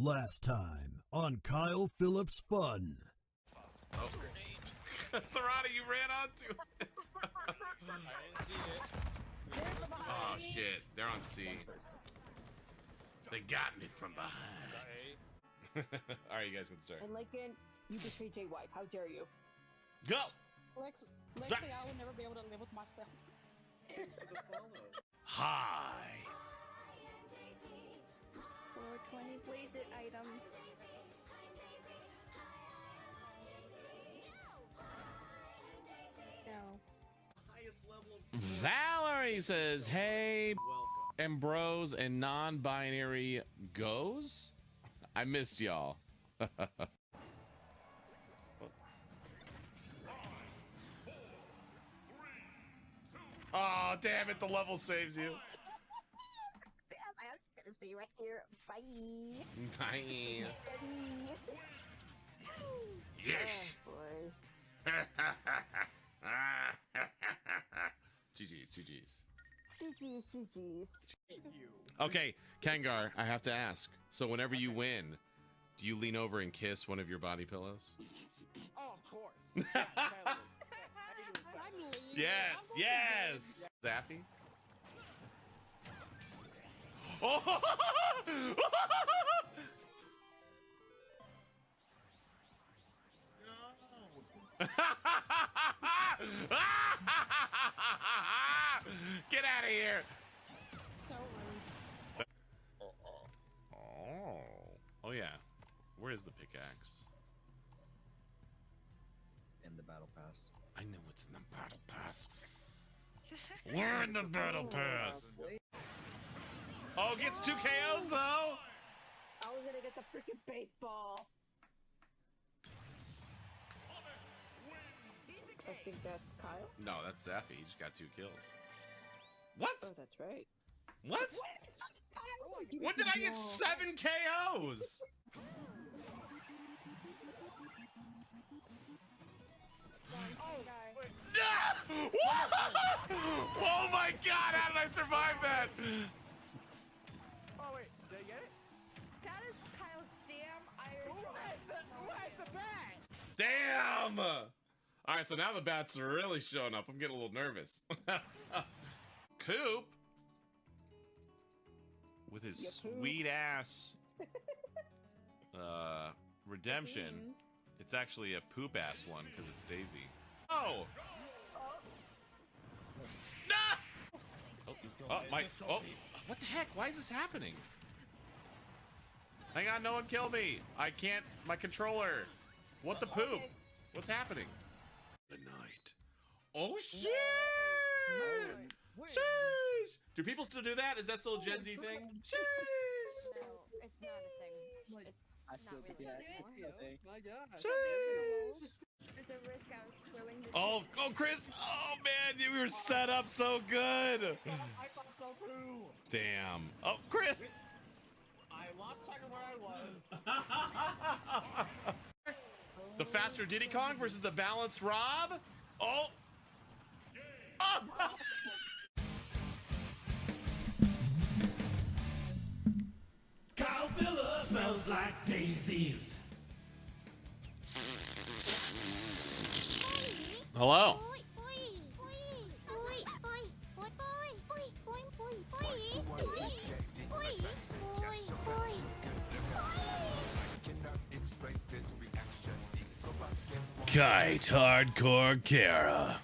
Last time on Kyle Phillips Fun. Oh, Serrano, you ran onto it. I didn't see it. Oh shit, they're on C. They got me from behind. All right, you guys can start. And Lincoln, you betrayed Jay White. How dare you? Go. Lexi, I would never be able to live with myself. Hi. 420 blaze it items. No. Valerie says, "Hey, Ambrose and non-binary goes. I missed y'all." Oh, damn it, the level saves you. Damn, I'm just gonna stay right here. Bye. Bye. Buddy. Yes. Oh, boy. GG's. GG's. Okay, Kangar, I have to ask. So whenever you win, do you lean over and kiss one of your body pillows? Oh, of course. Yeah, totally. I'm leaving. Yes, I'm yes. Zaffy? Oh! Get out of here! so rude. Oh yeah. Where is the pickaxe? In the battle pass. I know it's in the battle pass. We're in the battle pass. Oh, gets 2 KOs though. I was gonna get the freaking baseball. I think that's Kyle. No, that's Zaffy. He just got 2 kills. What? Oh, that's right. What? When did I get 7 KOs? Ah! Oh my god, how did I survive that? Oh, wait. Did I get it? That is Kyle's damn iron. Who has the bat? Damn! Alright, so now the bats are really showing up. I'm getting a little nervous. Coop! With his Yeah, Coop. sweet ass redemption. It's actually a poop ass one because it's Daisy. Oh! Nah! Oh, what the heck? Why is this happening? Hang on, no one kill me. I can't, my controller. What the poop? What's happening? The night. Oh shit! Sheesh! Do people still do that? Is that still a Gen Z thing? Sheesh! No, it's not a thing. I still Not think really. yeah, it's a my god. Sheesh! There's a risk I was willing to Oh, Chris! Oh man, we were set up so good. I thought so too. Damn. Oh, Chris! I lost track of where I was. The faster Diddy Kong versus the balanced Rob. Oh! Oh! Kyle Phillips smells like daisies. Hello. Kite Hardcore Kara.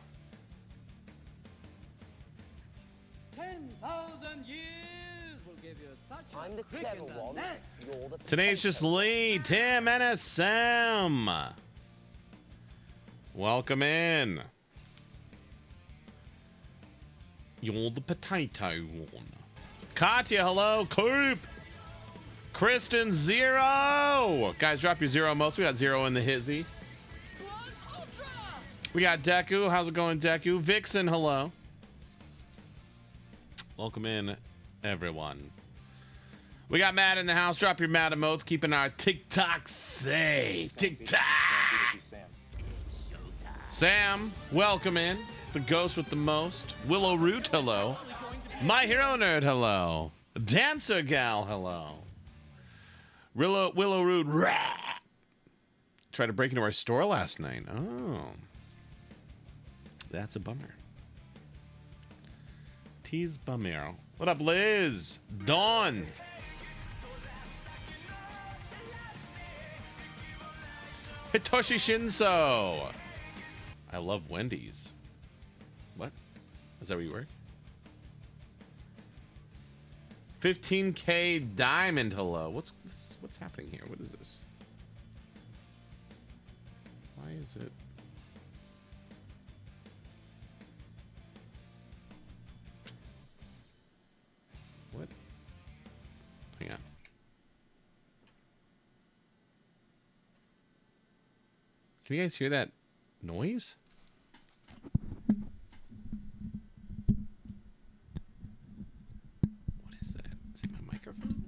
10,000 years will give you such I'm the clever one. You're the Tenacious Lee, Tim, NSM. Welcome in. You're the potato one. Katya, hello. Coop. Kristen, 0. Guys, drop your 0 emotes. We got 0 in the hizzy. We got Deku. How's it going, Deku? Vixen, hello. Welcome in, everyone. We got Matt in the house. Drop your Matt emotes. Keeping our TikTok safe. TikTok. Sam, welcome in. The ghost with the most. Willow Root, hello. My Hero Nerd, hello. Dancer Gal, hello. Willow Root. Tried to break into our store last night. Oh. That's a bummer. Tease bummer. What up, Liz? Dawn. Hitoshi Shinso. I love Wendy's. What? Is that where you work? 15K diamond. Hello. What's happening here? What is this? Why is it? What? Hang on. Can you guys hear that noise? What is that? Is it my microphone?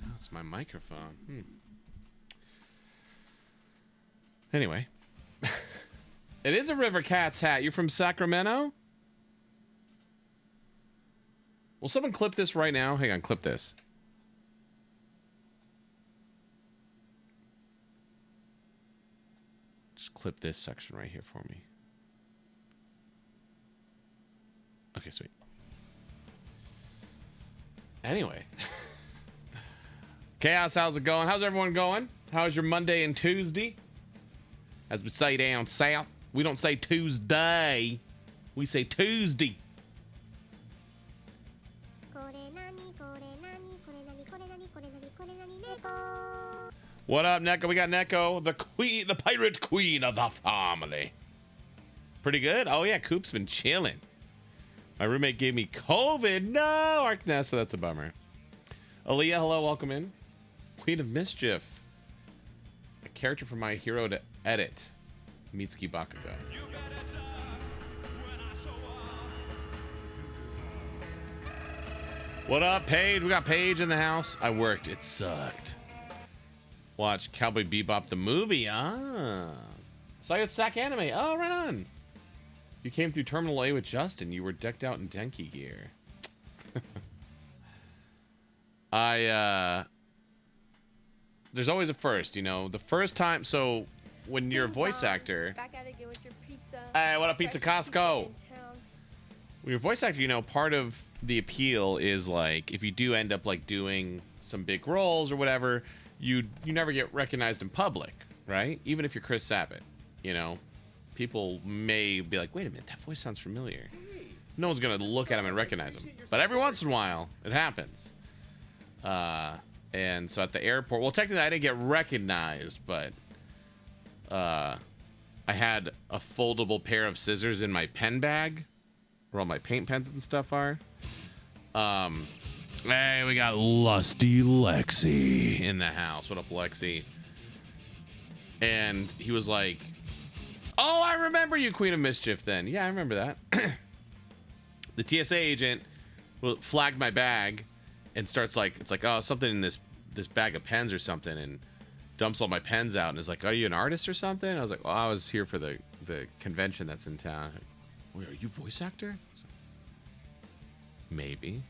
Oh, it's my microphone. Anyway. It is a River Cats hat. You're from Sacramento? Will someone clip this right now? Hang on, clip this. Just clip this section right here for me. Okay, sweet. Anyway. Chaos, how's it going? How's everyone going? How's your Monday and Tuesday? As we say down south, we don't say Tuesday. We say Tuesday. What up, Neko? We got Neko, the queen, the pirate queen of the family. Pretty good. Oh yeah, Coop's been chilling. My roommate gave me COVID. No, Arkness, so that's a bummer. Aaliyah, hello, welcome in. Queen of Mischief. A character for my hero to edit. Mitsuki Bakugo. What up, Paige? We got Paige in the house. I worked. It sucked. Watch Cowboy Bebop the movie. Ah. Saw you at SAC Anime. Oh, right on. You came through Terminal A with Justin. You were decked out in Denki gear. There's always a first, you know. The first time, so when you're a voice actor. Back at it again with your pizza. Hey, what up, Pizza Costco? When you're a voice actor, you know, part of the appeal is like if you do end up like doing some big roles or whatever, you never get recognized in public, right? Even if you're Chris Sabat, you know, people may be like, wait a minute, that voice sounds familiar. No one's gonna look at him and recognize him, but every once in a while it happens. And so at the airport, well, technically I didn't get recognized, but I had a foldable pair of scissors in my pen bag where all my paint pens and stuff are. Hey, we got Lusty Lexi in the house. What up, Lexi? And he was like, oh, I remember you, Queen of Mischief, then. Yeah, I remember that. The TSA agent flagged my bag and starts like, it's like, oh, something in this bag of pens or something, and dumps all my pens out and is like, are you an artist or something? I was like, well, I was here for the convention that's in town. Wait, are you a voice actor? Maybe.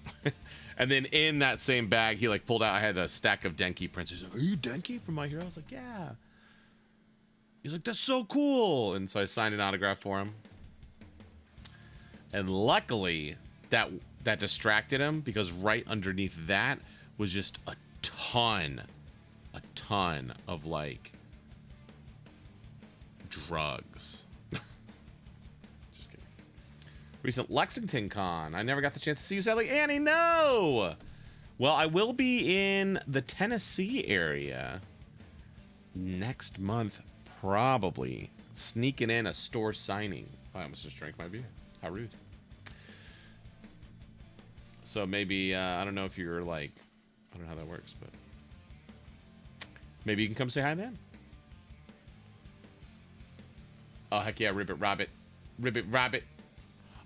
And then in that same bag, he like pulled out, I had a stack of Denki prints. He's like, are you Denki from My Hero? I was like, yeah. He's like, that's so cool. And so I signed an autograph for him. And luckily that distracted him, because right underneath that was just a ton of like drugs. Just kidding. Recent Lexington Con. I never got the chance to see you, sadly. Annie, no! Well, I will be in the Tennessee area next month, probably. Sneaking in a store signing. I almost just drank my beer. How rude. So maybe, I don't know if you're like, I don't know how that works, but maybe you can come say hi then. Oh, heck yeah, Ribbit Rabbit. Ribbit Rabbit.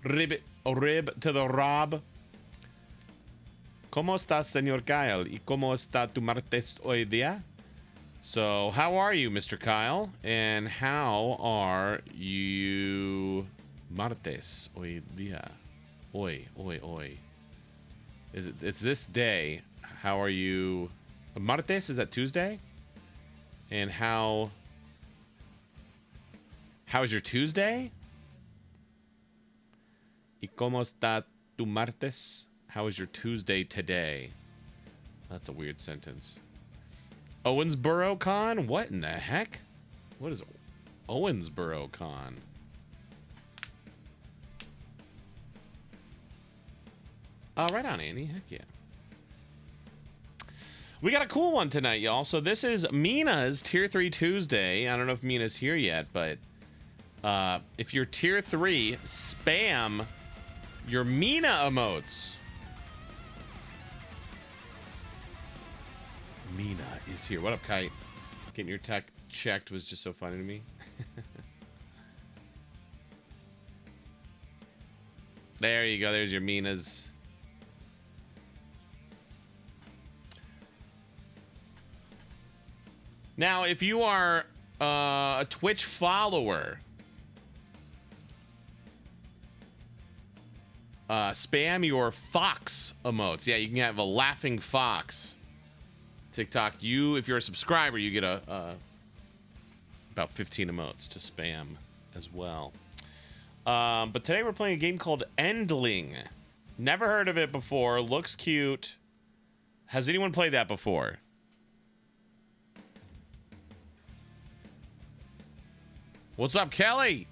Ribbit, rib to the rob. ¿Cómo estás, señor Kyle? ¿Y cómo está tu martes hoy día? So, how are you, Mr. Kyle? And how are you martes hoy día? Hoy. It's this day. How are you? Martes, is that Tuesday? And how is your Tuesday? ¿Y cómo está tu martes? How is your Tuesday today? That's a weird sentence. Owensboro Con? What in the heck? What is Owensboro Con? Oh, right on, Annie. Heck yeah. We got a cool one tonight, y'all. So this is Mina's Tier 3 Tuesday. I don't know if Mina's here yet, but if you're Tier 3, spam your Mina emotes. Mina is here. What up, Kite? Getting your tech checked was just so funny to me. There you go. There's your Minas. Now, if you are a Twitch follower, spam your fox emotes. Yeah, you can have a laughing fox. TikTok, if you're a subscriber, you get about 15 emotes to spam as well. But today we're playing a game called Endling. Never heard of it before. Looks cute. Has anyone played that before? What's up, Kelly?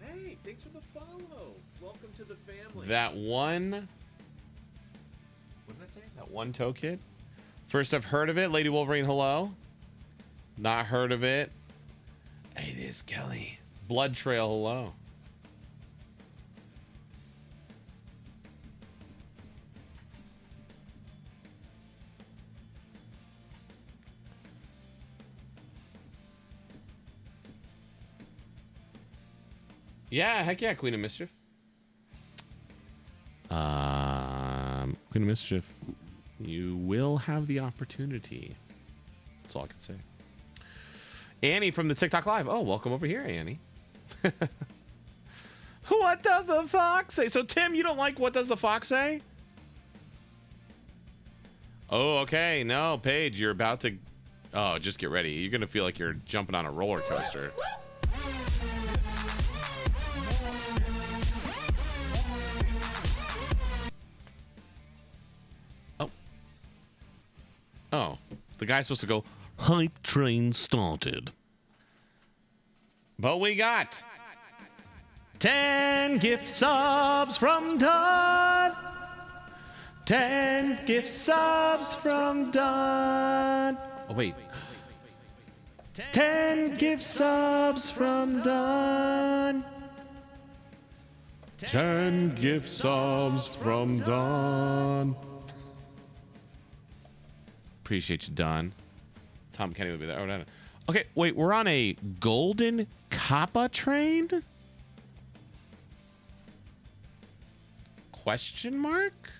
Hey, thanks for the follow. Welcome to the family. That one... What did I say? That one toe kid? First I've heard of it. Lady Wolverine, hello. Not heard of it. Hey, there's Kelly. Blood Trail, hello. Yeah, heck yeah, Queen of Mischief. Queen of Mischief, you will have the opportunity. That's all I can say. Annie from the TikTok Live. Oh, welcome over here, Annie. What does the fox say? So, Tim, you don't like What Does the Fox Say? Oh, okay. No, Paige, you're about to... Oh, just get ready. You're going to feel like you're jumping on a roller coaster. Oh, the guy's supposed to go, hype train started. But we got 10 gift subs from Don. 10 gift subs from Don. Oh, wait. 10 gift subs from Don. 10 gift subs from Don. Appreciate you, Don. Tom Kenny will be there. Oh, no. Okay, wait, we're on a golden Kappa train? Question mark?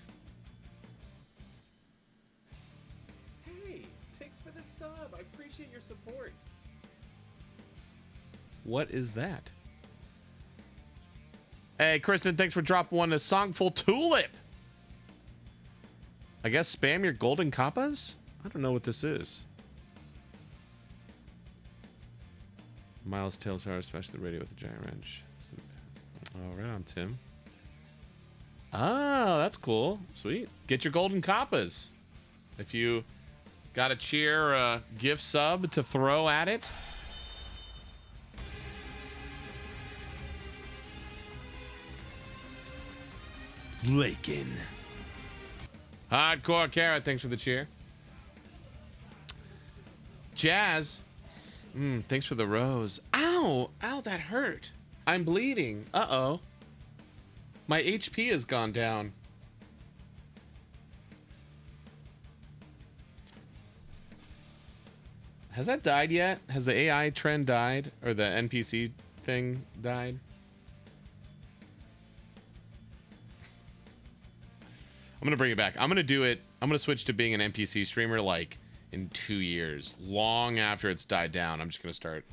Hey, thanks for the sub. I appreciate your support. What is that? Hey, Kristen, thanks for dropping one. A Songful Tulip. I guess spam your golden Kappas? I don't know what this is. Miles Tails Power, smash the radio with a giant wrench. Oh, right on, Tim. Oh, that's cool. Sweet. Get your golden Kappas. If you got a cheer gift sub to throw at it. Lakin. Hardcore Carrot, thanks for the cheer. Jazz, thanks for the rose. Ow! Ow, that hurt. I'm bleeding. Uh-oh. My HP has gone down. Has that died yet? Has the AI trend died? Or the NPC thing died? I'm gonna bring it back. I'm gonna do it. I'm gonna switch to being an NPC streamer like in 2 years. Long after it's died down, I'm just going to start.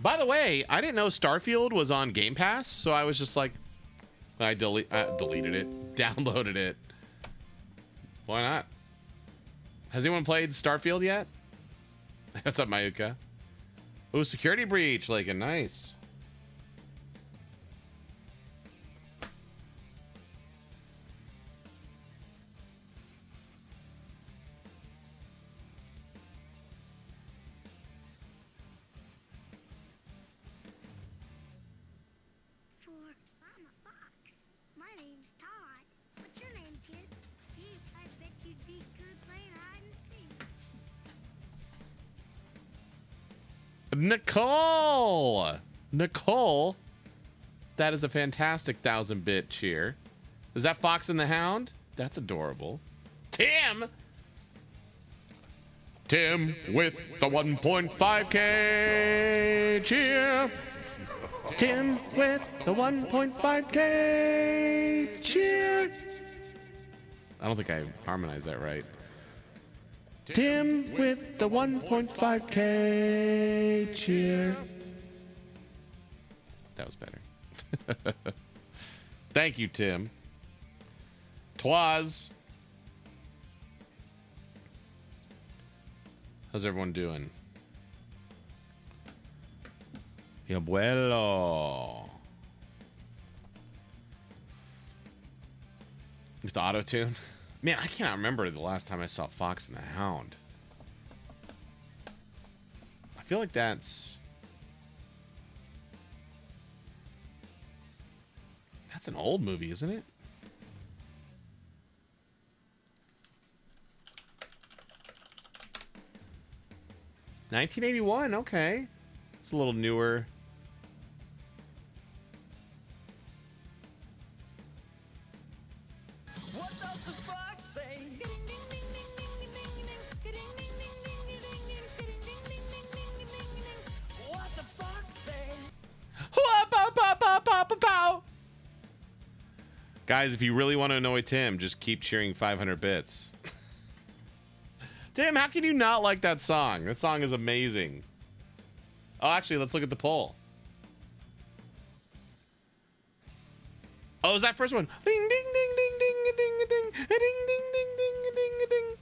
By the way, I didn't know Starfield was on Game Pass, so I was just like, I deleted it, downloaded it. Why not? Has anyone played Starfield yet? What's up, Mayuka? Oh, security breach, like a nice. I'm a fox. My name's Todd. What's your name, kid? Gee, I bet you'd be good playing hide and seek. Nicole, that is a fantastic 1000-bit cheer. Is that Fox and the Hound? That's adorable. Tim with the 1.5k cheer. Tim with the 1.5k cheer. I don't think I harmonized that right. Tim with the 1.5k cheer. That was better. Thank you, Tim. Twas. How's everyone doing? Y abuelo. With the auto-tune? Man, I can't remember the last time I saw Fox and the Hound. I feel like that's an old movie, isn't it? $1981, okay. It's a little newer. What does the fox say? What the fox say? Guys, if you really want to annoy Tim, just keep cheering 500 bits. Tim, how can you not like that song? That song is amazing. Oh, actually, let's look at the poll. Oh, is that first one? Ding, ding, ding, ding, ding, ding, ding, ding, ding, ding, ding, ding, ding.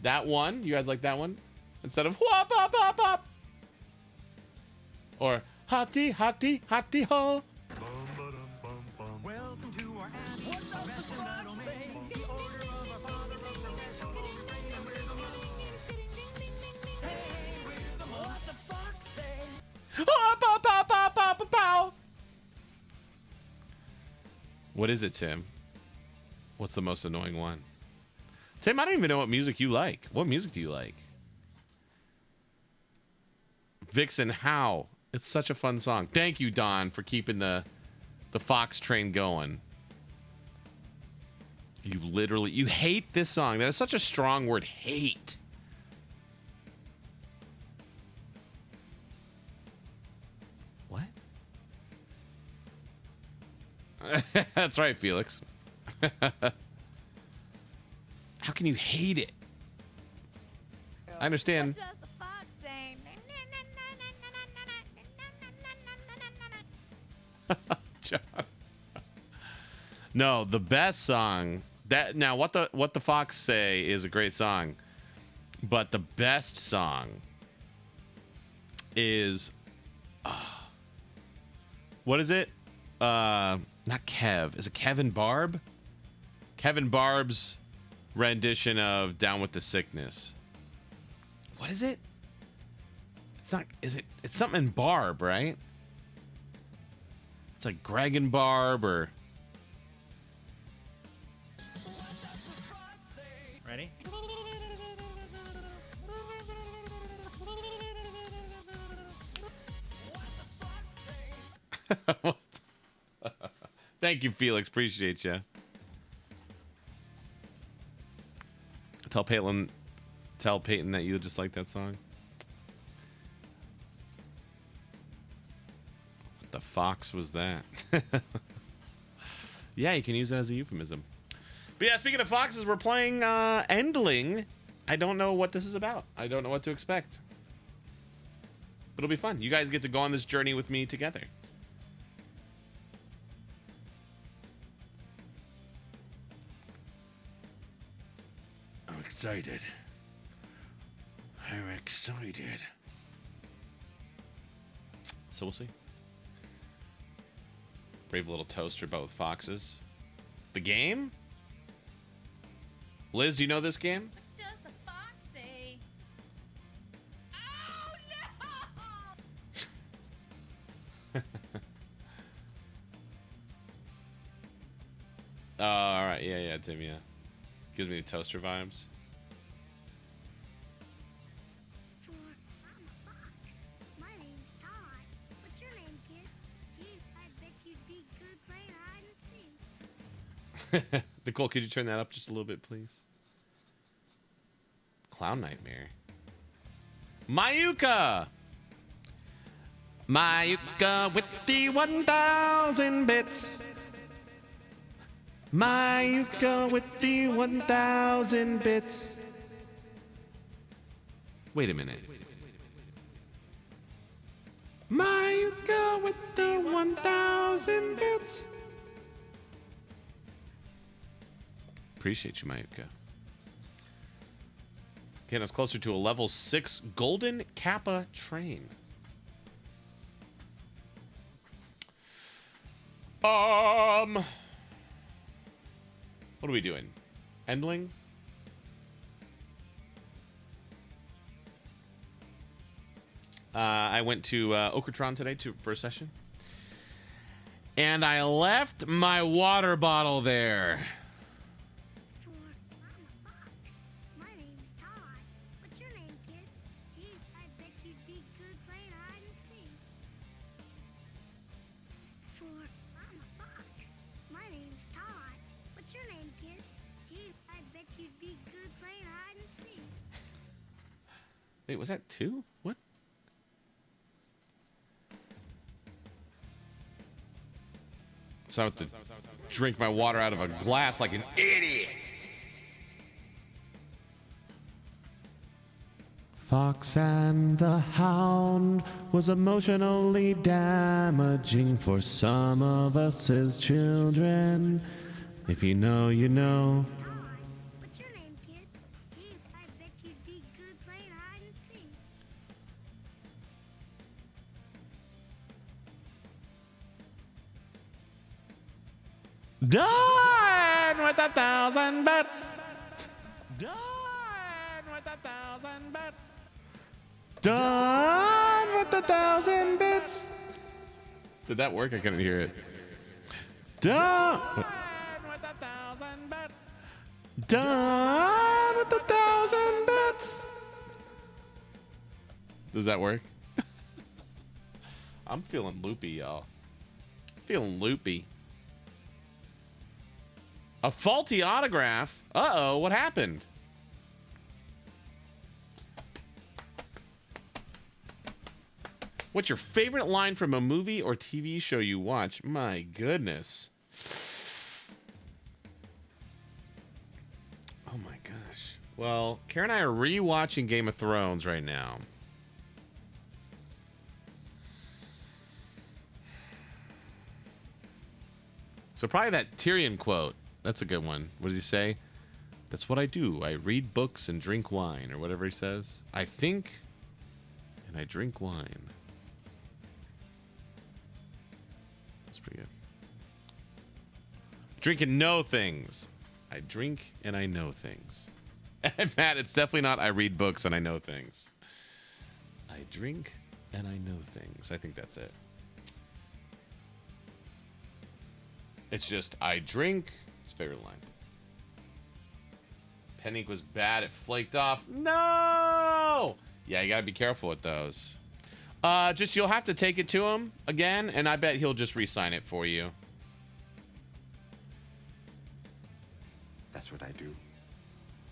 That one? You guys like that one? Instead of whop, pop, pop, pop. Or hotty, hotty, hotty, ho. Welcome to our what does the fox say? The order of our father of hey, rhythm, what the fox say? What is it, Tim? What's the most annoying one? Tim, I don't even know what music you like. What music do you like? Vixen, how? It's such a fun song. Thank you, Don, for keeping the Fox train going. You hate this song. That is such a strong word, hate. What? That's right, Felix. How can you hate it? I understand. What does the fox say? John. No, the best song that now what the Fox say is a great song, but the best song is what is it? Not Kev. Is it Kevin Barb? Kevin Barb's rendition of Down with the Sickness. What is it? It's not. Is it? It's something Barb, right? It's like Greg and Barb or. Ready? What? Thank you, Felix. Appreciate you. Tell Peyton that you just like that song. What the fox was that? Yeah, you can use it as a euphemism. But yeah, speaking of foxes, we're playing Endling. I don't know what this is about. I don't know what to expect. But it'll be fun. You guys get to go on this journey with me together. I'm excited. I'm excited. So we'll see. Brave little toaster, but with foxes. The game? Liz, do you know this game? What does the fox say? Oh no! Oh, all right. Yeah, Tim, yeah. Gives me the toaster vibes. I'm a fox. My name's Todd. What's your name, kid? Gee, I bet you'd be good playing hide and seek. Nicole, could you turn that up just a little bit, please? Clown Nightmare. Mayuka! Mayuka with the 1,000 bits. Mayuka with the 1,000 bits. Wait a minute. Mayuka with the 1,000 bits. Appreciate you, Mayuka. Getting us closer to a level 6 Golden Kappa train. What are we doing? Endling? I went to Okratron today for a session. And I left my water bottle there. I'm a fox. My name's Todd. What's your name, kid? Gee, I bet you'd be good playing hide and seek. I'm a fox. My name's Todd. What's your name, kid? Gee, I bet you'd be good playing hide and seek. Wait, was that 2? What? So I have to drink my water out of a glass like an idiot. Fox and the Hound was emotionally damaging for some of us as children. If you know, you know. What's your name, kid? Gee, I bet you'd be good playing hide and seek. Done with 1,000 bets. Done with 1,000 bets. Done with 1,000 bits. Did that work? I couldn't hear it. Done with 1,000 bets. Done with 1,000 bets. Does that work? I'm feeling loopy, y'all. Feeling loopy. A faulty autograph? Uh-oh, what happened? What's your favorite line from a movie or TV show you watch? My goodness. Oh my gosh. Well, Karen and I are rewatching Game of Thrones right now. So probably that Tyrion quote. That's a good one. What does he say? That's what I do. I read books and drink wine, or whatever he says. I think and I drink wine. That's pretty good. Drink and know things. I drink and I know things. And Matt, it's definitely not I read books and I know things. I drink and I know things. I think that's it. It's just I drink. His favorite line. Pennick was bad. It flaked off. No! Yeah, you gotta be careful with those. Just you'll have to take it to him again, and I bet he'll just re-sign it for you. That's what I do.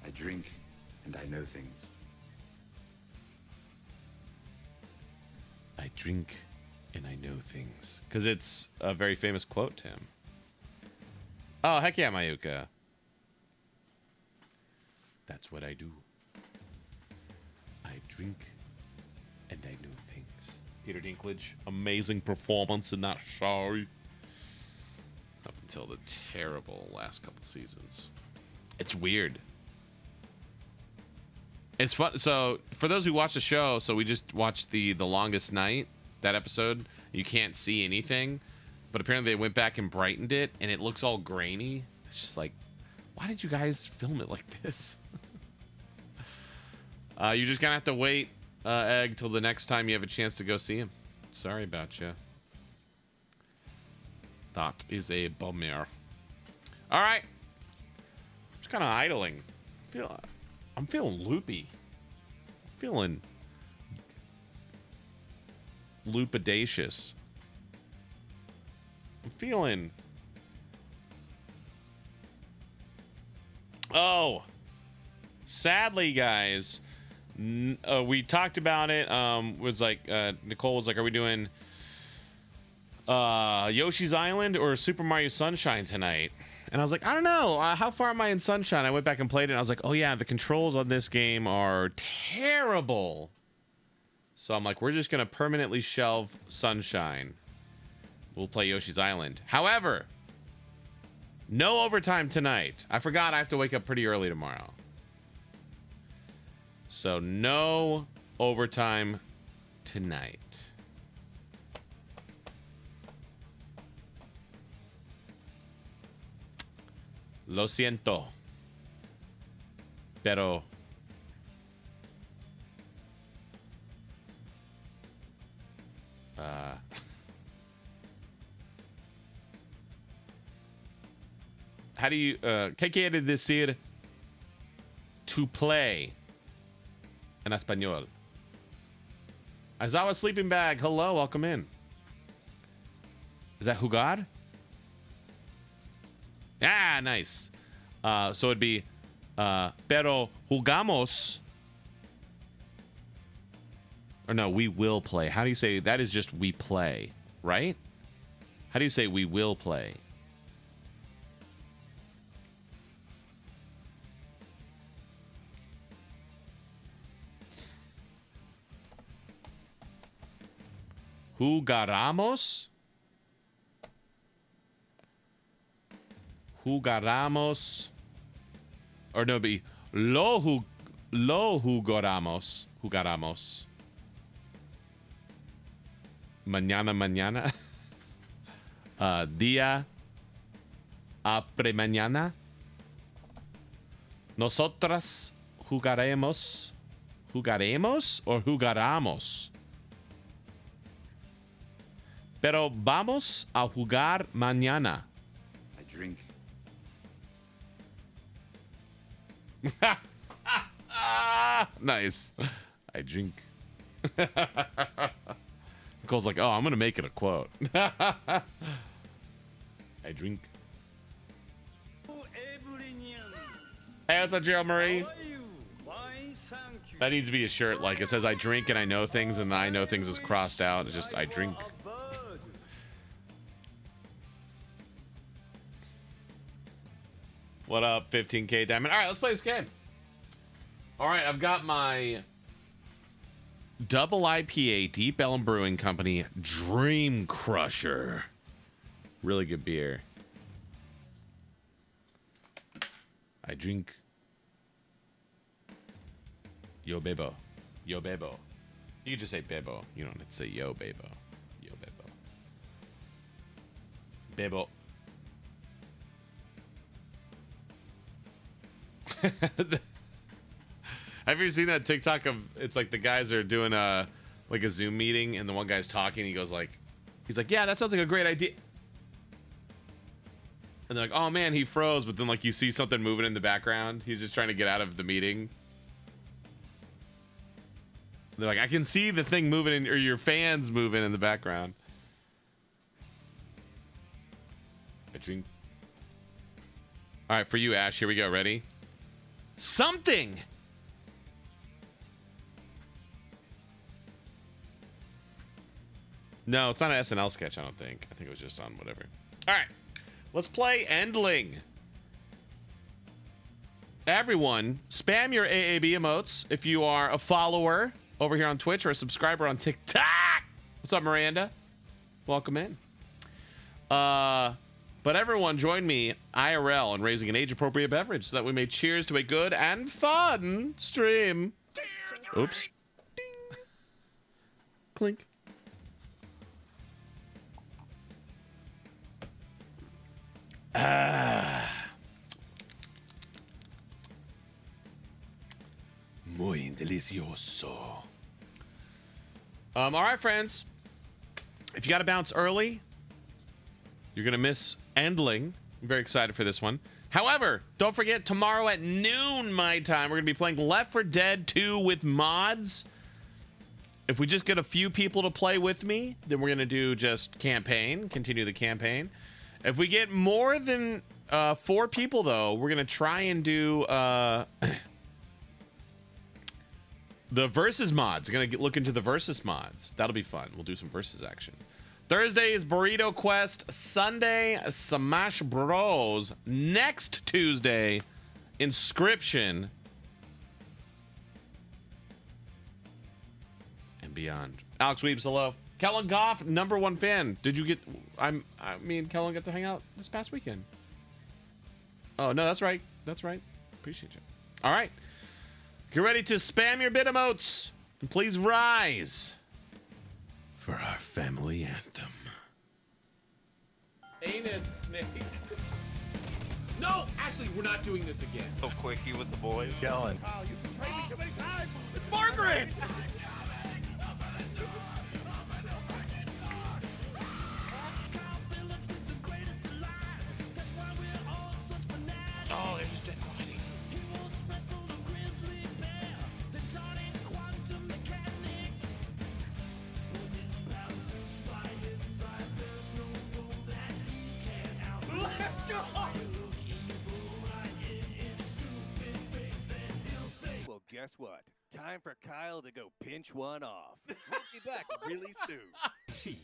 I drink and I know things. I drink and I know things. Because it's a very famous quote to him. Oh, heck yeah, Mayuka. That's what I do. I drink and I know things. Peter Dinklage, amazing performance in that show. Up until the terrible last couple seasons. It's weird. It's fun. So, for those who watch the show, so we just watched the Longest Night, that episode. You can't see anything. But apparently they went back and brightened it, and it looks all grainy. It's just like, why did you guys film it like this? You're just gonna have to wait, Egg, till the next time you have a chance to go see him. Sorry about you. That is a bummer. All right, just kind of idling. I'm feeling loopy. I'm feeling loopadacious. I'm feeling. Oh, sadly, guys, we talked about it. Was like Nicole was like, "Are we doing Yoshi's Island or Super Mario Sunshine tonight?" And I was like, "I don't know. How far am I in Sunshine?" I went back and played it. And I was like, "Oh yeah, the controls on this game are terrible." So I'm like, "We're just gonna permanently shelve Sunshine. We'll play Yoshi's Island." However, no overtime tonight. I forgot I have to wake up pretty early tomorrow. So no overtime tonight. Lo siento. Pero how do you ¿Qué quiere decir to play en español? Aizawa Sleeping Bag, hello, welcome in. Is that jugar? Ah, nice. So it'd be pero jugamos. Or no, we will play. How do you say that? Is just we play, right? How do you say we will play? Jugaramos. Jugaramos. Or no, be lo jugaramos. Jugaramos. Mañana. Día après mañana. Nosotras jugaremos. ¿Jugaremos o jugaramos? Pero vamos a jugar mañana. I drink. Nice. I drink. Nicole's like, oh, I'm going to make it a quote. I drink. Hey, what's up, Gerald Marie? That needs to be a shirt. Like, it says I drink and I know things, and I know things is crossed out. It's just I drink. What up, 15K Diamond? All right, let's play this game. All right, I've got my double IPA Deep Ellum Brewing Company Dream Crusher. Really good beer. I drink. Yo bebo. Yo bebo. You can just say bebo. You don't have to say yo bebo. Yo bebo. Bebo. Have you seen that TikTok of it's like the guys are doing a Zoom meeting and the one guy's talking, he's like, yeah, that sounds like a great idea. And they're like, oh man, he froze, but then like you see something moving in the background. He's just trying to get out of the meeting. They're like, I can see the thing moving or your fans moving in the background. I drink. All right, for you, Ash, here we go. Ready? Something. No, it's not an SNL sketch, I don't think. I think it was just on whatever. All right. Let's play Endling. Everyone, spam your AAB emotes if you are a follower over here on Twitch or a subscriber on TikTok. What's up, Miranda? Welcome in. But everyone join me IRL in raising an age-appropriate beverage so that we may cheers to a good and fun stream. Oops. Ding. Clink. Muy delicioso. All right, friends. If you got to bounce early, you're going to miss Endling. I'm very excited for this one. However, don't forget, tomorrow at noon my time, we're going to be playing Left 4 Dead 2 with mods. If we just get a few people to play with me, then we're going to do just campaign, continue the campaign. If we get more than 4 people, though, we're going to try and do the versus mods. Going to look into the versus mods. That'll be fun. We'll do some versus action. Thursday is Burrito Quest. Sunday, Smash Bros. Next Tuesday, Inscription. And beyond. Alex Weebs, hello. Kellen Goff, #1 fan. Did you get... me and Kellen got to hang out this past weekend. Oh, no, that's right. That's right. Appreciate you. All right. Get ready to spam your bit emotes. And please rise for our family anthem. Anus snake. No, Ashley, we're not doing this again. So quickie with the boys. Kellen. Oh, you betrayed me too many times. It's Margaret. Oh, there's just dead body. Let's go. Well, guess what? Time for Kyle to go pinch one off. We'll be back really soon. Shit.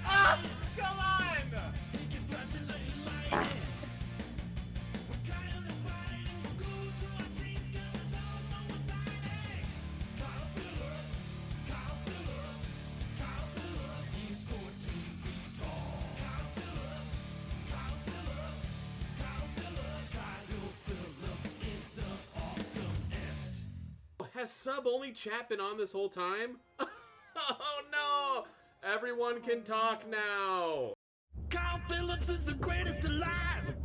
Ah, come on! Has sub only chat been on this whole time? Oh no! Everyone can talk now. Kyle Phillips is the greatest alive.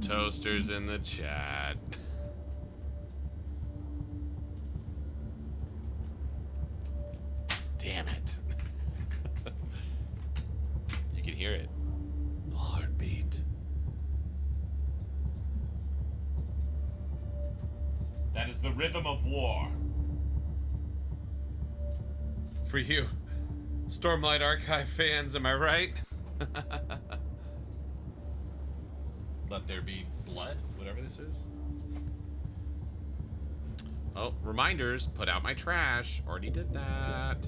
Toasters in the chat. Damn it. You can hear it. The heartbeat. That is the rhythm of war. For you, Stormlight Archive fans, am I right? Let there be blood, whatever this is. Oh, reminders, put out my trash. Already did that.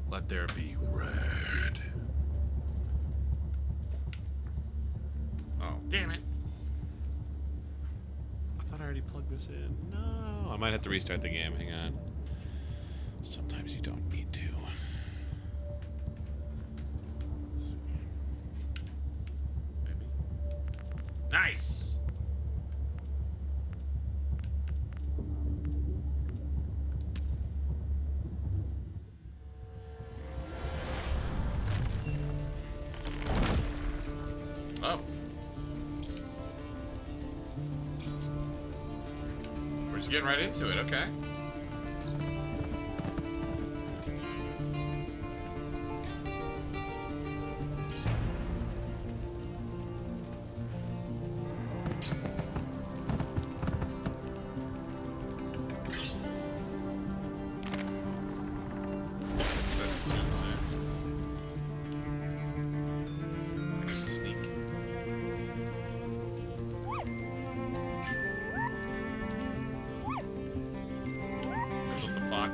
Let there be red. Oh, damn it. I thought I already plugged this in. No. I might have to restart the game. Hang on. Sometimes you don't need to. Let's see. Maybe. Nice! Oh. We're just getting right into it, okay.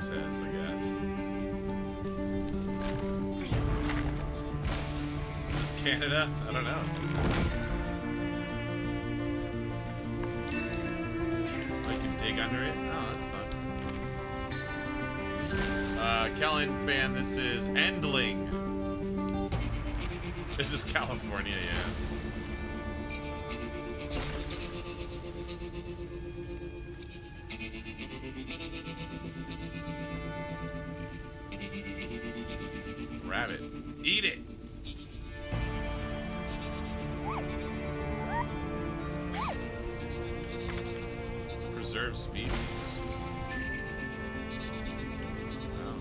says, I guess. Is this Canada? I don't know. Oh, you can dig under it? Oh, that's fun. Kellen fan, this is Endling. This is California, yeah. Rabbit. Eat it! Preserved species. Oh.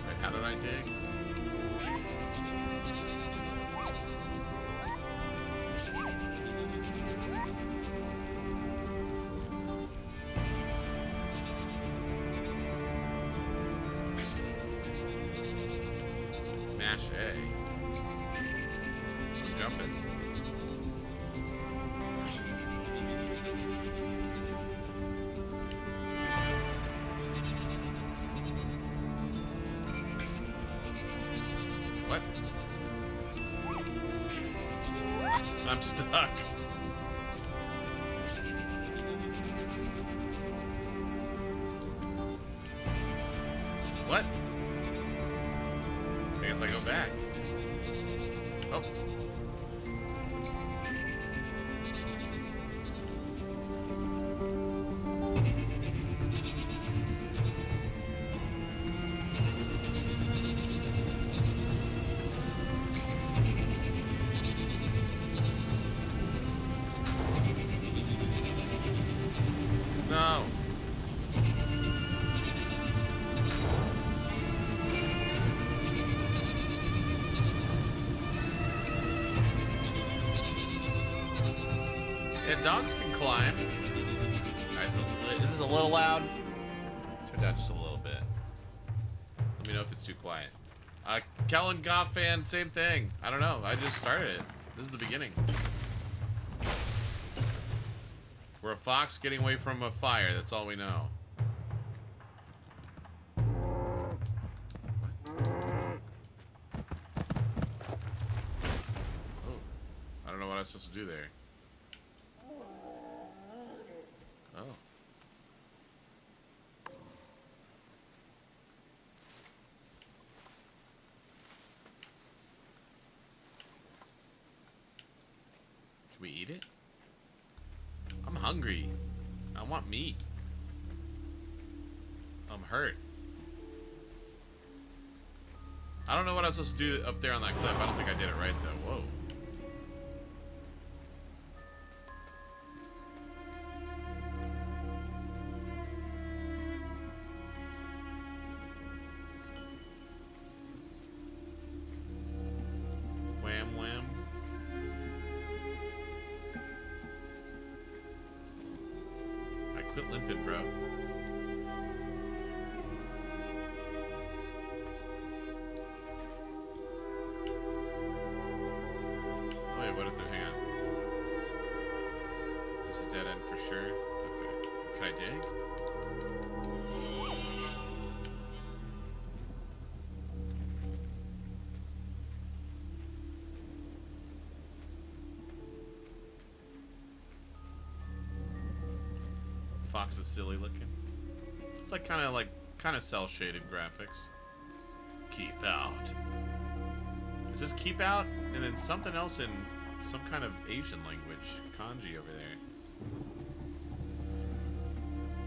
Wait, how did I dig? MHA. I'm jumping. What? I'm stuck. What? I guess I go back. Oh. No. Yeah, dogs can climb. Alright, this is a little loud. Turn down just a little bit. Let me know if it's too quiet. Kellen Goff fan, same thing. I don't know. I just started it. This is the beginning. We're a fox getting away from a fire. That's all we know. Oh. I don't know what I'm supposed to do there. Oh. Can we eat it? I'm hungry. I want meat. I'm hurt. I don't know what I was supposed to do up there on that cliff. I don't think I did it right though. Whoa. Wham wham. I quit limping, bro. Wait, what if they're hang on? This is a dead end for sure. Okay. Can I dig? Fox is silly looking. It's like kind of cell shaded graphics. Keep out. It says keep out, and then something else in some kind of Asian language, kanji over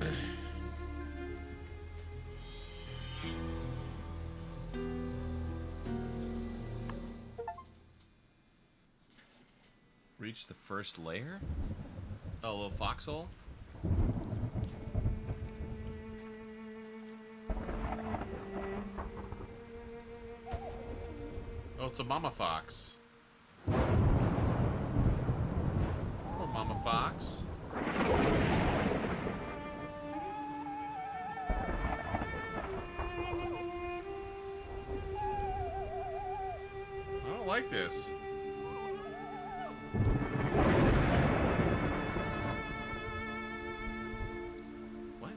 there. Reach the first layer? Oh, a little foxhole? Oh, it's a mama fox. Oh, mama fox. like this. What?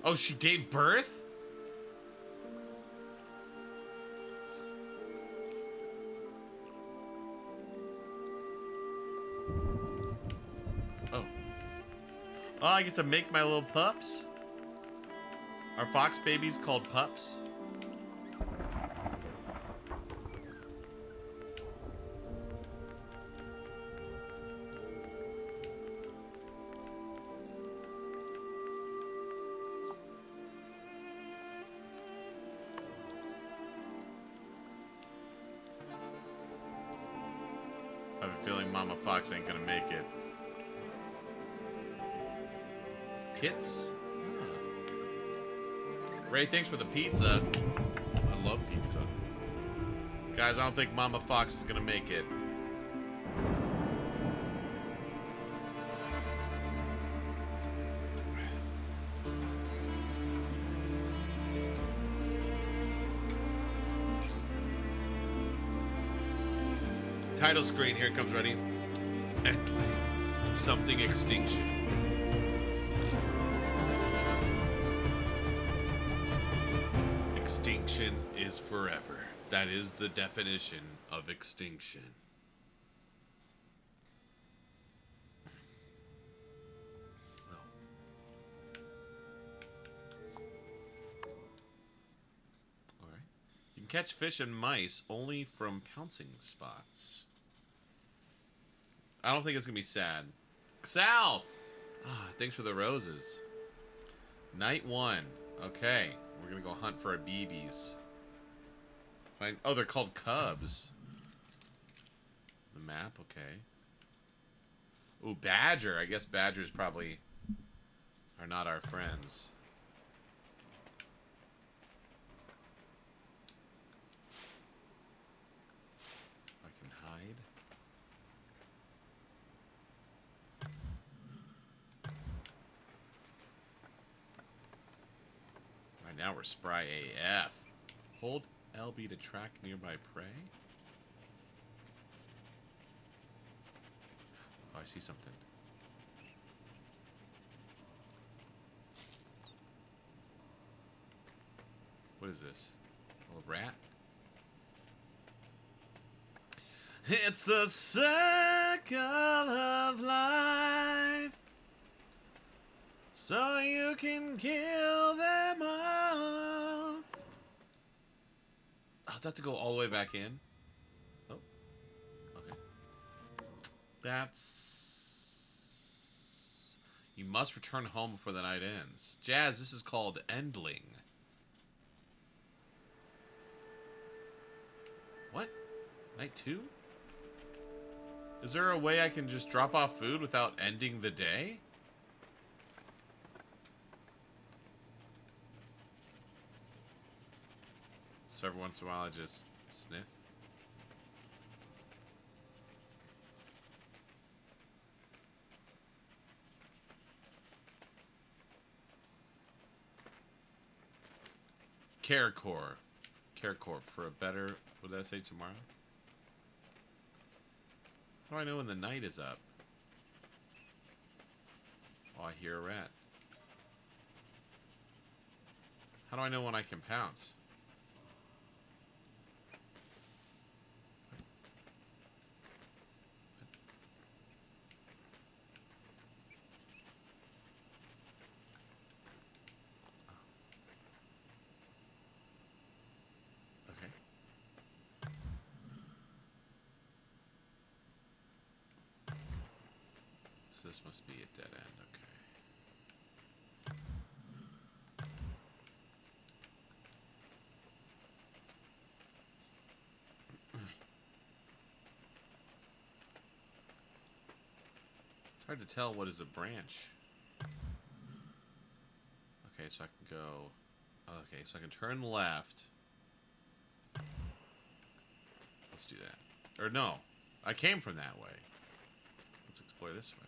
Oh, she gave birth? Oh. Oh, I get to make my little pups? Are fox babies called pups? I have a feeling Mama Fox ain't gonna make it. Kits? Ray, thanks for the pizza. I love pizza. Guys, I don't think Mama Fox is gonna make it. Title screen, here it comes, ready? Endling. Something extinction. Extinction is forever. That is the definition of extinction. Alright. You can catch fish and mice only from pouncing spots. I don't think it's gonna be sad. Sal! Ah, thanks for the roses. Night 1. Okay. We're gonna go hunt for our BBs. Find. Oh, they're called cubs. The map, okay. Ooh, badger. I guess badgers probably are not our friends. I can hide. Right now we're spry AF. Hold LB to track nearby prey. Oh, I see something. What is this? A little rat? It's the circle of life. So you can kill them all. I'll have to go all the way back in. Oh. Okay. That's... You must return home before the night ends. Jazz, this is called Endling. What? Night 2? Is there a way I can just drop off food without ending the day? So every once in a while I just sniff. CareCorp. CareCorp for a better... What did I say tomorrow? How do I know when the night is up? Oh, I hear a rat. How do I know when I can pounce? So this must be a dead end, okay. It's hard to tell what is a branch. Okay, so I can go... Okay, so I can turn left. Let's do that. Or no, I came from that way. Let's explore this way.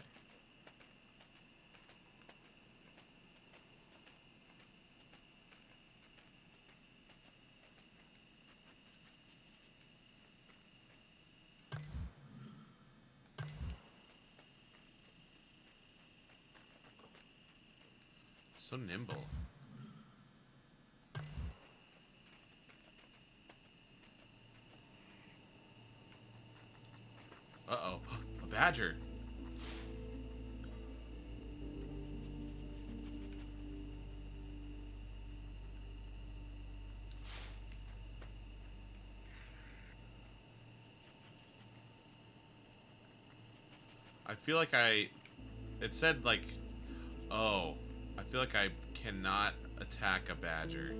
So nimble. Uh-oh. A badger. I feel like it said like, oh, I feel like I cannot attack a badger.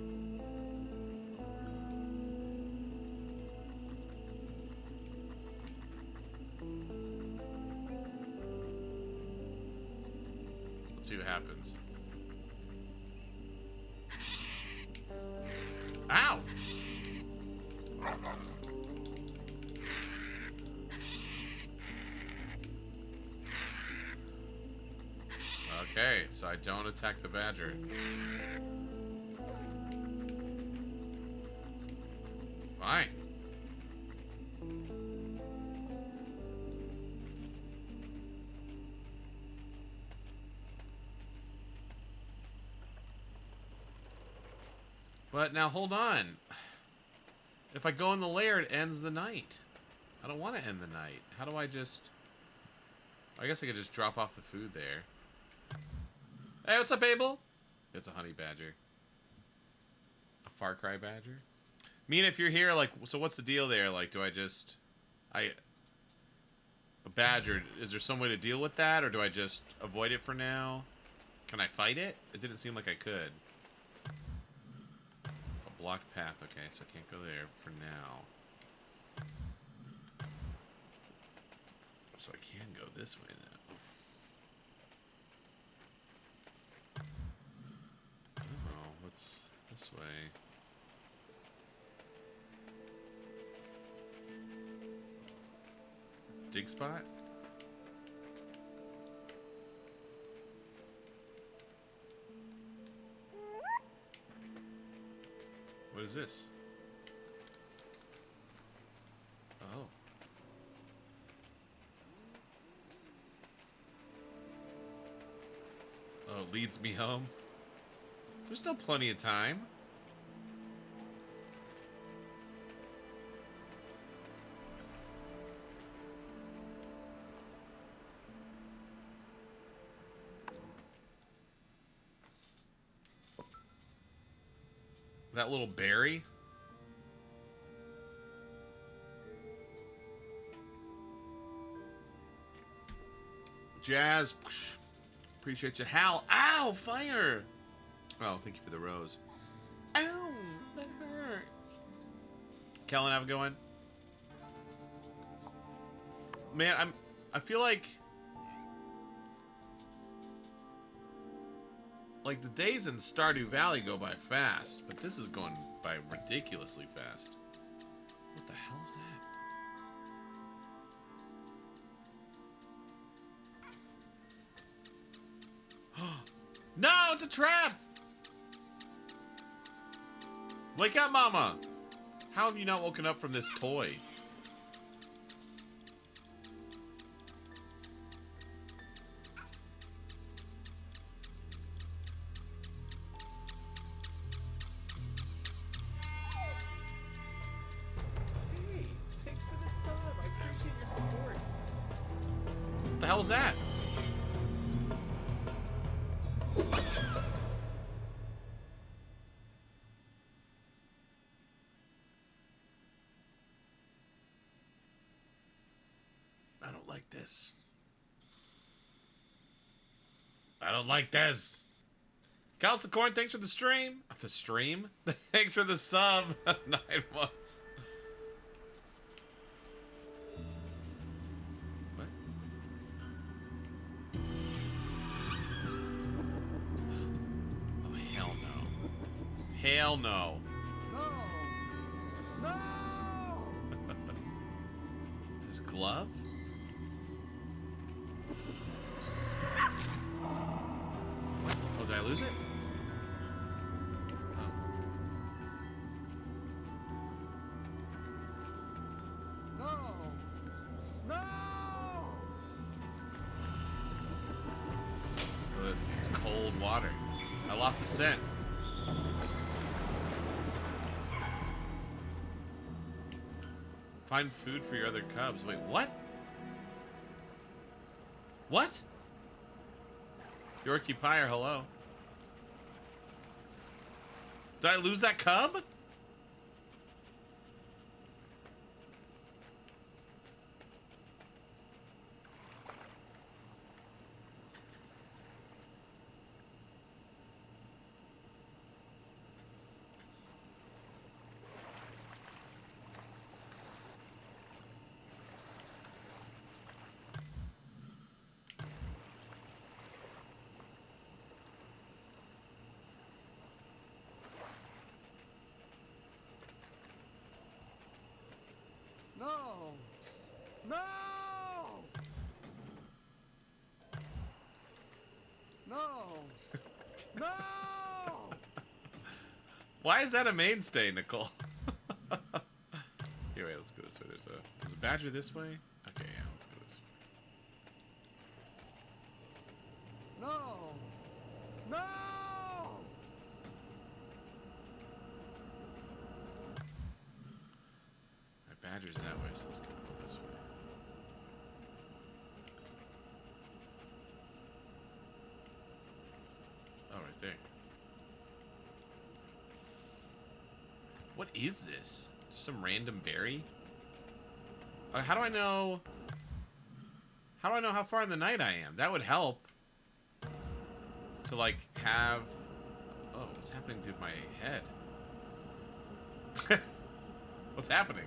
Let's see what happens. Ow! Okay, so I don't attack the badger. Fine. But now hold on. If I go in the lair, it ends the night. I don't want to end the night. How do I just... I guess I could just drop off the food there. Hey, what's up, Abel? It's a honey badger. A Far Cry badger? I mean, if you're here, like, so what's the deal there? Like, do I just... A badger, is there some way to deal with that? Or do I just avoid it for now? Can I fight it? It didn't seem like I could. A blocked path. Okay, so I can't go there for now. So I can go this way, then. Oh, what's this way? Dig spot? What is this? Oh. Oh, it leads me home. There's still plenty of time. That little berry. Jazz. Appreciate you. Hal. Ow, fire. Oh, thank you for the rose. Ow, that hurts. Kellen, have it going. Man, I feel like the days in Stardew Valley go by fast, but this is going by ridiculously fast. What the hell is that? No, it's a trap! Wake up, Mama! How have you not woken up from this toy? Hey, thanks for the sub. I appreciate your support. What the hell is that? I don't like this. I don't like this. Calcicorn, thanks for the stream. The stream? Thanks for the sub. 9 months. What? Oh, hell no. Hell no. No! His glove? Oh, did I lose it? Oh. No! No! Oh, this is cold water. I lost the scent. Find food for your other cubs. Wait, what? What? Yorkie Pyre, hello. Did I lose that cub? No! No! No! No! Why is that a mainstay, Nicole? Here, wait, let's go this way. Is a badger this way? Okay, yeah, let's go this way. No! No! My badger's that way, so let's go this way. Oh, right there. What is this? Just some random berry? How do I know? How do I know how far in the night I am? That would help. To like have. Oh, what's happening to my head? What's happening?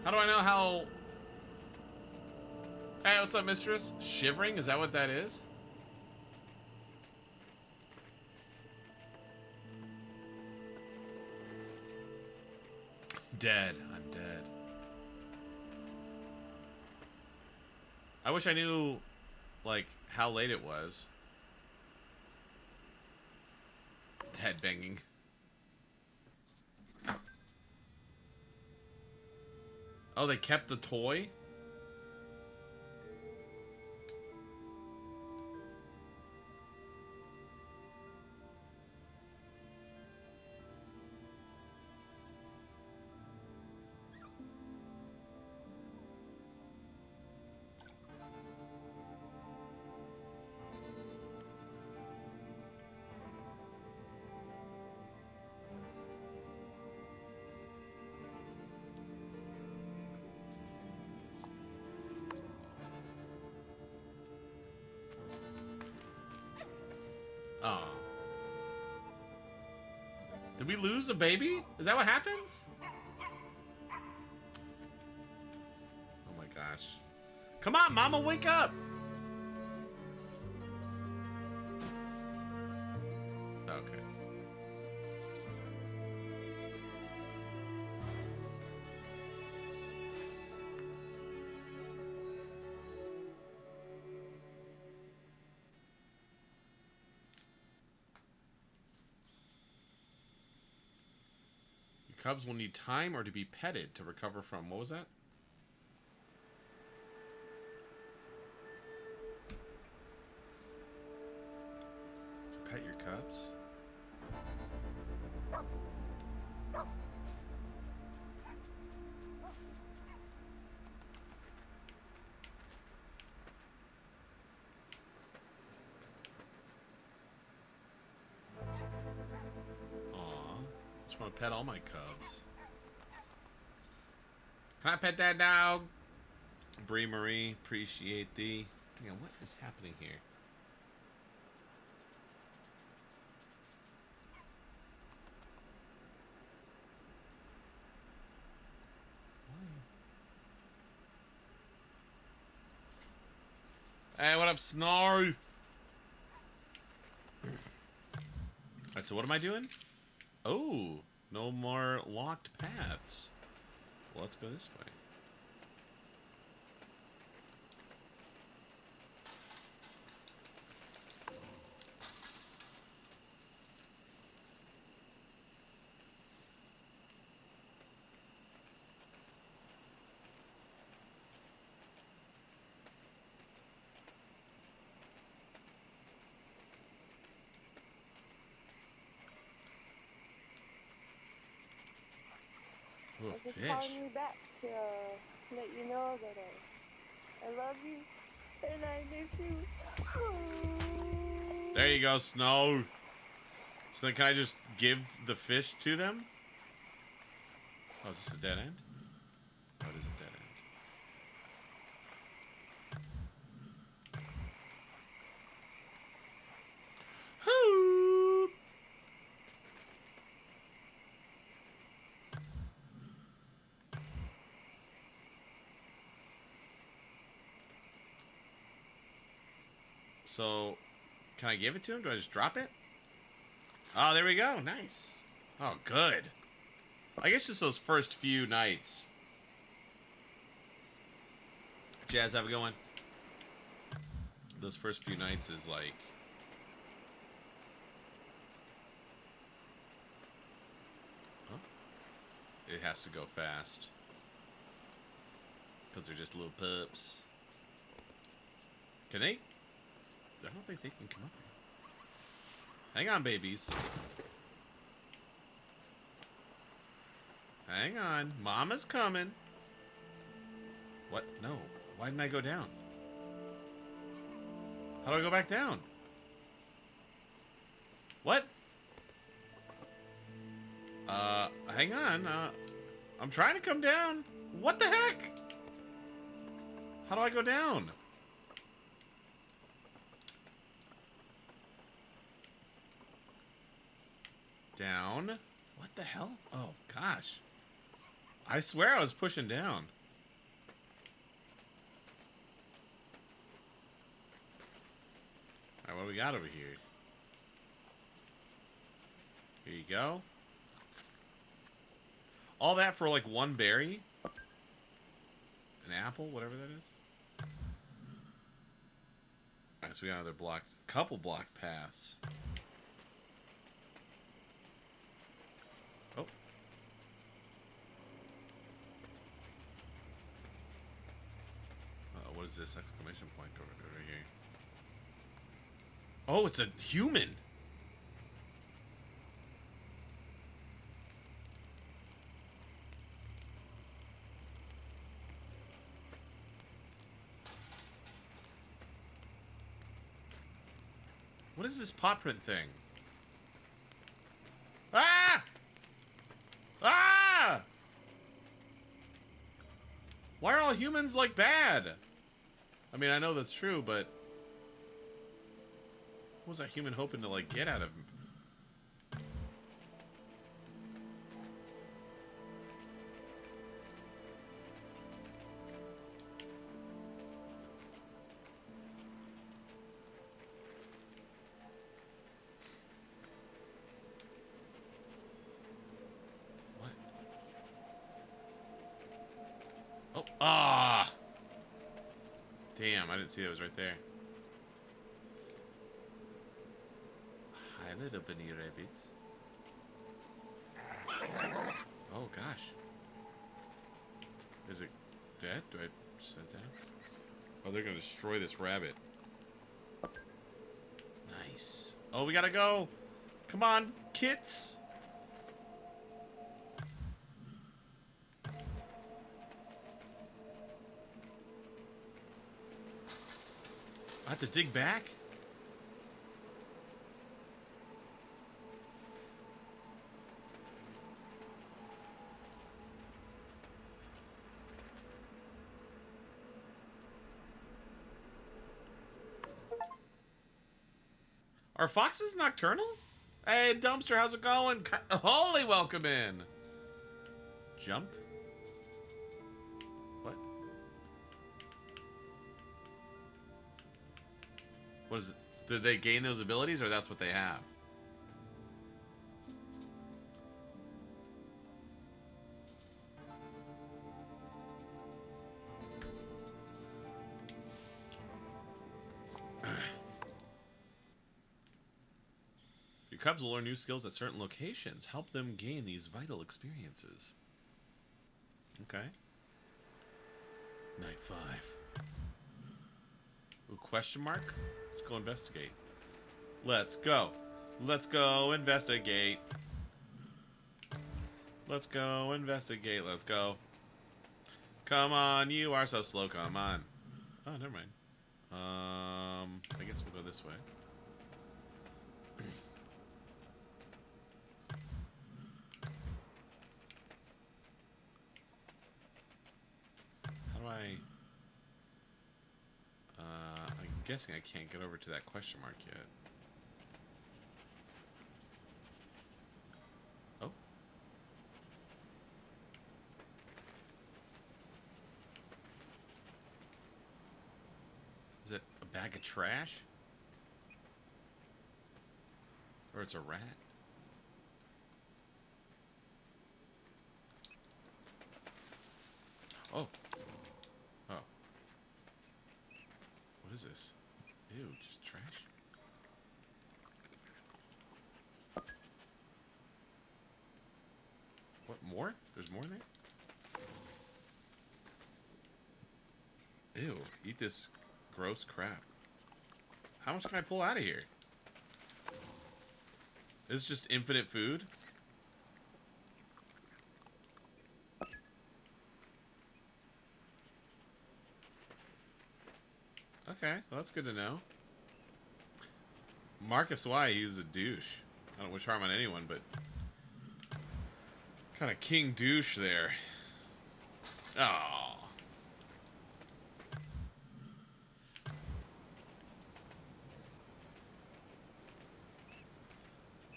How do I know how? Hey, what's up, mistress? Shivering? Is that what that is? Dead. I'm dead. I wish I knew, like, how late it was. Head banging. Oh, they kept the toy? Oh. Did we lose a baby? Is that what happens? Oh my gosh. Come on, Mama, wake up! Okay. Cubs will need time or to be petted to recover from. What was that? To pet your cubs? I just want to pet all my cubs. Can I pet that dog? Brie Marie, appreciate thee. Hang on, what is happening here? Hey, what up, Snarl? Alright, so what am I doing? Oh, no more locked paths. Well, let's go this way. Ooh, I'm just fish. calling you back to let you know that I love you and I miss you. There you go, Snow. So then can I just give the fish to them? Oh, is this a dead end? Oh, it is a dead end. Hoop! So, can I give it to him? Do I just drop it? Oh, there we go. Nice. Oh, good. I guess just those first few nights. Jazz, have a good one. Those first few nights is like... Huh? It has to go fast. Because they're just little pups. Can they? I don't think they can come up here. Hang on, babies. Hang on. Mama's coming. What? No. Why didn't I go down? How do I go back down? What? Hang on. I'm trying to come down. What the heck? How do I go down? Down. What the hell? Oh, gosh. I swear I was pushing down. Alright, what do we got over here? Here you go. All that for like one berry? An apple, whatever that is. Alright, so we got another blocked, couple blocked paths. Oh. What is this exclamation point over here? Oh, it's a human. What is this paw print thing? Ah! Ah! Why are all humans like bad? I mean, I know that's true, but what was that human hoping to like get out of him? Oh, ah! Damn, I didn't see that was right there. Hi, little bunny rabbit. Oh, gosh. Is it dead? Do I set it down? Oh, they're gonna destroy this rabbit. Nice. Oh, we gotta go! Come on, kits! I have to dig back? Are foxes nocturnal? Hey, Dumpster, how's it going? Holy welcome in. Jump? What? What is it? Did they gain those abilities, or that's what they have? Your cubs will learn new skills at certain locations. Help them gain these vital experiences. Okay. Night 5. Ooh, question mark? Let's go investigate. Let's go. Let's go investigate. Let's go investigate. Let's go. Come on, you are so slow. Come on. Oh, never mind. I guess we'll go this way. How do I... I'm guessing I can't get over to that question mark yet. Oh. Is it a bag of trash? Or it's a rat? Oh. Oh. What is this? Ew, just trash? What, more? There's more there? Ew, eat this gross crap. How much can I pull out of here? This is just infinite food? Okay, well that's good to know. Marcus Y, he's a douche. I don't wish harm on anyone, but... kind of king douche there. Oh.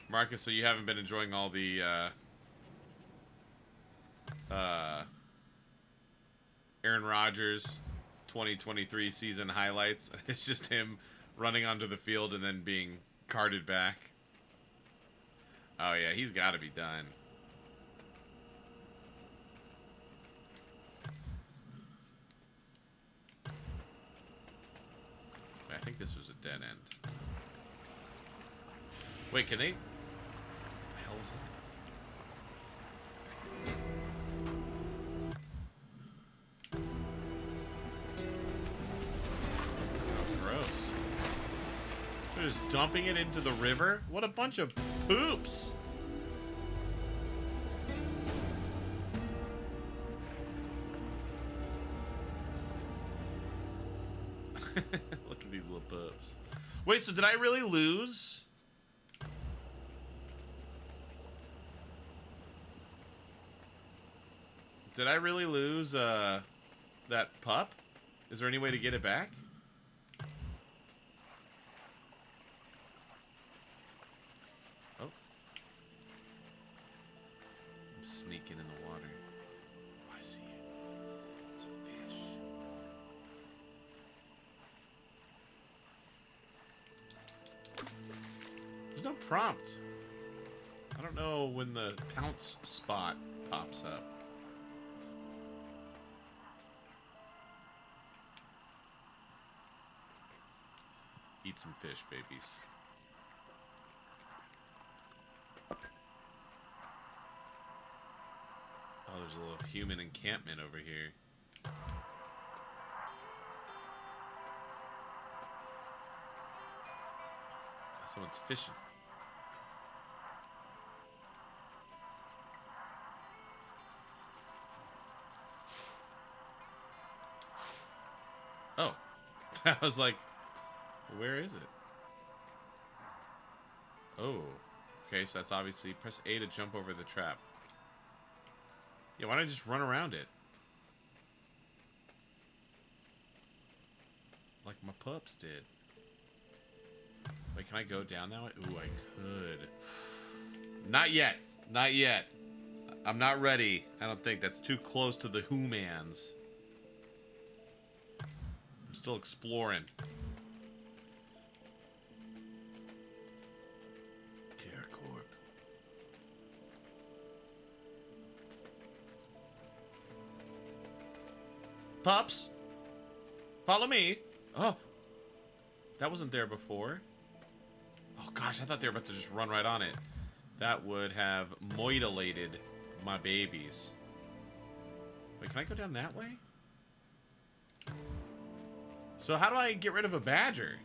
Marcus, so you haven't been enjoying all the, Aaron Rodgers 2023 season highlights. It's just him running onto the field and then being carted back. Oh yeah, he's got to be done. I think this was a dead end. Wait, can they... What the hell is that? Gross. They're just dumping it into the river? What a bunch of poops! Look at these little poops. Wait, so did I really lose? Did I really lose, that pup? Is there any way to get it back? Oh. I'm sneaking in the water. Oh, I see it. It's a fish. There's no prompt. I don't know when the pounce spot pops up. Eat some fish, babies. Oh, there's a little human encampment over here. Someone's fishing. Oh. I was like, where is it? Oh. Okay, so that's obviously... Press A to jump over the trap. Yeah, why don't I just run around it? Like my pups did. Wait, can I go down that way? Ooh, I could. Not yet. Not yet. I'm not ready. I don't think. That's too close to the humans. I'm still exploring. Pups, follow me. Oh, that wasn't there before. Oh gosh, I thought they were about to just run right on it. That would have mutilated my babies. Wait, can I go down that way? So how do I get rid of a badger?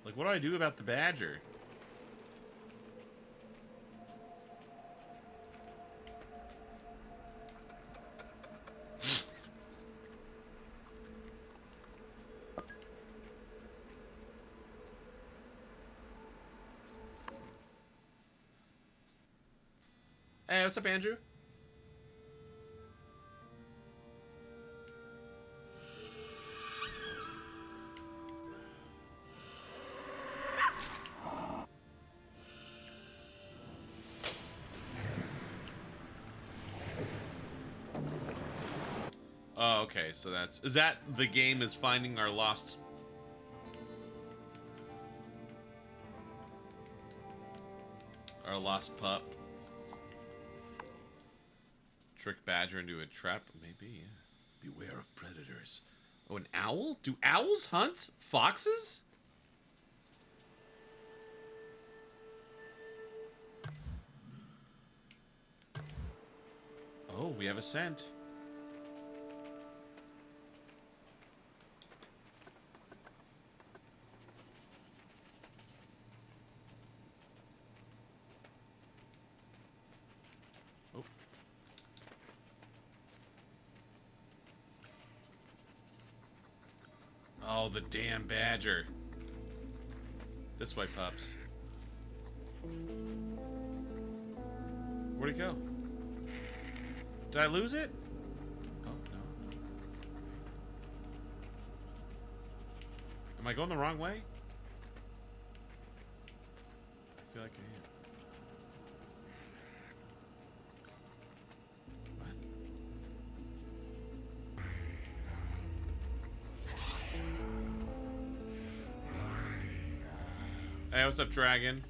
Like, what do I do about the badger? Hey, what's up, Andrew? Oh, okay, so is that the game is finding our lost... Our lost pup? Trick badger into a trap? Maybe, yeah. Beware of predators. Oh, an owl? Do owls hunt foxes? Oh, we have a scent. Oh. Oh, the damn badger. This way, pups. Where'd it go? Did I lose it? Oh, no. Am I going the wrong way? I feel like I am. Hey, what's up, dragon?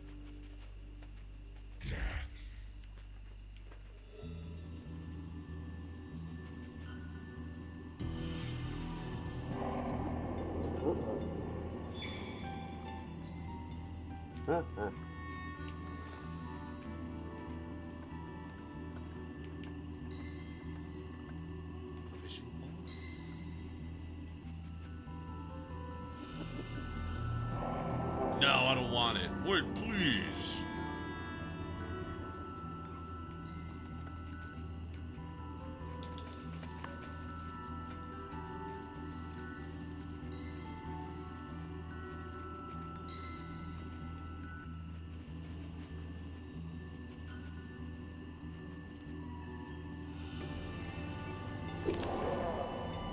Fishing pole? No, I don't want it. Wait, please.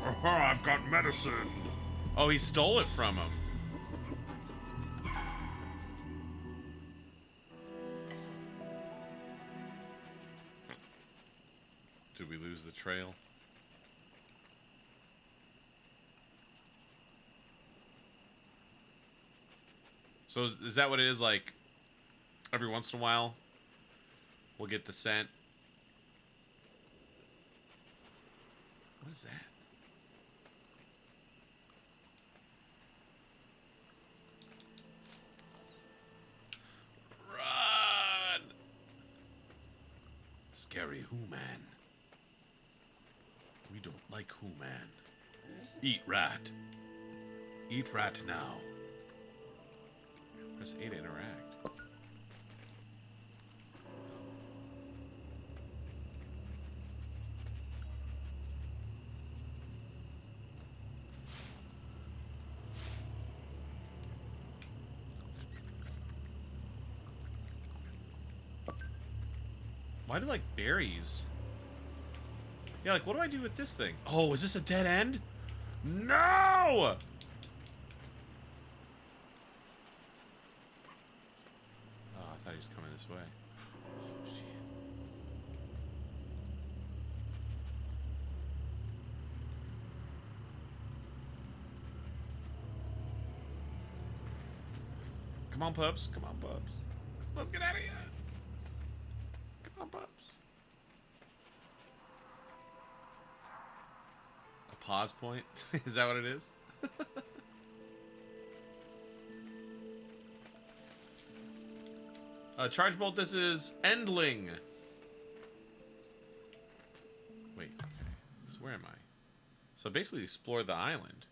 Aha, I've got medicine. Oh, he stole it from him. Did we lose the trail? So is that what it is? Like, every once in a while, we'll get the scent. What is that? Run! Scary Who-Man. We don't like Who-Man. Eat rat. Eat rat now. Press A to interact. Why do, like, berries? Yeah, like, what do I do with this thing? Oh, is this a dead end? No! Oh, I thought he was coming this way. Oh, shit. Come on, pups. Come on, pups. Let's get out of here. Come on, pups. A pause point? Is that what it is? Charge bolt, this is Endling. Wait, okay. So where am I? So basically explore the island.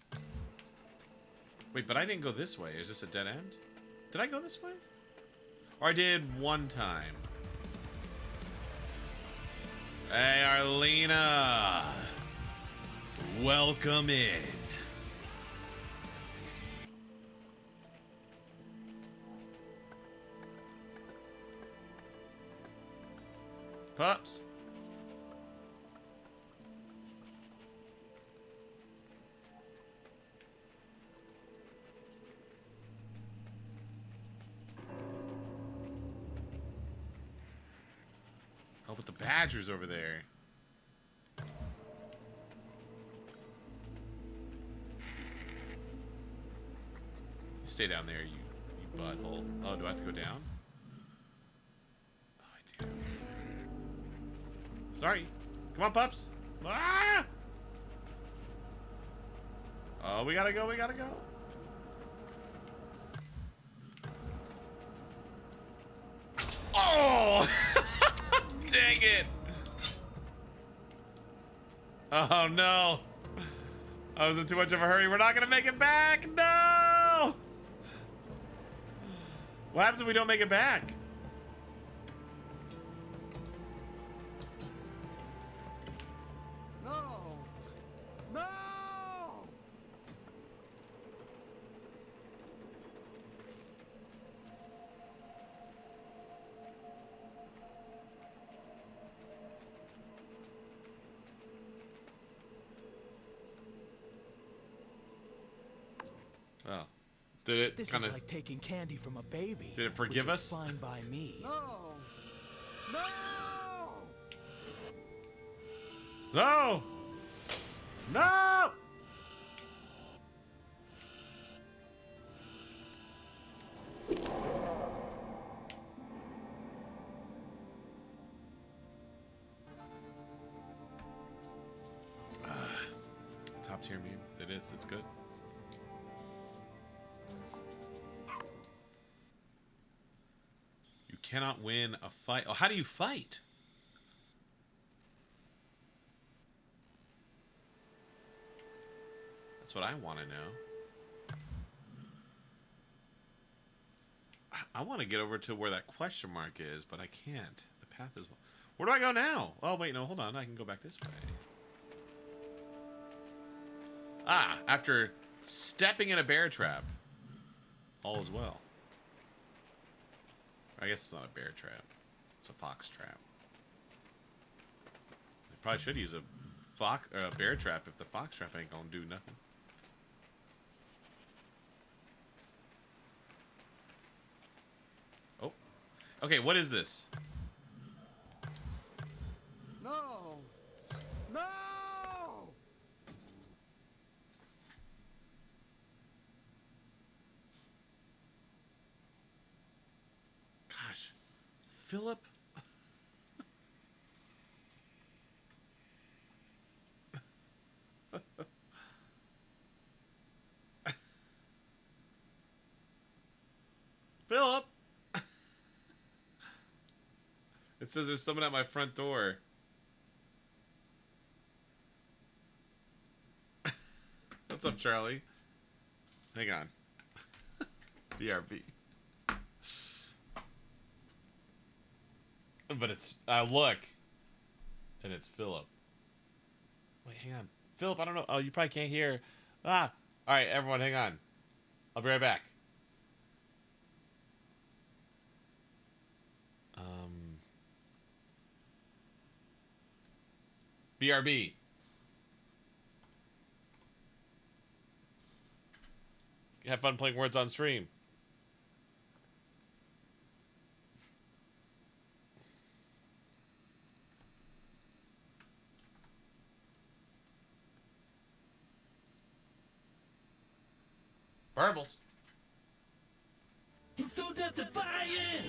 Wait, but I didn't go this way. Is this a dead end? Did I go this way? Or I did one time. Hey, Arlena. Welcome in. Pups. Oh, but the badger's over there. You stay down there, you butthole. Oh, do I have to go down? Oh, I do. Sorry. Come on, pups. Ah! Oh, we gotta go, we gotta go. Oh! Dang it! Oh no! I was in too much of a hurry. We're not gonna make it back! No! What happens if we don't make it back? No! No! Oh. Did it This kind is of... like taking candy from a baby. Did it forgive which us? is fine by me. No! No! No! No! Top tier meme. It is. It's good. You cannot win a fight. Oh, how do you fight? That's what I want to know. I want to get over to where that question mark is, but I can't. The path is... Where do I go now? Oh, wait, no, hold on. I can go back this way. Ah, after stepping in a bear trap. All is well. I guess it's not a bear trap. It's a fox trap. They probably should use a fox or a bear trap if the fox trap ain't gonna do nothing. Oh. Okay, what is this? No! No! Gosh. Philip? Philip! It says there's someone at my front door. What's up, Charlie? Hang on. BRB. But it's... look. And it's Philip. Wait, hang on. Philip, I don't know. Oh, you probably can't hear. Ah! Alright, everyone, hang on. I'll be right back. BRB. Have fun playing words on stream. Burbles. So death-defying!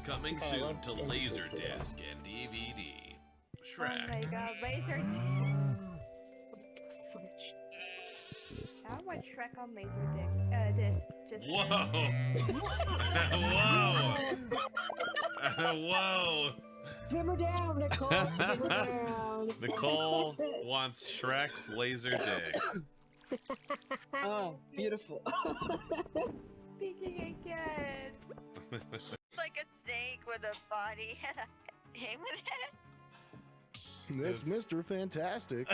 Coming soon to Laserdisc and DVD. Shrek. Oh my god, laser I want Shrek on laser disc. Just Whoa! Whoa! Whoa! Simmer down, Nicole. Simmer down. Nicole wants Shrek's laser dick. Oh, beautiful. Speaking again. Like a snake with a body and a tail with it. That's Mr. Fantastic.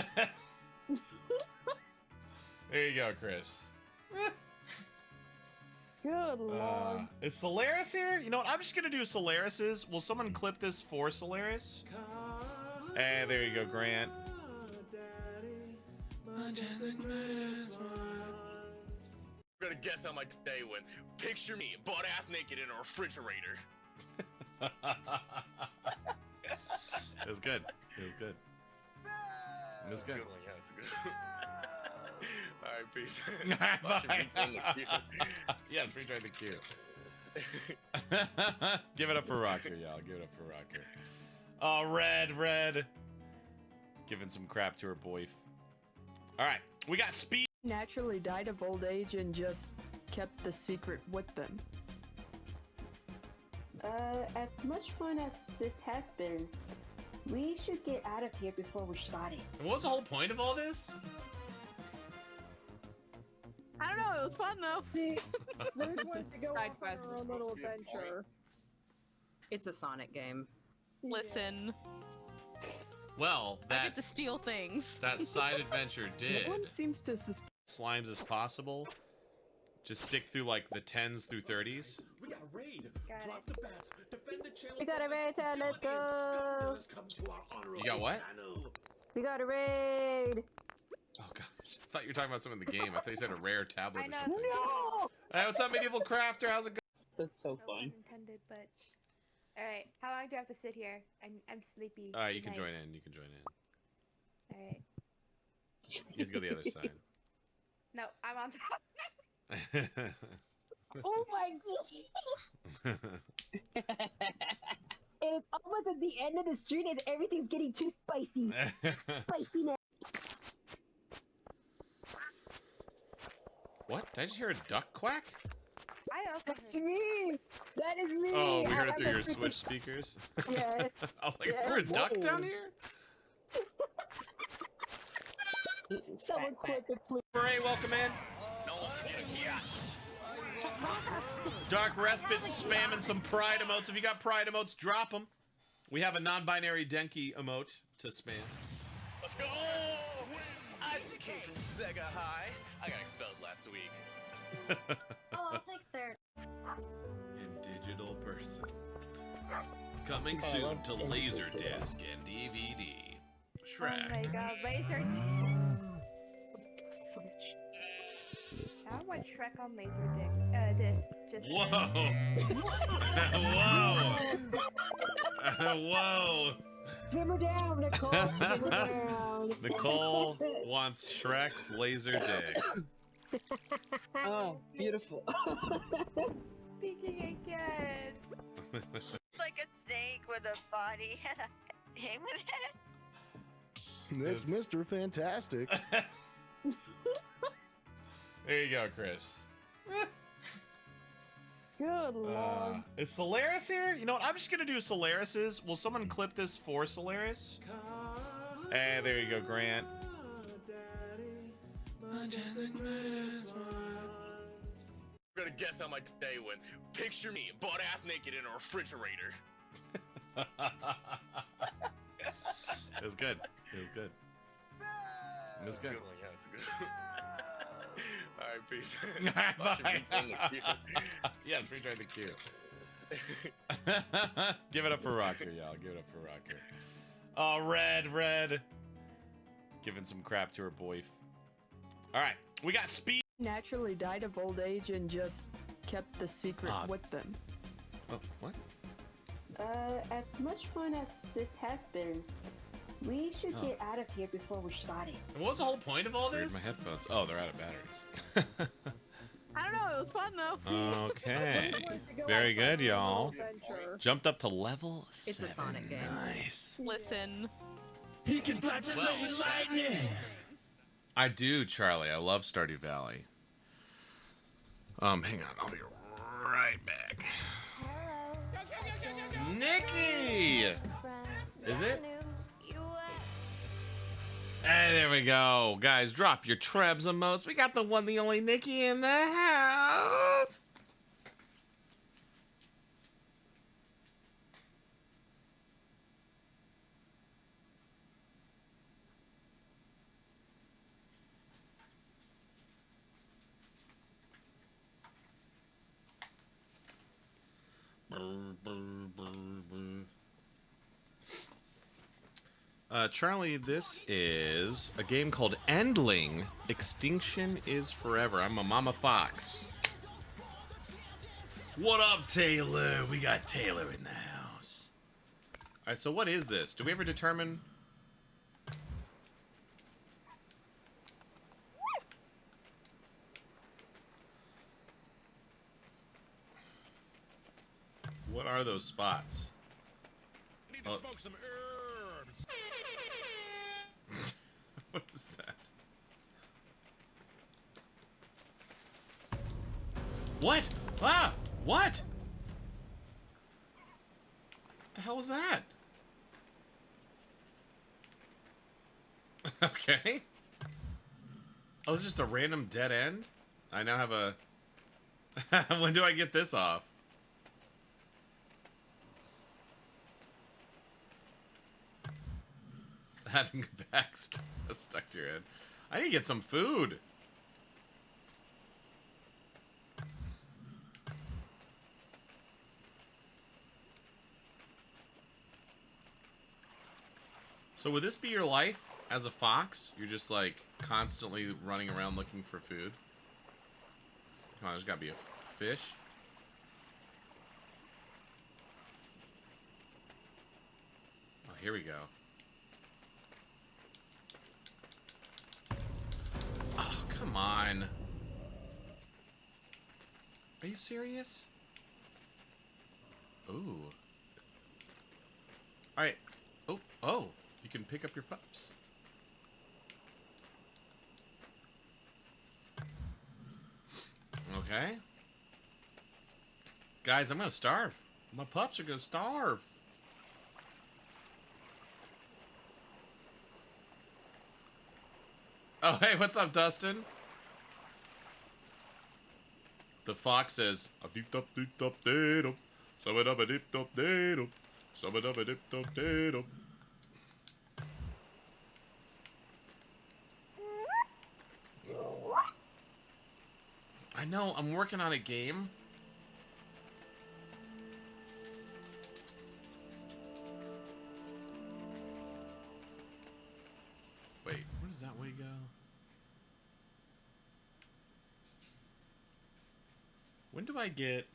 There you go, Chris. Good lord. Is Solaris here? You know what? I'm just gonna do Solaris's. Will someone clip this for Solaris? Hey, there you go, Grant. I'm gonna guess how my day went. Picture me, butt ass naked in a refrigerator. It was good. It was good. It was good. Good one, yeah, it's a good one. Alright, peace. Bye. Yes, retry the queue. Give it up for Rocker, y'all. Give it up for Rocker. Oh, Red. Giving some crap to her boy. Alright, we got Speed. Naturally died of old age and just kept the secret with them. As much fun as this has been, we should get out of here before we start it. What was the whole point of all this? I don't know, it was fun though. We're going to go Side off quest on our is little supposed to be a point. adventure. It's a Sonic game. Listen. Well, I that get to steal things. that side adventure did. No one seems to suspect Slimes as possible. Just stick through like the 10s through 30s. We got a raid. Drop the bats. Defend the channel. We got a raid, let's go. You got what? We got a raid. Oh gosh, I thought you were talking about something in the game. I thought you said a rare tablet. I Or know. something. No! Hey, what's up, Medieval Crafter? How's it going? That's so No fun. pun intended, but. Alright, how long do I have to sit here? I'm sleepy. All right, you Good can night. join in. You can join in. Alright. You have to go the other side. No, I'm on top. Oh my goodness! It's almost at the end of the street and everything's getting too spicy. Spicy now. What? Did I just hear a duck quack? I also That's me! That is me! Oh, we heard it I'm through a your freaking- Switch speakers. Yes. I was like, is Yeah, there a duck whoa. down here? Someone clip it, please. Hooray, welcome in. Dark Respite spamming some pride emotes. If you got pride emotes, drop them. We have a non-binary Denki emote to spam. Let's go! I just came from Sega High. I got expelled last week. Oh, I'll take third. In digital person. Coming soon to Laserdisc and DVD. Shrek. Oh my god, laser I want Shrek on laser disc. Just Whoa! Whoa! Whoa! Simmer down, Nicole. Simmer down. Nicole wants Shrek's laser dig. Oh, beautiful. Speaking again. It's like a snake with a body and a thing with it. It's Mr. Fantastic. There you go, Chris. Good lord. Is Solaris here? You know what? I'm just gonna do Solaris's. Will someone clip this for Solaris? Hey, there you go, Grant. I'm gonna guess how my day went. Picture me, butt ass naked in a refrigerator. It was good. It was good. It was It's a good. good one, yeah, it's a good one. Alright, peace. Bye. In the queue. Yes, retry the queue. Give it up for Rocker, y'all. Give it up for Rocker. Oh, Red. Giving some crap to her boy. Alright, we got Speed. naturally died of old age and just kept the secret Ah. with them. Oh, what? As much fun as this has been, we should Oh. get out of here before we start it. What was the whole point of all Just read this? my headphones. Oh, they're out of batteries. I don't know, it was fun though. Okay. Very good, y'all. Adventure. Jumped up to level 7. It's a Sonic game. Nice. Listen. He can flash a with lightning. I do, Charlie. I love Stardew Valley. Hang on. I'll be right back. Nikki! Is it? Hey, there we go. Guys, drop your Trebs emotes. We got the one, the only Nikki in the house. Charlie, this is a game called Endling. Extinction is Forever. I'm a mama fox. What up, Taylor? We got Taylor in the house. Alright, so what is this? Do we ever determine... What are those spots? Need to smoke some herbs. What is that? What? Ah! What? The hell was that? Okay. Oh, it's just a random dead end? I now have a... When do I get this off? Having a back stuck to your head. I need to get some food. So would this be your life as a fox? You're just like constantly running around looking for food? Come on, there's gotta be a fish. Oh, here we go. Oh, come on. Are you serious? Ooh. Alright. Oh. You can pick up your pups. Okay. Guys, I'm gonna starve. My pups are gonna starve. Oh, hey, what's up, Dustin? The fox says, a deep top deep top deep up. Sub up a deep top deep up. Sub up a deep top deep up. I know, I'm working on a game. Wait, where does that way go? When do I get...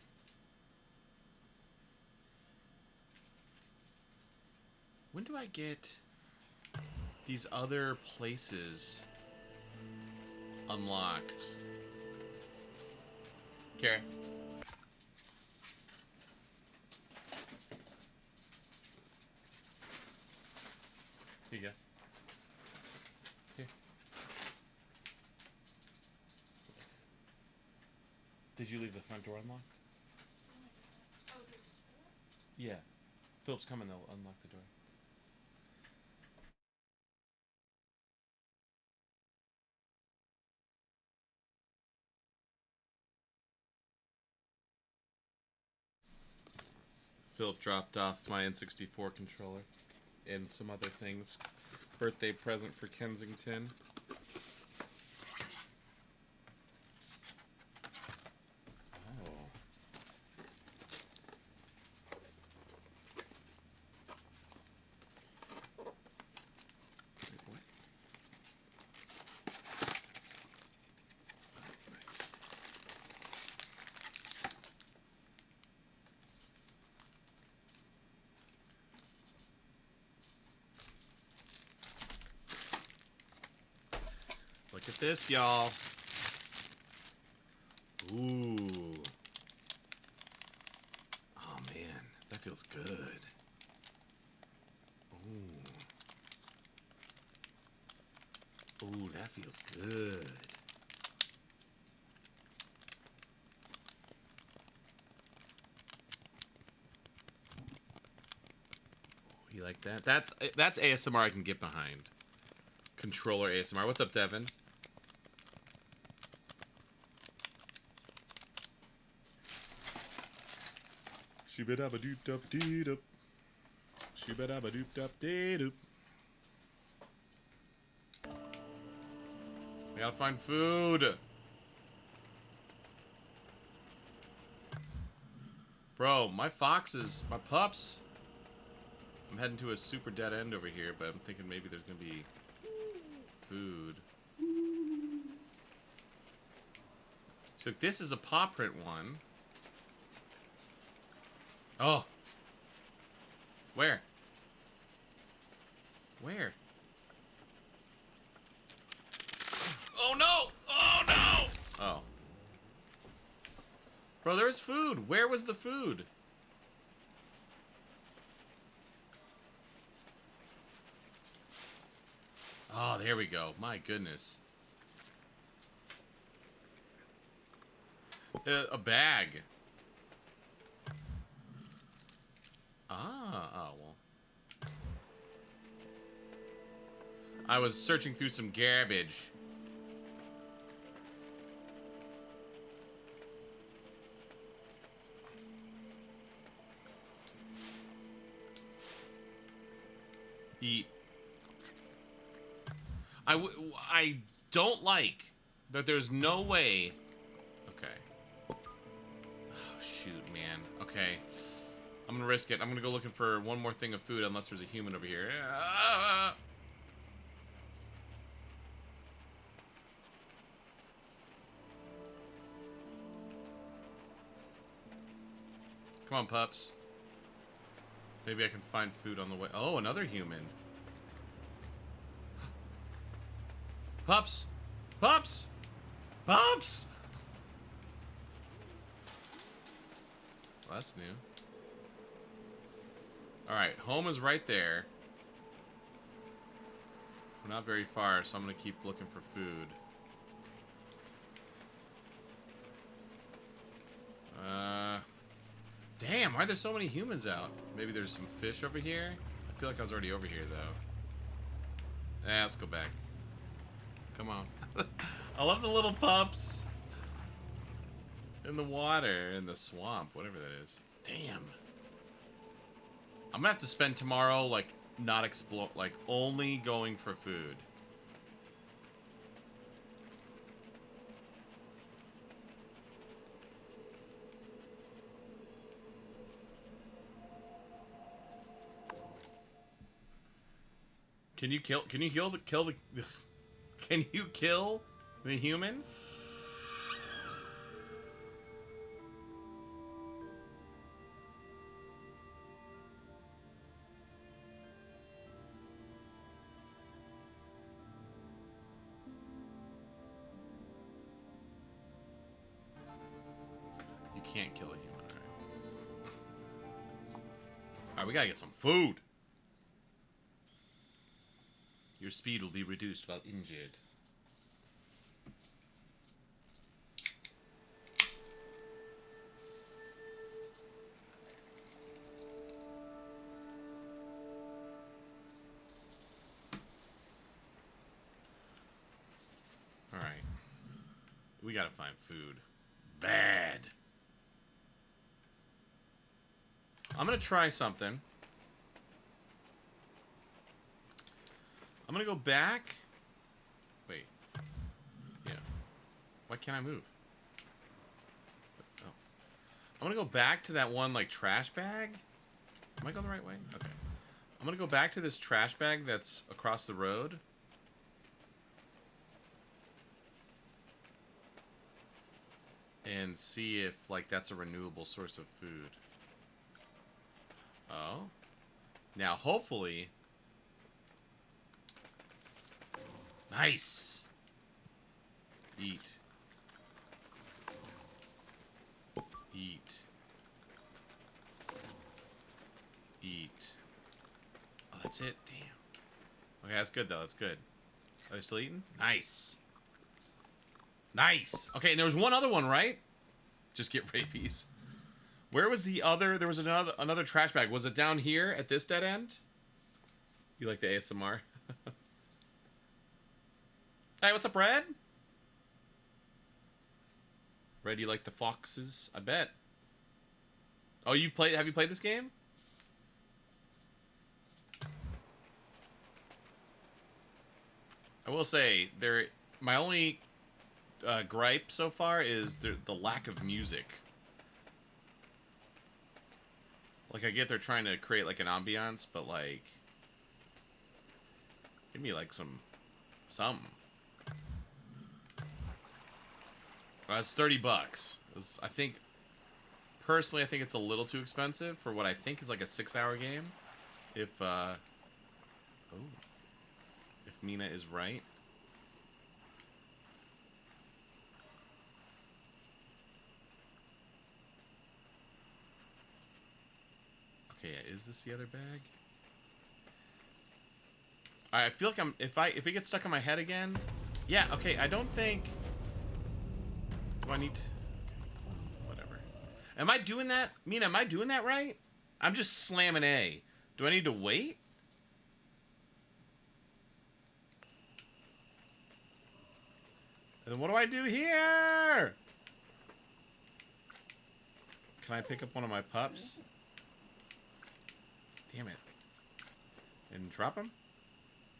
When do I get these other places unlocked? Kara. Here you go. Here. Did you leave the front door unlocked? Yeah. Phillips, come and they'll unlock the door. Philip dropped off my N64 controller and some other things. Birthday present for Kensington. Oh. Wait, what? Look at this, y'all. Ooh. Oh, man. That feels good. Ooh. Ooh, that feels good. You like that? That's ASMR I can get behind. Controller ASMR. What's up, Devin? Shibba-dabba-doop-dup-dee-doop. Shibba-dabba-doop-dup-dee-doop. I gotta find food. Bro, my foxes, my pups. I'm heading to a super dead end over here, but I'm thinking maybe there's gonna be food. So this is a paw print one. Oh. Where? Where? Oh no! Oh no! Oh. Bro, there's food. Where was the food? Oh, there we go. My goodness. A bag. Ah, oh, well. I was searching through some garbage. Eat. I don't like that there's no way. Okay. Oh, shoot, man. Okay. I'm gonna risk it. I'm gonna go looking for one more thing of food unless there's a human over here. Come on, pups. Maybe I can find food on the way. Oh, another human. Pups! Pups! Pups! Well, that's new. Alright, home is right there. We're not very far, so I'm gonna keep looking for food. Damn, why are there so many humans out? Maybe there's some fish over here? I feel like I was already over here, though. Let's go back. Come on. I love the little pups. In the water, in the swamp, whatever that is. Damn. I'm gonna have to spend tomorrow, like, not explore, like, only going for food. Can you kill the can you kill the human? You can't kill a human, right? Alright, we gotta get some food. Your speed will be reduced while injured. Alright. We gotta find food. Bad. I'm gonna try something. I'm gonna go back. Wait. Yeah. Why can't I move? Oh. I'm gonna go back to that one, like, trash bag. Am I going the right way? Okay. I'm gonna go back to this trash bag that's across the road. And see if, like, that's a renewable source of food. Oh. Now, hopefully... Nice! Eat. Eat. Eat. Oh, that's it? Damn. Okay, that's good, though. That's good. Are they still eating? Nice. Nice! Okay, and there was one other one, right? Just get rabies. Where was the other? There was another trash bag. Was it down here at this dead end? You like the ASMR? Hey, what's up, Red? Red, you like the foxes? I bet. Oh, have you played this game? I will say, my only gripe so far is the lack of music. Like, I get they're trying to create, like, an ambiance, but, like... Give me, like, some... Something. It's $30. I think... Personally, I think it's a little too expensive for what I think is, like, a 6-hour game. If, Oh. If Mina is right. Okay, yeah, is this the other bag? Alright, I feel like if it gets stuck in my head again... Yeah, okay, I don't think... Do I need to... Whatever. Am I doing that? Mina, am I doing that right? I'm just slamming A. Do I need to wait? And then what do I do here? Can I pick up one of my pups? Damn it. And drop him?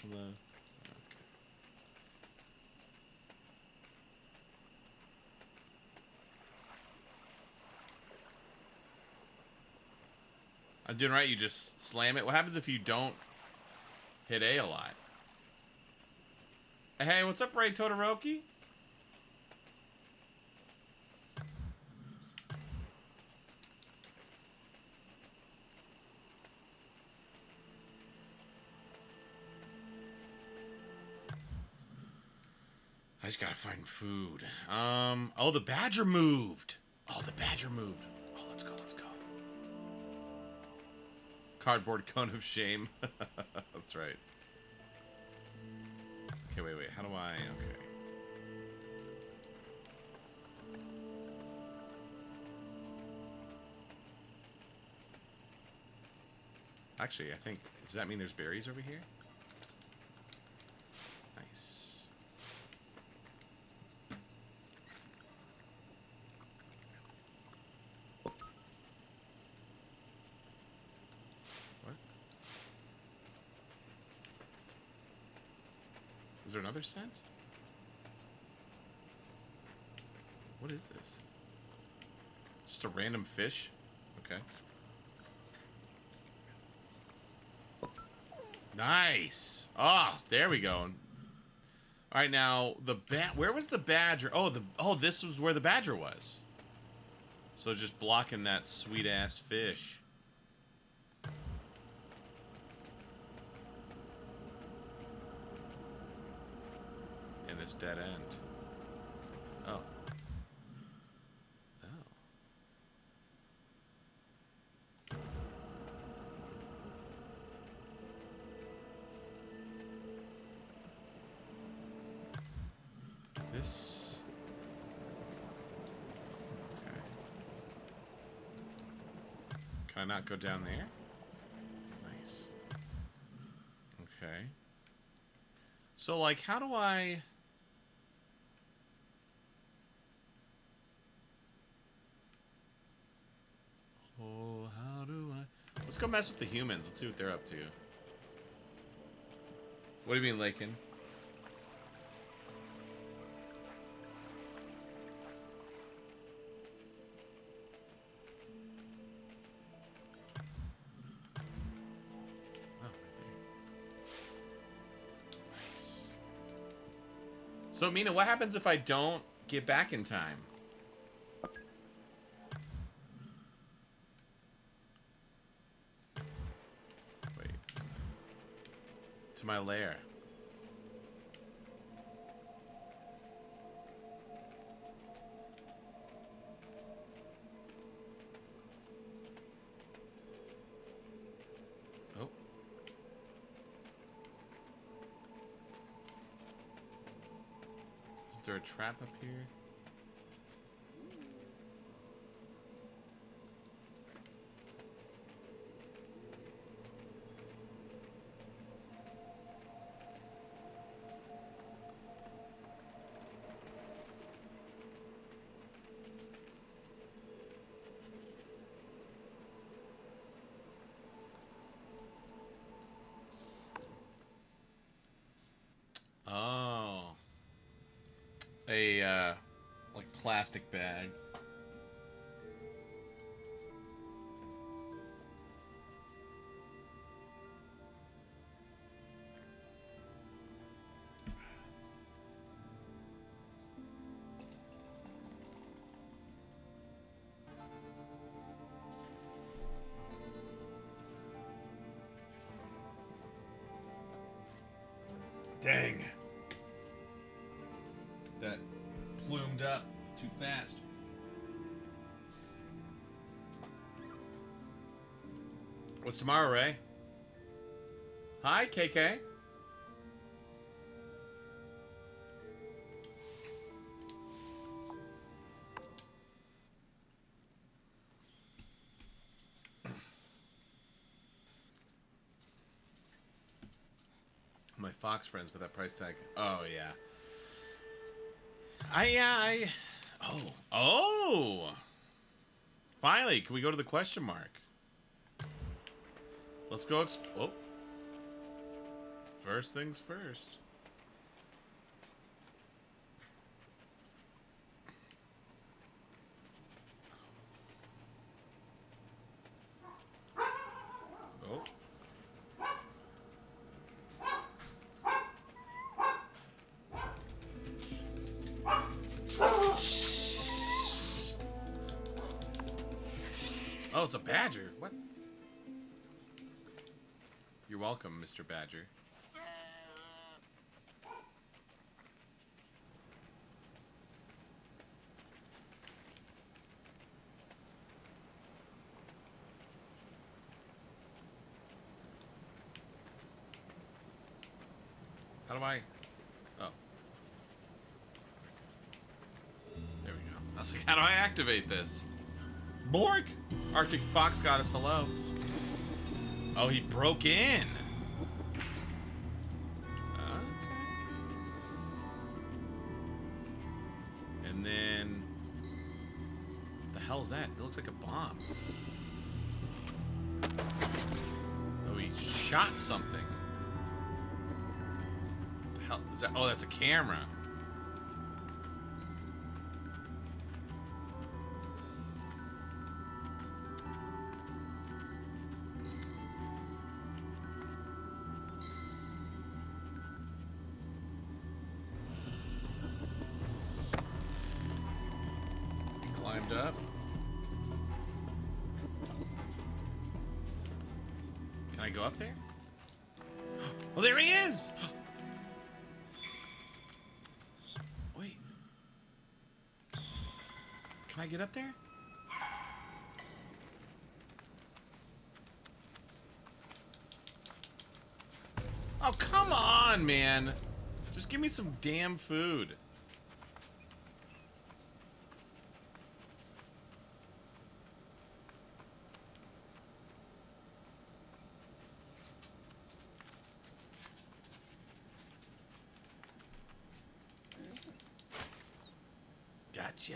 On the... I'm doing right, you just slam it. What happens if you don't hit A a lot? Hey, what's up, Ray Todoroki? I just gotta find food. Oh, the badger moved. Oh, the badger moved. Oh, let's go, let's go. Cardboard cone of shame. That's right. Okay, wait. How do I... Okay. Actually, I think... Does that mean there's berries over here? Nice. Is there another scent? What is this? Just a random fish? Okay. Nice! Ah, there we go. Alright, now, where was the badger? Oh, this was where the badger was. So just blocking that sweet-ass fish. This dead end. Oh. Oh. This... Okay. Can I not go down there? Nice. Okay. So, like, how do I... Oh, how do I... Let's go mess with the humans. Let's see what they're up to. What do you mean, Lakin? Oh, right there. Nice. So, Mina, what happens if I don't get back in time? My lair. Oh. Is there a trap up here? Oh. A, like, plastic bag. Dang. That plumed up too fast. What's tomorrow, Ray? Hi, KK. My Fox friends with that price tag. Oh, yeah. Oh! Finally, can we go to the question mark? Let's go oh. First things first. Oh. Oh, it's a badger. What? You're welcome, Mr. Badger. How do I... Oh. There we go. I was like, how do I activate this? Bork! Arctic Fox Goddess, hello. Oh, he broke in. Okay. And then... What the hell is that? It looks like a bomb. Oh, he shot something. What the hell is that? Oh, that's a camera. Climbed up. Can I go up there? Oh, there he is! Wait. Can I get up there? Oh, come on, man. Just give me some damn food. Gotcha.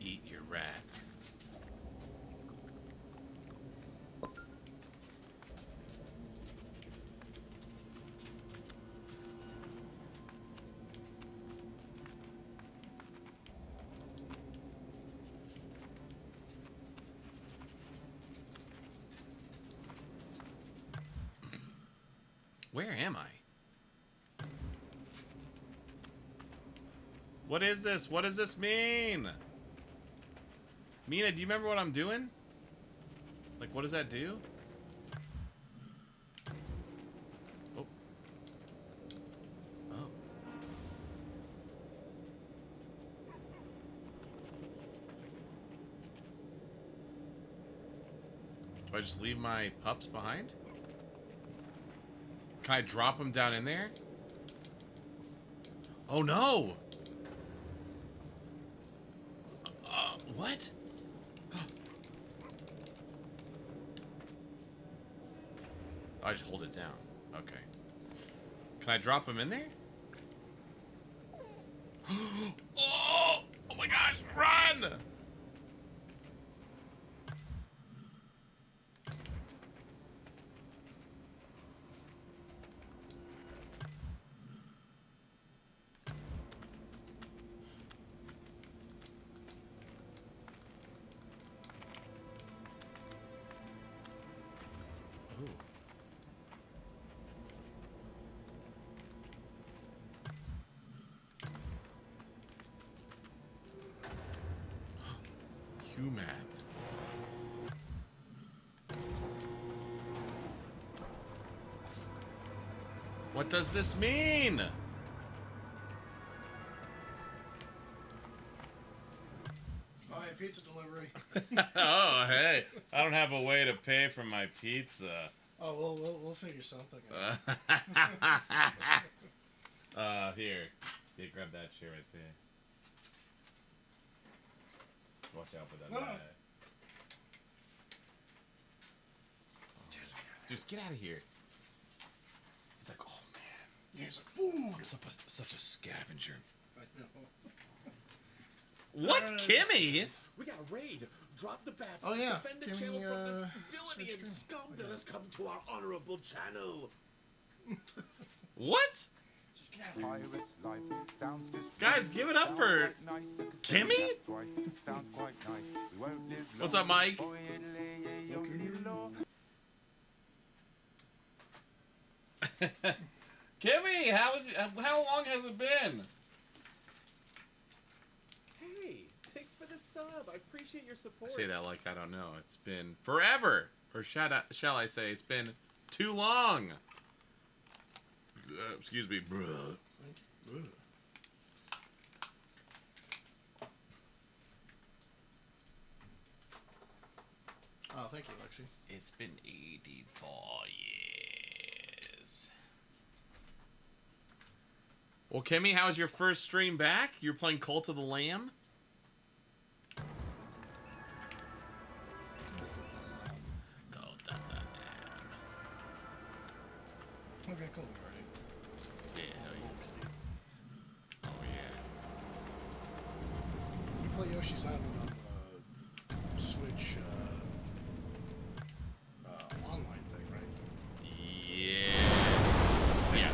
Eat your rat. Where am I? What is this? What does this mean? Mina, do you remember what I'm doing? Like, what does that do? Oh. Oh. Do I just leave my pups behind? Can I drop them down in there? Oh no! What? I just hold it down. Okay. Can I drop them in there? Oh! Oh my gosh! Run! Human. What does this mean? Oh, hey, pizza delivery. Oh, hey. I don't have a way to pay for my pizza. Oh, we'll figure something out. Here. Yeah, grab that chair right there. Watch out for that guy. Zeus, get out of here. He's like, oh man. Yeah, he's like, food. I'm such a scavenger. I know. What, Kimmy? We got a raid. Drop the bats. Oh, yeah. Defend the Kimmy, channel from this villainy switch and scum stream. that has come to our honorable channel. What? Pirate's life sounds just Guys, give it up for Kimmy? What's up, Mike? Kimmy, how long has it been? Hey, thanks for the sub. I appreciate your I support. say that like I don't know. It's been forever. Or shall I say it's been too long. Excuse me, bruh. Thank you. Oh, thank you, Lexi. It's been 84 years. Well, Kimmy, how was your first stream back? You're playing Cult of the Lamb? Cult of the Lamb. Okay, cool. I'm ready. Yeah, hell yeah. Oh, yeah. You play Yoshi's Island on the Switch online thing, right? Yeah. Yeah.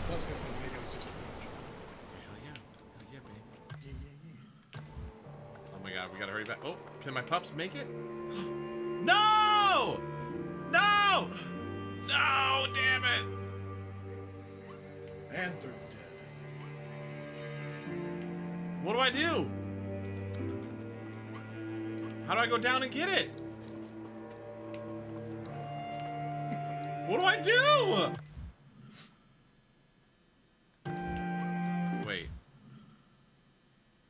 So I was gonna say, make it a 64 inch. Hell yeah. Hell yeah, babe. Yeah. Oh my god, we gotta hurry back. Oh, can my pups make it? No! No! No, damn it! And they're dead. What do I do? How do I go down and get it? What do I do? Wait.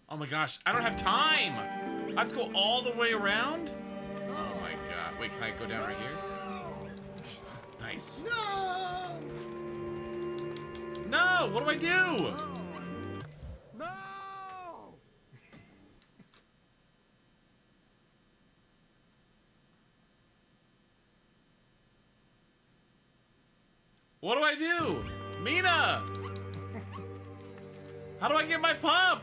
Oh my gosh, I don't have time. I have to go all the way around? Oh my god. Wait, can I go down right here? Nice. No! No, what do I do? No! What do I do? Mina! How do I get my pup?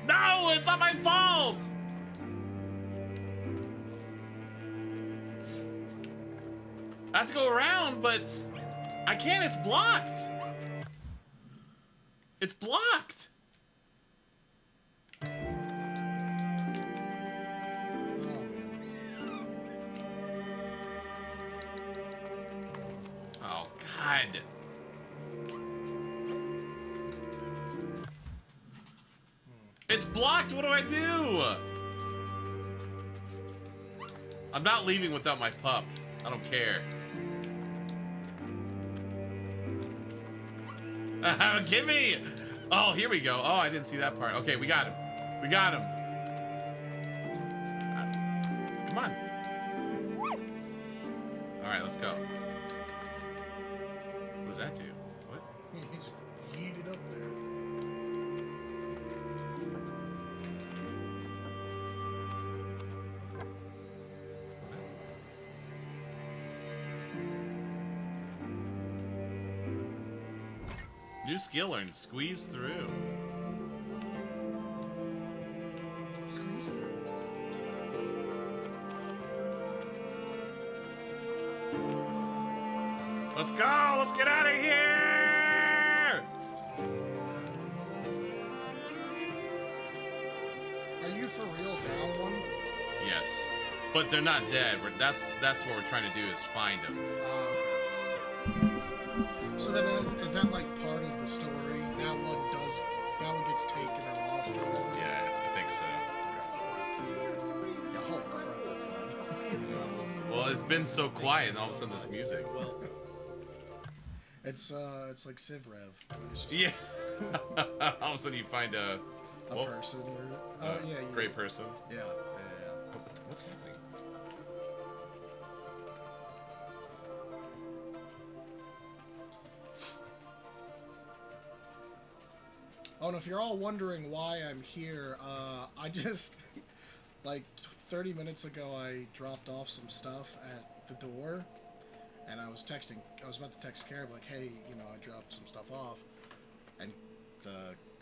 No, it's not my fault! I have to go around, but I can't, it's blocked. It's blocked. Oh, God. It's blocked, what do I do? I'm not leaving without my pup. I don't care. Give me! Oh, here we go. Oh, I didn't see that part. Okay, we got him. We got him. Come on. All right, let's go. What does that do? What? He's yeeted up there. New skill learned. Squeeze through. Squeeze through. Let's go! Let's get out of here! Are you for real down one? Yes. But they're not dead. That's what we're trying to do is find them. So then, is that like part of the story? That one gets taken or lost or whatever? Yeah, I think so. Yeah, holy crap, that's loud. Well, it's been so quiet and all of a sudden there's music. It's like Civ Rev. It's just Yeah. All of a sudden you find a person or great person. Yeah. Oh, what's happening? Oh, and if you're all wondering why I'm here, I just like 30 minutes ago I dropped off some stuff at the door, and I was about to text Carib like, hey, I dropped some stuff off, and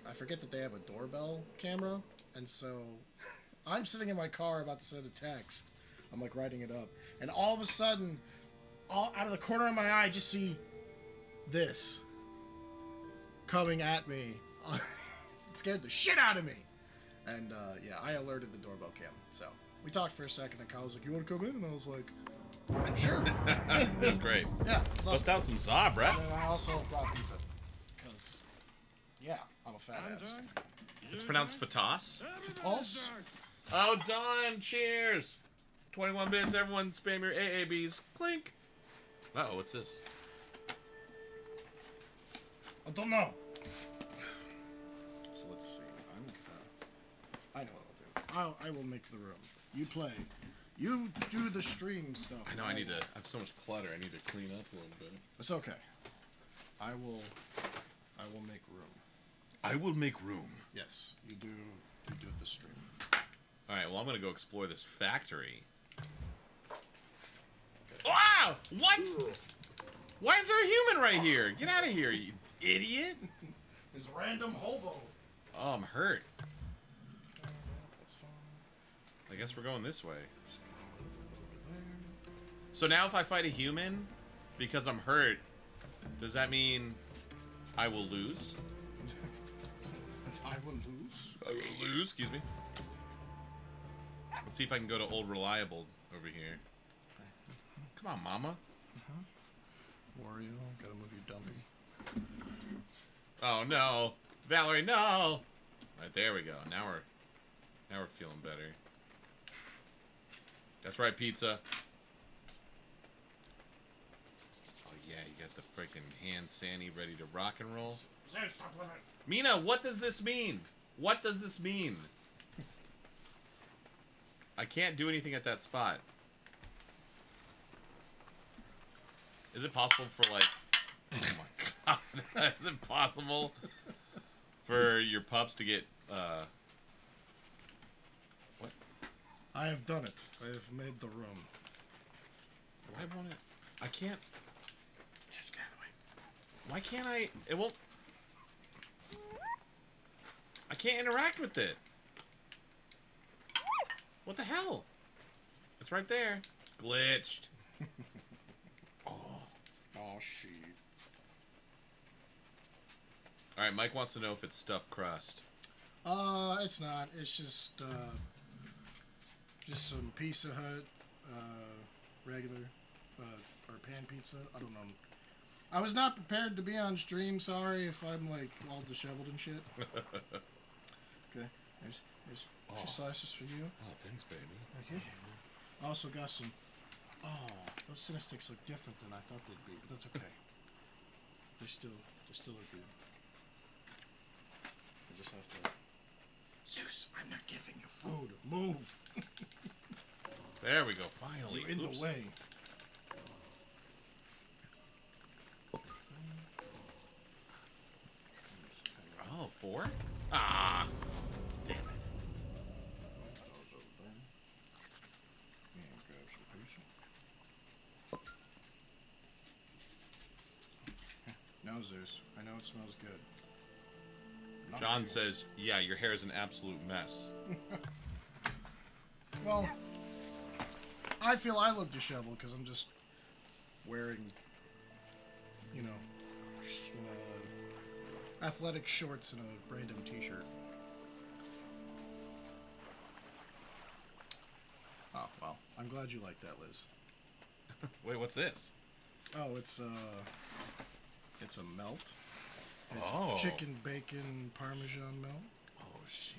I forget that they have a doorbell camera, and so I'm sitting in my car about to send a text. I'm like writing it up, and all of a sudden, all out of the corner of my eye, I just see this coming at me. It scared the shit out of me, and yeah, I alerted the doorbell cam. So we talked for a second, and Kyle was like, "You want to come in?" And I was like, "Sure." That's great. Yeah, bust out some saw, bruh. And I also brought pizza, because yeah, I'm a fat ass. It's pronounced fatos. Fatos? Oh, Don, cheers! 21 bits, everyone spam your AABs. Clink. Uh-oh, what's this? I don't know. So let's see. I know what I'll do. I will make the room. You play. You do the stream stuff. I know. I have so much clutter. I need to clean up a little bit. It's okay. I will make room. I will make room. Yes, you do the stream. All right. Well, I'm gonna go explore this factory. Wow! What? Why is there a human right here? Get out of here, you idiot! This random hobo. Oh, I'm hurt. That's fine. I guess we're going this way. So now if I fight a human, because I'm hurt, does that mean I will lose? I will lose? I will lose, excuse me. Let's see if I can go to Old Reliable over here. Come on, mama. Wario, gotta move your dumpy. Oh no. Valerie, no! Alright, there we go. Now we're feeling better. That's right, pizza. Oh yeah, you got the freaking hand sandy ready to rock and roll. Mina, what does this mean? What does this mean? I can't do anything at that spot. Is it possible for like... Oh my god. Is it possible for your pups to get... What? I have done it. I have made the room. Do I want it? I can't... Just get away. Why can't I... It won't... I can't interact with it. What the hell? It's right there. Glitched. Oh, shit. Alright, Mike wants to know if it's stuffed crust. It's not. It's just some Pizza Hut, regular, or pan pizza. I don't know. I was not prepared to be on stream. Sorry if I'm, like, all disheveled and shit. Okay. There's two slices for you. Oh, thanks, baby. Okay. I also got some... Oh, those Cine Sticks look different than I thought they'd be, but that's okay. They still look good. I just have to... Zeus, I'm not giving you food. Move. There we go, finally. You're in the way. Oh, 4? Ah! Damn it. No, Zeus. I know it smells good. Not John you. says, yeah, your hair is an absolute mess. Well, I feel I look disheveled because I'm just wearing, you know, athletic shorts and a random t-shirt. Oh, well, I'm glad you like that, Liz. Wait, what's this? Oh, it's a melt. It's Oh. chicken, bacon, Parmesan melt. Oh, shit.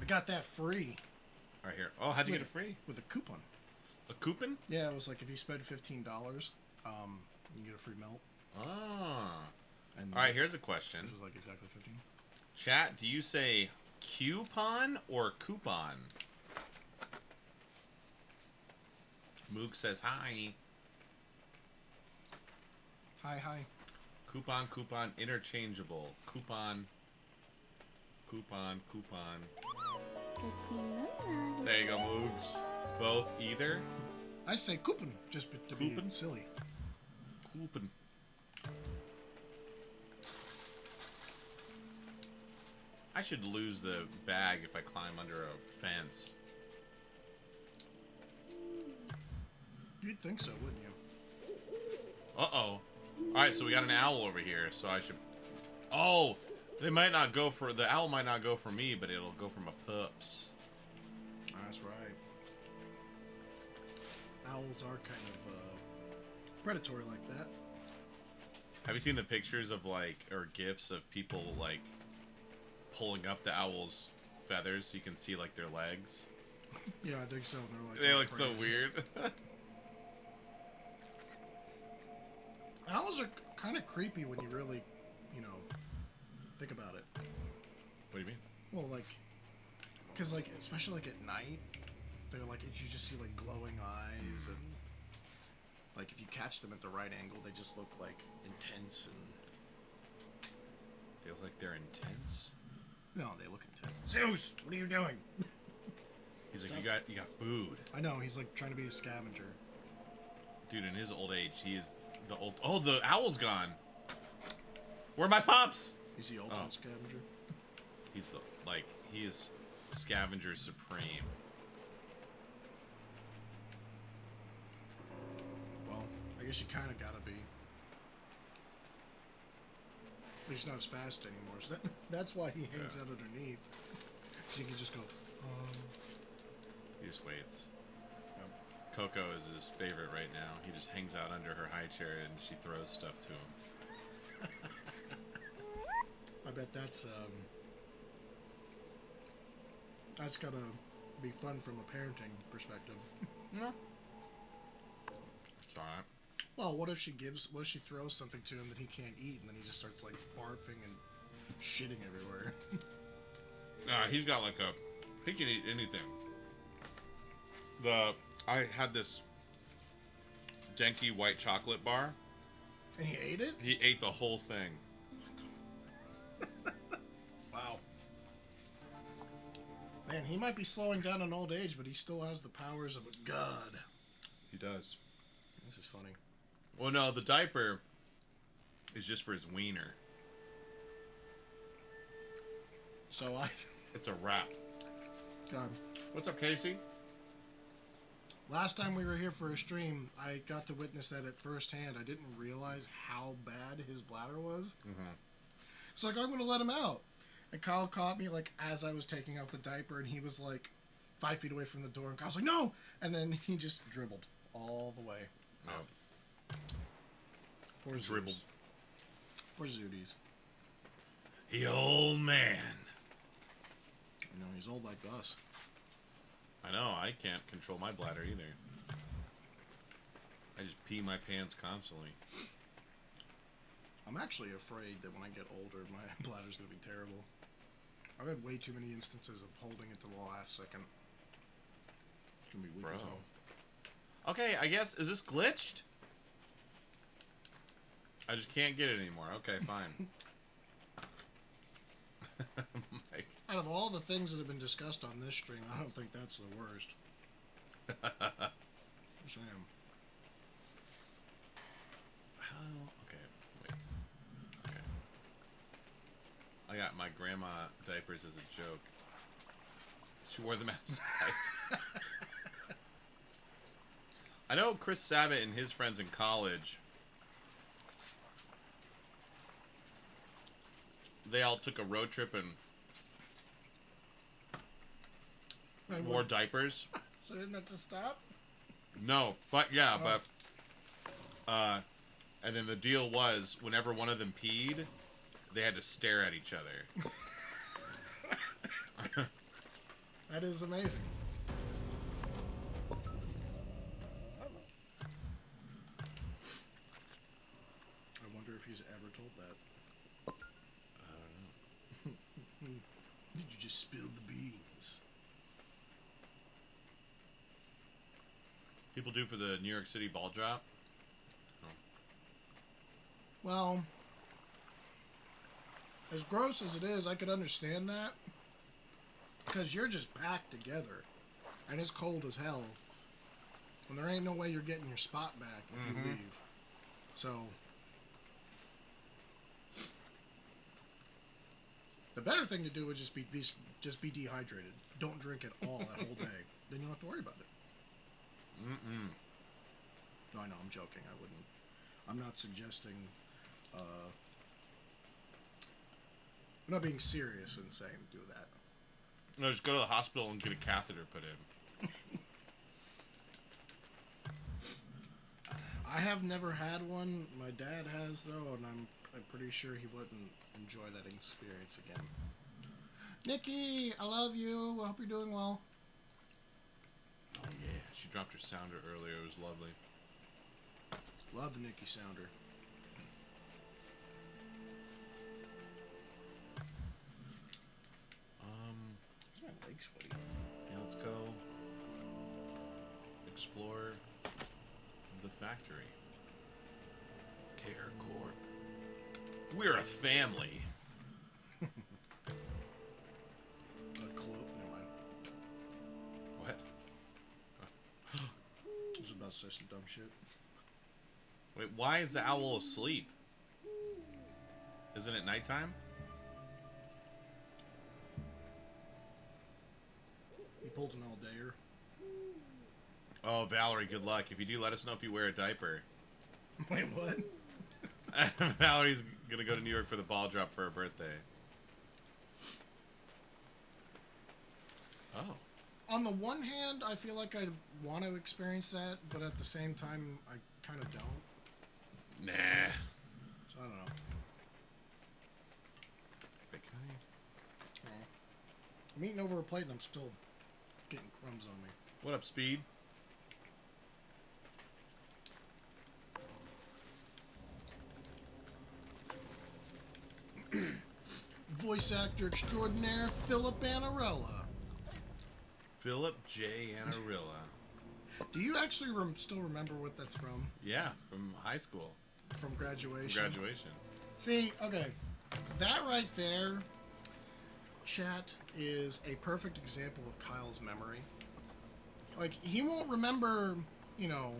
I got that free. Right here. Oh, how'd you get it free? With a coupon. A coupon? Yeah, it was like if you spend $15, You get a free melt. Ah. And all right, here's a question. This was like exactly 15. Chat, do you say coupon or coupon? Moog says hi. Hi. Coupon, interchangeable. Coupon. There you go, Moogs. Both, either? I say coupon, just to be silly. Coupon. I should lose the bag if I climb under a fence. You'd think so, wouldn't you? Uh-oh. Alright, so we got an owl over here, so I should... Oh! They might not go for... The owl might not go for me, but it'll go for my pups. That's right. Owls are kind of predatory like that. Have you seen the pictures of, like, or gifs of people, like, pulling up the owl's feathers so you can see, like, their legs? Yeah, I think so. They're like... They look so weird. Owls are kind of creepy when you really, think about it. What do you mean? Well, like, because, like, especially, like, at night, they're, like, you just see, like, glowing eyes, and, like, if you catch them at the right angle, they just look, like, intense, and... They look like they're intense? No, they look intense. Zeus, what are you doing? He's like, you got food. I know, he's, like, trying to be a scavenger. Dude, in his old age, he is the old... Oh, the owl's gone. Where are my pups? He's the ultimate scavenger. He's the, like, he is scavenger supreme. Well, I guess you kind of gotta be. But he's not as fast anymore, so that's why he hangs out underneath. So you can just go, He just waits. Coco is his favorite right now. He just hangs out under her high chair and she throws stuff to him. I bet that's gotta be fun from a parenting perspective. No. It's alright. Well, what if she throws something to him that he can't eat, and then he just starts, like, barfing and shitting everywhere? He's got, like, he can eat anything. I had this Denki white chocolate bar. And he ate it? He ate the whole thing. Wow. Man, he might be slowing down in old age, but he still has the powers of a god. He does. This is funny. Well, no, the diaper is just for his wiener. So It's a wrap. God. What's up, Casey? Last time we were here for a stream, I got to witness that at first hand. I didn't realize how bad his bladder was. Mm-hmm. So, like, I'm going to let him out. And Kyle caught me, like, as I was taking off the diaper, and he was, like, 5 feet away from the door. And Kyle's like, no! And then he just dribbled all the way out. Poor Dribbled. Zeus. Poor Zooties. The old man. You know, he's old like us. I know, I can't control my bladder either. I just pee my pants constantly. I'm actually afraid that when I get older, my bladder's going to be terrible. I've had way too many instances of holding it to the last second. It's going to be weak as hell. Okay, I guess, is this glitched? I just can't get it anymore. Okay, fine. Out of all the things that have been discussed on this stream, I don't think that's the worst. Just saying. Okay, wait. Okay. I got my grandma diapers as a joke. She wore them outside. I know Chris Sabat and his friends in college, they all took a road trip and wore diapers. So they didn't have to stop? No, but yeah, but and then the deal was whenever one of them peed, they had to stare at each other. That is amazing. Just spill the beans. People do for the New York City ball drop. Well, as gross as it is, I could understand that. Because you're just packed together. And it's cold as hell. And there ain't no way you're getting your spot back if you leave. So, the better thing to do would just be dehydrated. Don't drink at all that whole day. Then you don't have to worry about it. No, I know, I'm joking. I wouldn't. I'm not suggesting. I'm not being serious in saying do that. No, just go to the hospital and get a catheter put in. I have never had one. My dad has though, and I'm pretty sure he wouldn't enjoy that experience again. Nikki, I love you. I hope you're doing well. Oh yeah, she dropped her sounder earlier. It was lovely. Love the Nikki sounder. Where's my leg sweaty? Yeah, let's go explore the factory. Care Corp. We're a family. Never mind. What? I was about to say some dumb shit. Wait, why is the owl asleep? Isn't it nighttime? He pulled an all-dayer. Oh, Valerie, good luck. If you do, let us know if you wear a diaper. Wait, what? Valerie's gonna go to New York for the ball drop for her birthday. Oh. On the one hand, I feel like I want to experience that, but at the same time, I kind of don't. Nah. So I don't know. Wait, can I? Oh. I'm eating over a plate and I'm still getting crumbs on me. What up, Speed? Voice actor extraordinaire Philip Anarella. Philip J. Anarilla. Do you actually still remember what that's from? Yeah, from high school. From graduation? From graduation. See, okay. That right there, chat, is a perfect example of Kyle's memory. Like, he won't remember, you know,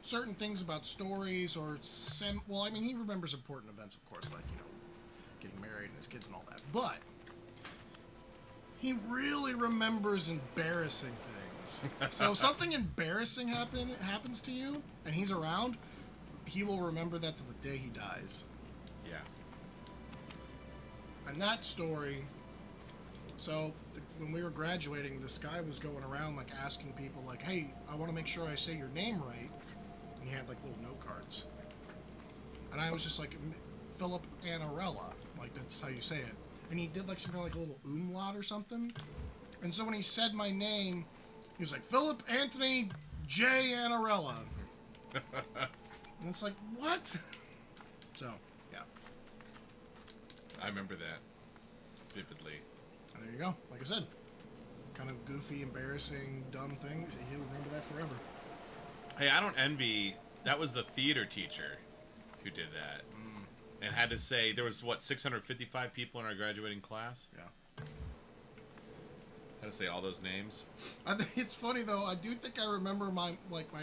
certain things about stories or well, I mean, he remembers important events, of course, like, you know, getting married and his kids and all that. But he really remembers embarrassing things. So if something embarrassing happens to you and he's around, he will remember that to the day he dies. Yeah. And that story, so when we were graduating, this guy was going around like asking people like, hey, I want to make sure I say your name right. And he had like little note cards. And I was just like, Philip Anarella, like that's how you say it. And he did like something like a little umlaut or something. And so when he said my name, he was like, Philip Anthony J. Anarella. And it's like, what? So, yeah. I remember that vividly. And there you go. Like I said, kind of goofy, embarrassing, dumb things. He'll remember that forever. Hey, I don't envy. That was the theater teacher who did that. And had to say, there was, what, 655 people in our graduating class? Yeah. Had to say all those names. I think it's funny, though. I do think I remember my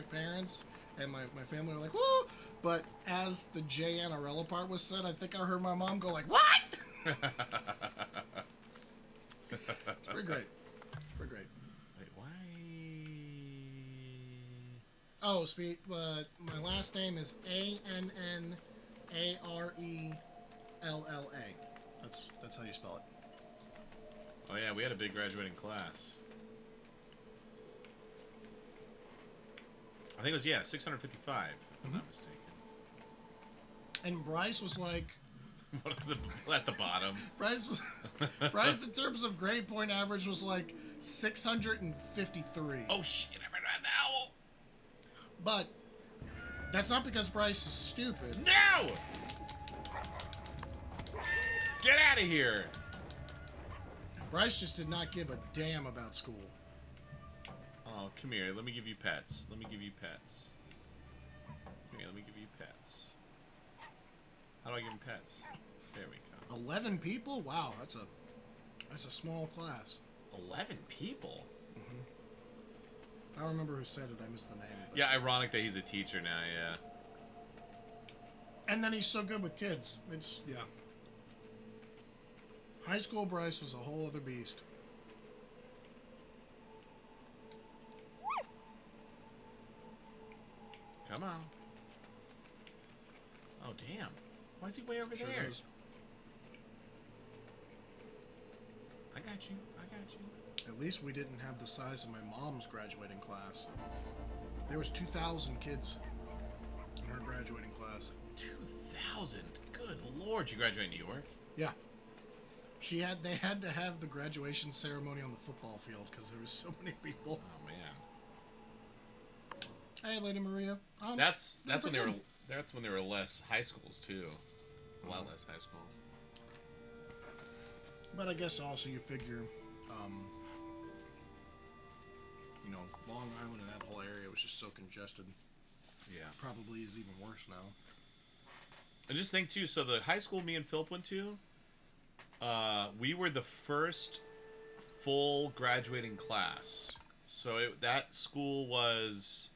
parents and my family were like, woo! But as the J. Anarella part was said, I think I heard my mom go like, what? It's pretty great. Pretty great. Wait, why? Oh, sweet. My last name is Annarella. That's how you spell it. Oh yeah, we had a big graduating class. I think it was, 655, if I'm not mistaken. And Bryce was like... At the bottom. Bryce, in terms of grade point average, was like 653. Oh shit, I read that now! But that's not because Bryce is stupid. No! Get out of here! Bryce just did not give a damn about school. Oh, come here. Let me give you pets. Let me give you pets. Come here, let me give you pets. How do I give him pets? There we go. 11 people? Wow, that's a small class. 11 people? I don't remember who said it. I missed the name. But... Yeah, ironic that he's a teacher now, yeah. And then he's so good with kids. It's, yeah. High school Bryce was a whole other beast. Come on. Oh, damn. Why is he way over there? Is. I got you. I got you. At least we didn't have the size of my mom's graduating class. There was 2,000 kids in her graduating class. 2,000? Good lord, you graduated in New York? Yeah. They had to have the graduation ceremony on the football field because there was so many people. Oh man. Hey, Lady Maria. That's when there were less high schools too. A lot less high schools. But I guess also you figure, you know, Long Island and that whole area was just so congested. Yeah. Probably is even worse now. And just think too, so the high school me and Philip went to, we were the first full graduating class. So that school was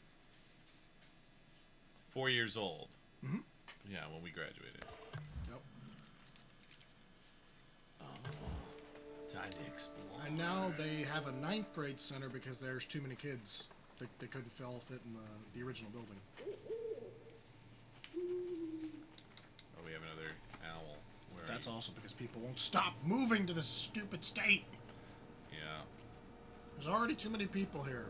4 years old. Mm-hmm. Yeah, when we graduated. Yep. Oh, time to explore. And now they have a 9th grade center because there's too many kids. They couldn't all fit in the original building. Oh, we have another owl. Where That's also because people won't stop moving to this stupid state. Yeah. There's already too many people here.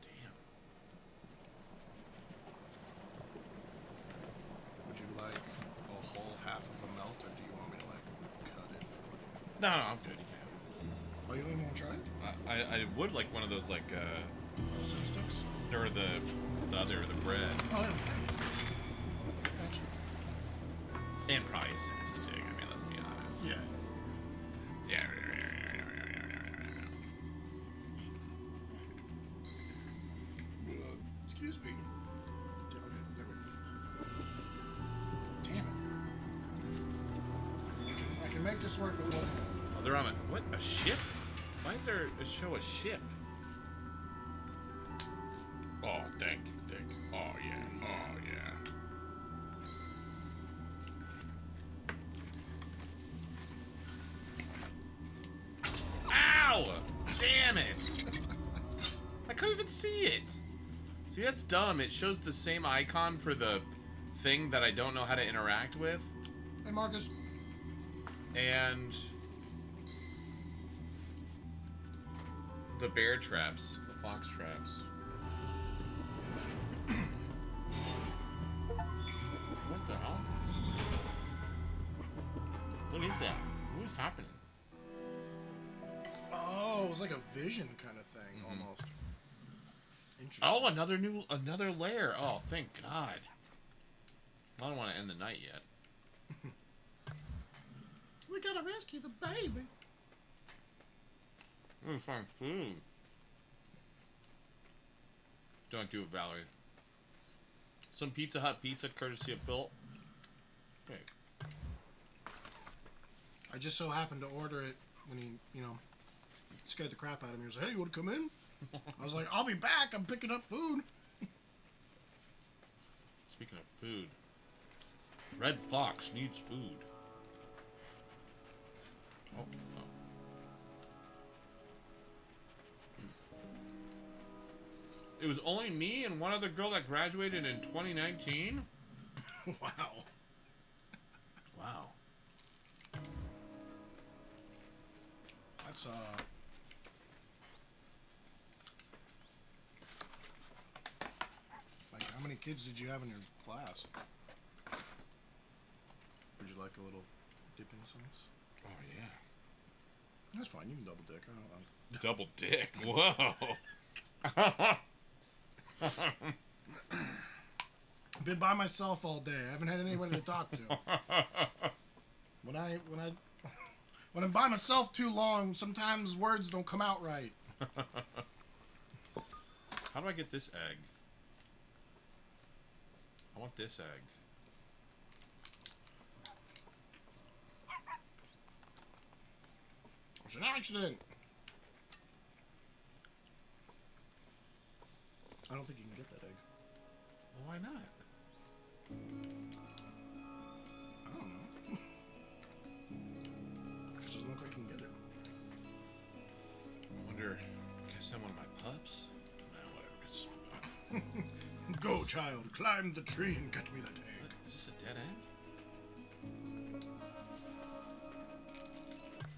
Damn. Would you like a whole half of a melt, or do you want me to like cut it for you? No, I'm good. You can. Oh, you don't even want to try it? I would like one of those like Sin sticks? or the other, the bread. Oh yeah. Gotcha. And probably a Sin stick. I mean, let's be honest. Yeah. Yeah. Excuse me. Okay, there we go. Damn it. I can make this work with one. Oh, they're on a ship? Why is there a ship? Oh, thank you. Oh yeah. Oh yeah. Ow! Damn it! I couldn't even see it. See, that's dumb. It shows the same icon for the thing that I don't know how to interact with. Hey, Marcus. And the bear traps, the fox traps. What the hell? What is that? What is happening? Oh, it was like a vision kind of thing, almost. Interesting. Oh, another layer. Oh, thank God. I don't want to end the night yet. We gotta rescue the baby. I'm gonna find food. Don't do it, Valerie. Some Pizza Hut pizza, courtesy of Phil. Hey. I just so happened to order it when he, scared the crap out of me. He was like, hey, you wanna come in? I was like, I'll be back. I'm picking up food. Speaking of food, Red Fox needs food. Oh, oh. It was only me and one other girl that graduated in 2019? Wow. Wow. That's, like, how many kids did you have in your class? Would you like a little dipping sauce? Oh, yeah. That's fine. You can double dick. I don't know. Double dick? Whoa. Been by myself all day. I haven't had anybody to talk to. When I'm by myself too long, sometimes words don't come out right. How do I get this egg? I want this egg. It's an accident. I don't think you can get that egg. Well, why not? I don't know. It just doesn't look like you can get it. I wonder, can I send one of my pups? Nah, whatever. Go, child. Climb the tree and get me that egg. What? Is this a dead end?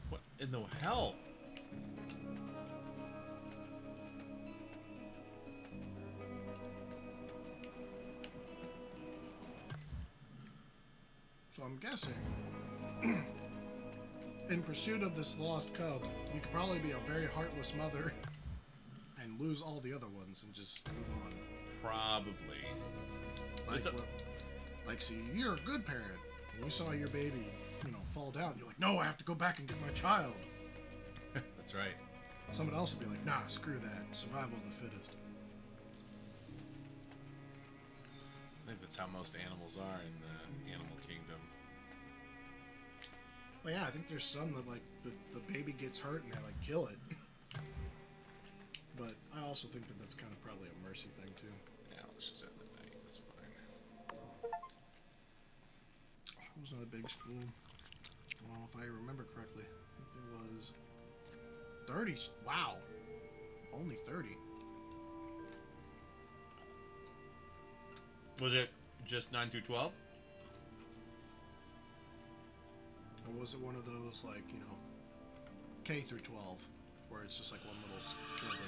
What in the hell? So I'm guessing, in pursuit of this lost cub, you could probably be a very heartless mother and lose all the other ones and just move on. Probably. Like, see, you're a good parent. When you saw your baby, fall down, you're like, no, I have to go back and get my child. That's right. Someone else would be like, nah, screw that. Survival of the fittest. I think that's how most animals are in the animal kingdom. Well, yeah, I think there's some that, like, the baby gets hurt and they, like, kill it. But I also think that that's kind of probably a mercy thing, too. Yeah, let's just end the thing. It's fine. School's not a big school. Well, if I remember correctly, I think there was 30. Wow. Only 30. Was it just 9 through 12? Or was it one of those, like, K through 12, where it's just like one little building?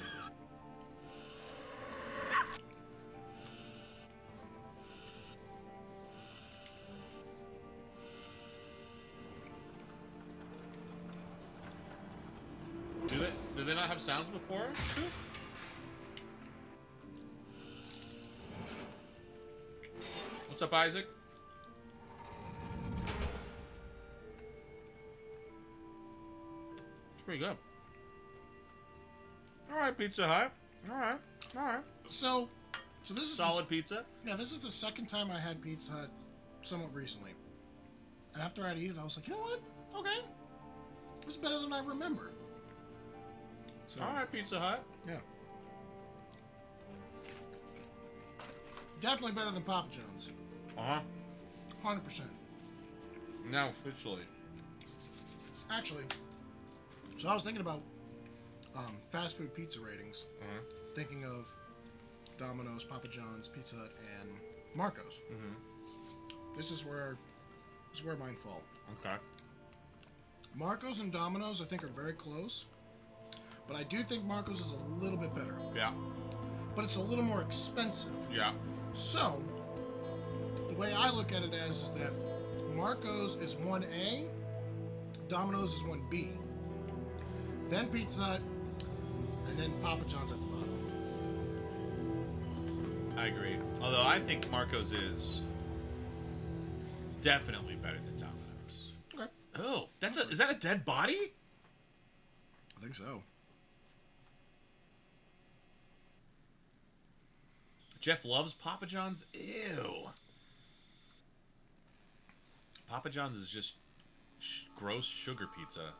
Did they not have sounds before? What's up, Isaac? It's pretty good. Alright, Pizza Hut. Alright. So this is solid pizza? Yeah, this is the second time I had Pizza Hut somewhat recently. And after I'd eat it, I was like, you know what? Okay. It's better than I remember. So, alright, Pizza Hut. Yeah. Definitely better than Papa John's. 100%. Now officially. Actually, so I was thinking about fast food pizza ratings. Thinking of Domino's, Papa John's, Pizza Hut, and Marco's. This is where mine fall. Okay. Marco's and Domino's, I think, are very close. But I do think Marco's is a little bit better. Yeah. But it's a little more expensive. Yeah. So, the way I look at it is that Marco's is 1A, Domino's is 1B. Then Pizza Hut, and then Papa John's at the bottom. I agree. Although I think Marco's is definitely better than Domino's. Okay. Oh, is that a dead body? I think so. Jeff loves Papa John's. Ew. Papa John's is just gross sugar pizza.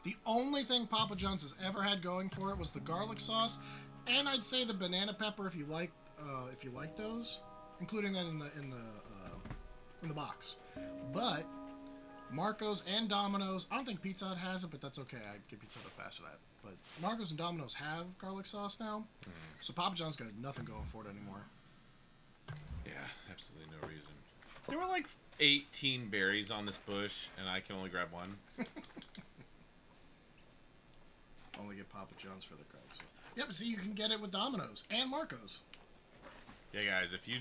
The only thing Papa John's has ever had going for it was the garlic sauce, and I'd say the banana pepper if you like those, including that in the box. But Marco's and Domino's, I don't think Pizza Hut has it, but that's okay. I'd give Pizza Hut a pass for that. But Marco's and Domino's have garlic sauce now, so Papa John's got nothing going for it anymore. Yeah, absolutely no reason. There were like 18 berries on this bush, and I can only grab one. Only get Papa John's for the garlic sauce. Yeah, but see, you can get it with Domino's and Marco's. Yeah, guys, if you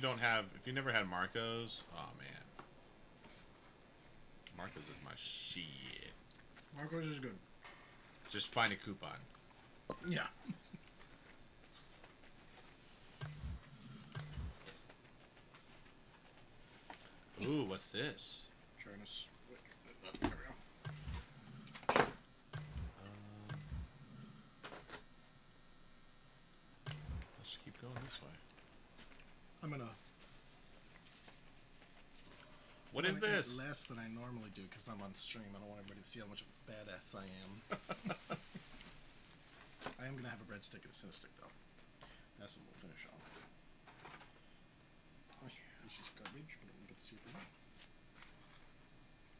never had Marco's, oh man, Marco's is my shit. Marco's is good. Just find a coupon. Yeah. Ooh, what's this? Trying to switch. There we go. Let's just keep going this way. I'm gonna. What is this? Less than I normally do because I'm on stream. I don't want everybody to see how much of a fat ass I am. I am gonna have a breadstick and a cinestick though. That's what we'll finish on. This is garbage, but I'm gonna get to see for me.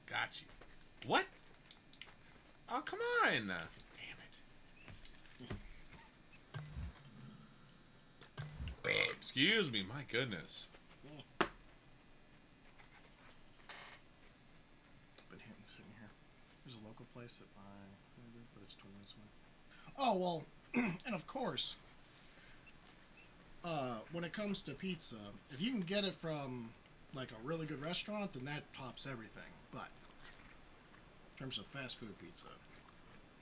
Got you. What? Oh, come on! Damn it. Excuse me, my goodness. Been hitting sitting here. There's a local place that I ordered, but it's 20 minutes away. Oh well, and of course, when it comes to pizza, if you can get it from like a really good restaurant, then that tops everything. But in terms of fast food pizza,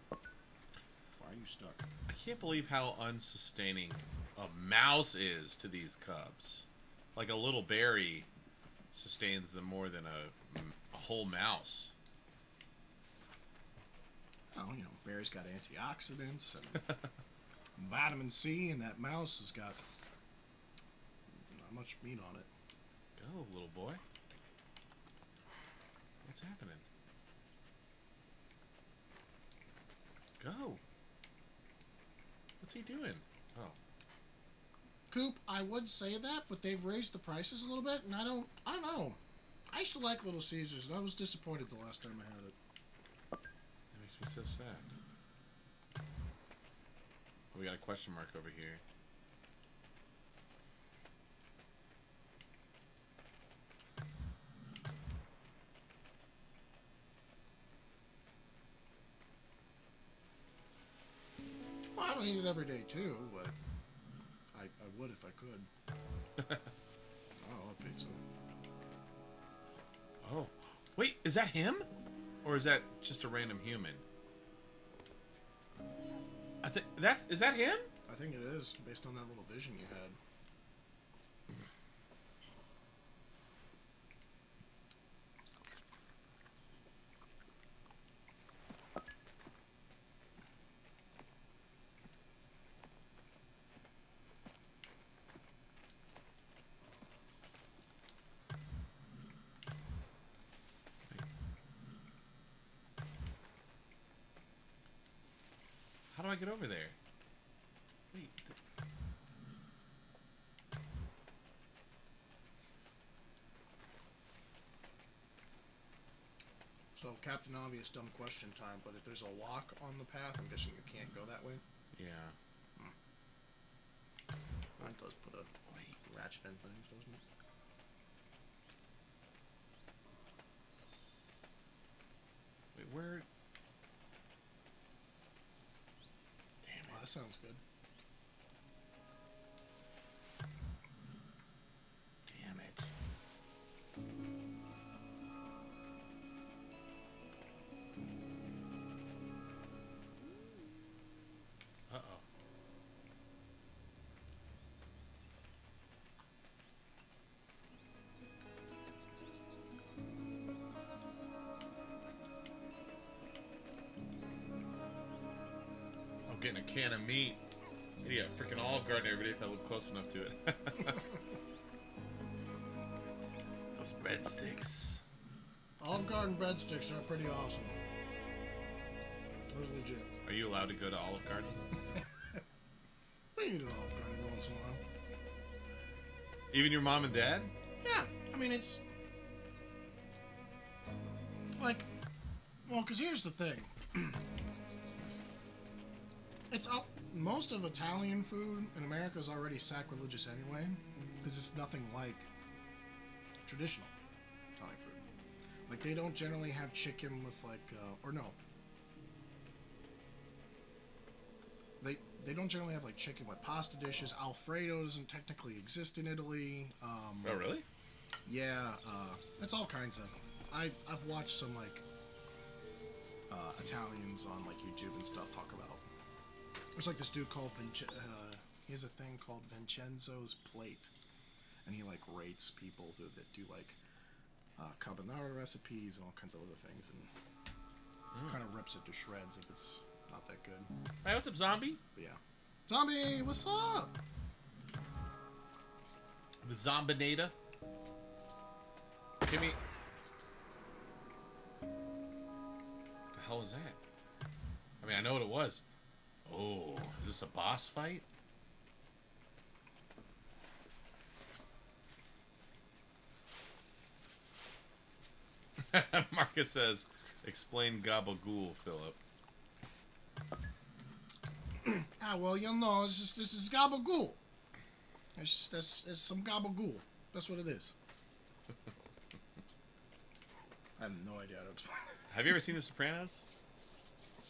why are you stuck? I can't believe how unsustaining a mouse is to these cubs. Like a little berry sustains them more than a whole mouse. Oh, you know, berries got antioxidants and vitamin C, and that mouse has got not much meat on it. Go, little boy. What's happening? Go. What's he doing? Oh. Coop, I would say that, but they've raised the prices a little bit, and I don't know. I used to like Little Caesars, and I was disappointed the last time I had it. That makes me so sad. We got a question mark over here. Well, I don't eat it every day too, but I would if I could. I love pizza. Oh. Wait, is that him? Or is that just a random human? I think is that him? I think it is, based on that little vision you had. How do I get over there? Wait. So, Captain Obvious, dumb question time, but if there's a lock on the path, I'm guessing you can't go that way? Yeah. That does put a ratchet in things, doesn't it? Wait, where? Damn, that sounds good. Damn it. Uh-oh. I'm getting a can of meat. I'd eat a freaking Olive Garden every day if I look close enough to it. Those breadsticks. Olive Garden breadsticks are pretty awesome. Those are legit. Are you allowed to go to Olive Garden? We eat at Olive Garden every once in a while. Even your mom and dad? Yeah, I mean, it's like, well, because here's the thing. It's up. Most of Italian food in America is already sacrilegious anyway, because it's nothing like traditional Italian food. Like, they don't generally have chicken with like, or no. They don't generally have like chicken with pasta dishes. Alfredo doesn't technically exist in Italy. Oh, really? Yeah, it's all kinds of. I've watched some like Italians on like YouTube and stuff talk about. There's like this dude called he has a thing called Vincenzo's Plate, and he like rates people that do like carbonara recipes and all kinds of other things, and kind of rips it to shreds if it's not that good. Hey, what's up, Zombie? But yeah. Zombie, what's up? The Zombinator. Give me... What the hell was that? I mean, I know what it was. Oh, is this a boss fight? Marcus says, explain gabagool, Philip. Well, you know, this is gabagool. It's some gabagool. That's what it is. I have no idea how to explain it. Have you ever seen The Sopranos?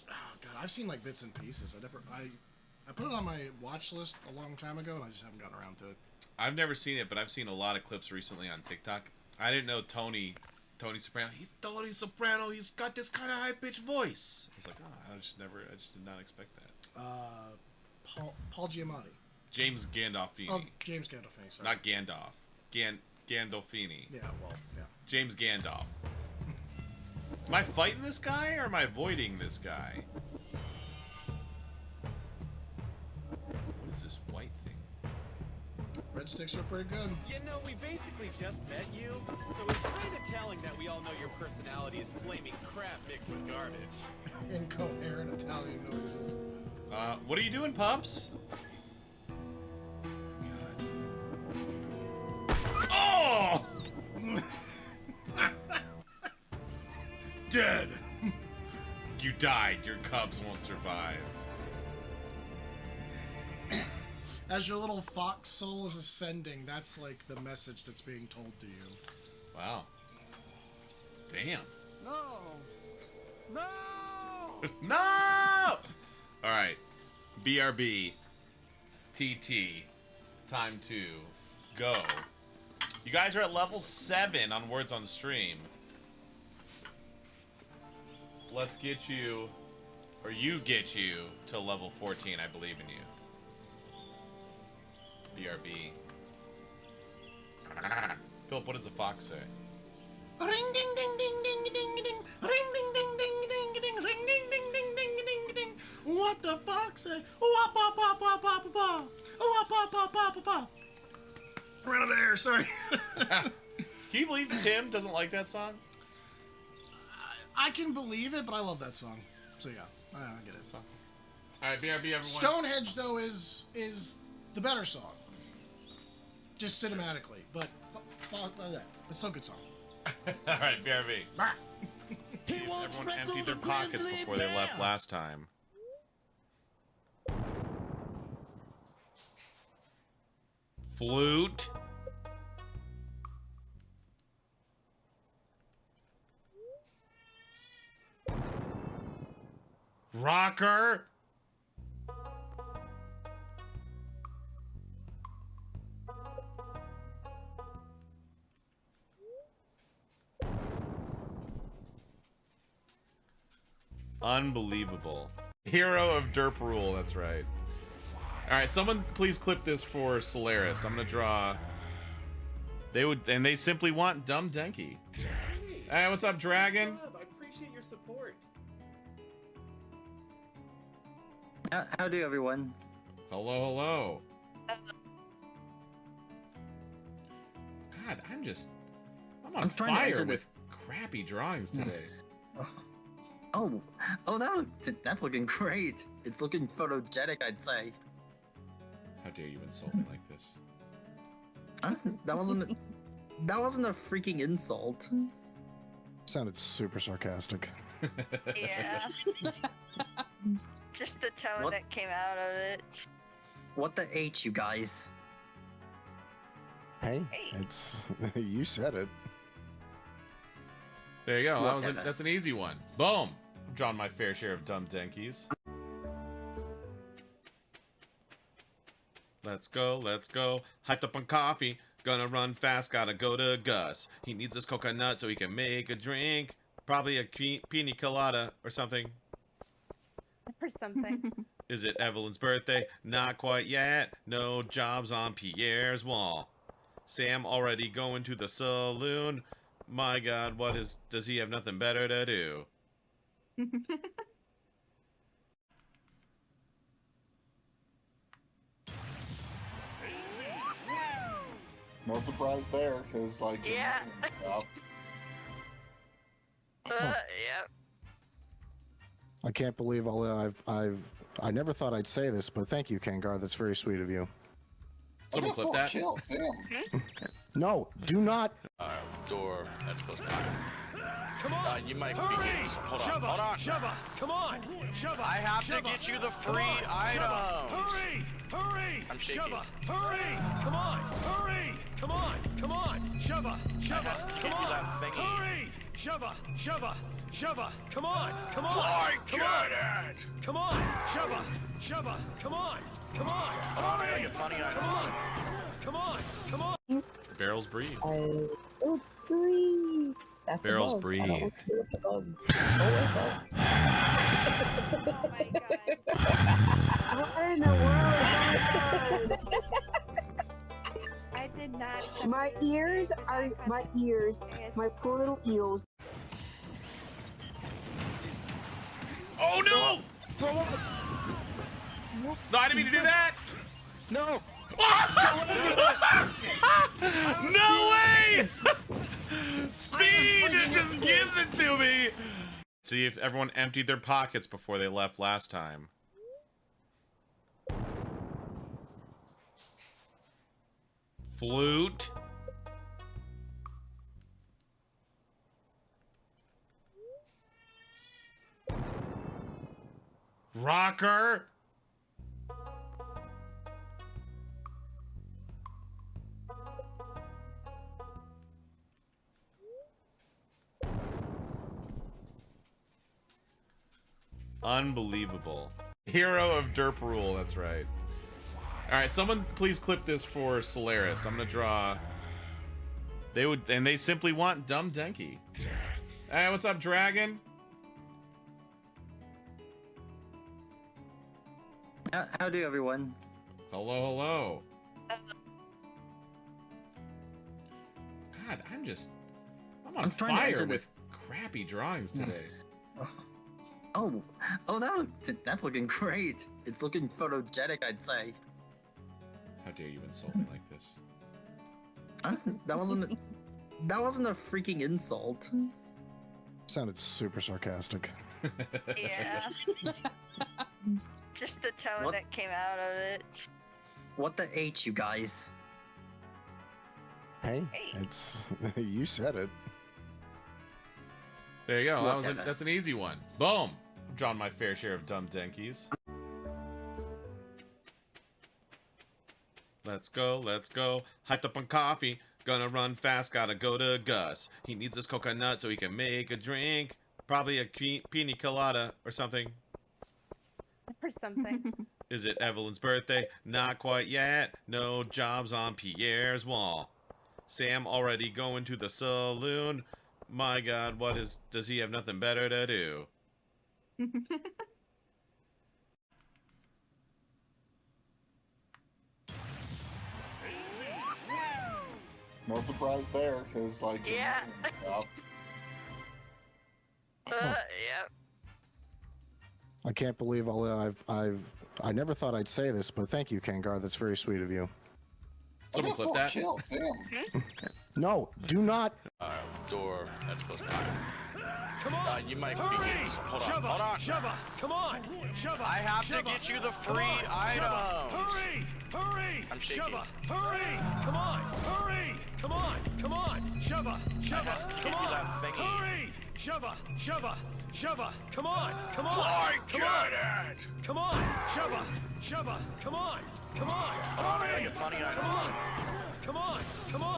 Oh God, I've seen like bits and pieces. I put it on my watch list a long time ago, and I just haven't gotten around to it. I've never seen it, but I've seen a lot of clips recently on TikTok. I didn't know Tony Soprano. Tony Soprano, he's got this kind of high-pitched voice. I was like, oh, I just did not expect that. Paul Giamatti. James Gandolfini. Oh, James Gandolfini, sorry. Not Gandalf. Gandolfini. Yeah, well, yeah. James Gandalf. Am I fighting this guy, or am I avoiding this guy? What is this white thing? Red sticks are pretty good. You know, we basically just met you, so it's kind of telling that we all know your personality is flaming crap mixed with garbage. Incoherent Italian noises. What are you doing, Pups? God. Oh! Dead! You died. Your cubs won't survive. As your little fox soul is ascending, that's like the message that's being told to you. Wow. Damn. No! No! No! Alright. BRB. TT. Time to go. You guys are at level 7 on Words on Stream. Let's get you, or you get you, to level 14. I believe in you. BRB. Philip, what does the fox say? Ring ding ding ding ding ding ding. Ring ding ding ding ding ding. Ring ding ding ding ding ding ding. What the fox say? Wah pa pa pa pa pa pa. Wah pa pa pa pa pa. Ran out of air. Sorry. Can you believe Tim doesn't like that song? I can believe it, but I love that song. So yeah, I get it. Alright, BRB, everyone. Stonehenge though is the better song. Just cinematically, but it's still a good song. Alright, BRB. Everyone emptied their pockets before they left last time. Flute. Rocker. Unbelievable. Hero of Derp Rule, that's right. Alright, someone please clip this for Solaris. I'm gonna draw... They simply want Dumb Denki. Hey, what's up, Dragon? I appreciate your support. Howdy, everyone. Hello, hello. God, I'm on fire with crappy drawings today. Oh, that's looking great. It's looking photogenic, I'd say. How dare you insult me like this? That wasn't a freaking insult. Sounded super sarcastic. Yeah. Just the tone that came out of it. What the H, you guys? Hey, it's you said it. There you go. That's an easy one. Boom. I've drawn my fair share of Dumb Denkies. Let's go, let's go. Hyped up on coffee. Gonna run fast, gotta go to Gus. He needs this coconut so he can make a drink. Probably a pina colada or something. Or something. Is it Evelyn's birthday? Not quite yet. No jobs on Pierre's wall. Sam already going to the saloon. My God, does he have nothing better to do? No surprise there, because like Yeah. Yeah. I can't believe I never thought I'd say this, but thank you, Kangar. That's very sweet of you. Someone clip that. Kills, damn. No, do not. Door that's close by. Come on! You might Hurry! be getting some. Hold Shove on. Shove Come on! Shove I have to get you the free items. Hurry! Hurry! I'm shaky. Shove Hurry! Come on! Hurry! Come on! Come on! Shove Come on! that thingy. Hurry! Shove Come on! Come on! I Come get on! it. Come on! Shove Come on! Come on! Hold on, I gotta get money Come items. on! Come on! Come on! Barrels breathe. Oh, 3. That's Barrels above. breathe. I don't see what's above. What in the world? I did not. My ears are my ears. My poor little eels. Oh no! No, I didn't mean to do that! No! No way! Speed! It just gives it to me! See if everyone emptied their pockets before they left last time. Flute. Rocker. Unbelievable. Hero of Derp Rule, that's right. Alright, someone please clip this for Solaris. I'm gonna draw... They simply want Dumb Denki. Hey, what's up, Dragon? Howdy, everyone. Hello, hello. God, I'm on trying to fire answer with this. crappy drawings today. Oh, that's looking great. It's looking photogenic, I'd say. How dare you insult me like this? That wasn't a freaking insult. Sounded super sarcastic. Yeah. Just the tone What? that came out of it. What the H, you guys? Hey, it's you said it. There you go. Whatever. That's an easy one. Boom. I've drawn my fair share of Dumb Denkies. Let's go, let's go. Hyped up on coffee. Gonna run fast, gotta go to Gus. He needs this coconut so he can make a drink. Probably a pina colada or something. For something. Is it Evelyn's birthday? Not quite yet. No jobs on Pierre's wall. Sam already going to the saloon. My God, does he have nothing better to do? No surprise there, because like Yeah. Yeah. I can't believe I never thought I'd say this, but thank you, Kangar. That's very sweet of you. Someone clip that. Kills, damn. No, do not. Door that's close by. Come on! You might be Hurry! getting some. Hold Shove on. Come on! Shove I have to get you the free items. Hurry! Hurry! I'm shaky. Hurry! Come on! Hurry! Come on! Come on! Shove Come on! that thingy. Hurry! Shove Come on! Come on! I Come get on! it. Come on! Shove Come on! Come on! Hold on, I gotta Hurry! get money Come items. on! Come on! Come on!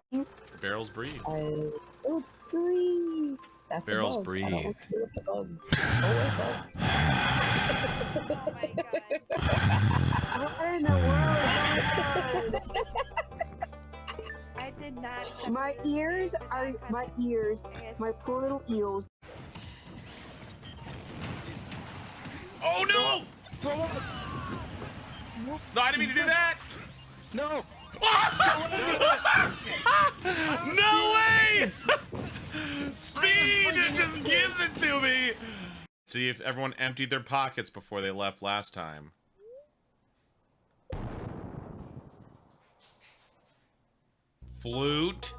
Barrels breathe. Oh, 3. That's Barrels above. I breathe. don't see what's above. What in the world? I did not. My ears are my ears. My poor little eels. Oh no! No, I didn't mean to do that! No! No way! Speed! It just gives it to me! See if everyone emptied their pockets before they left last time. Flute.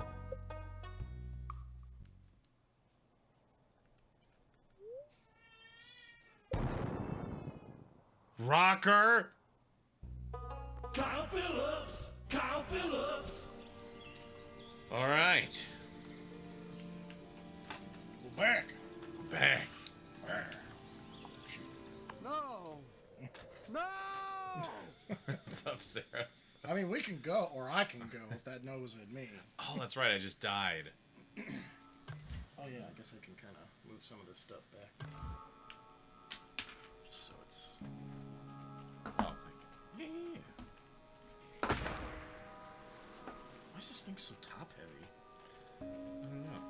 Rocker. Kyle Phillips! Kyle Phillips! All right. We're back. Back. No. No. What's up, Sarah? I mean, we can go, or I can go if that no was at me. Oh, that's right. I just died. Oh yeah, I guess I can kind of move some of this stuff back. Just so it's. Oh, thank you. Yeah. Why is this thing so top heavy? I don't know.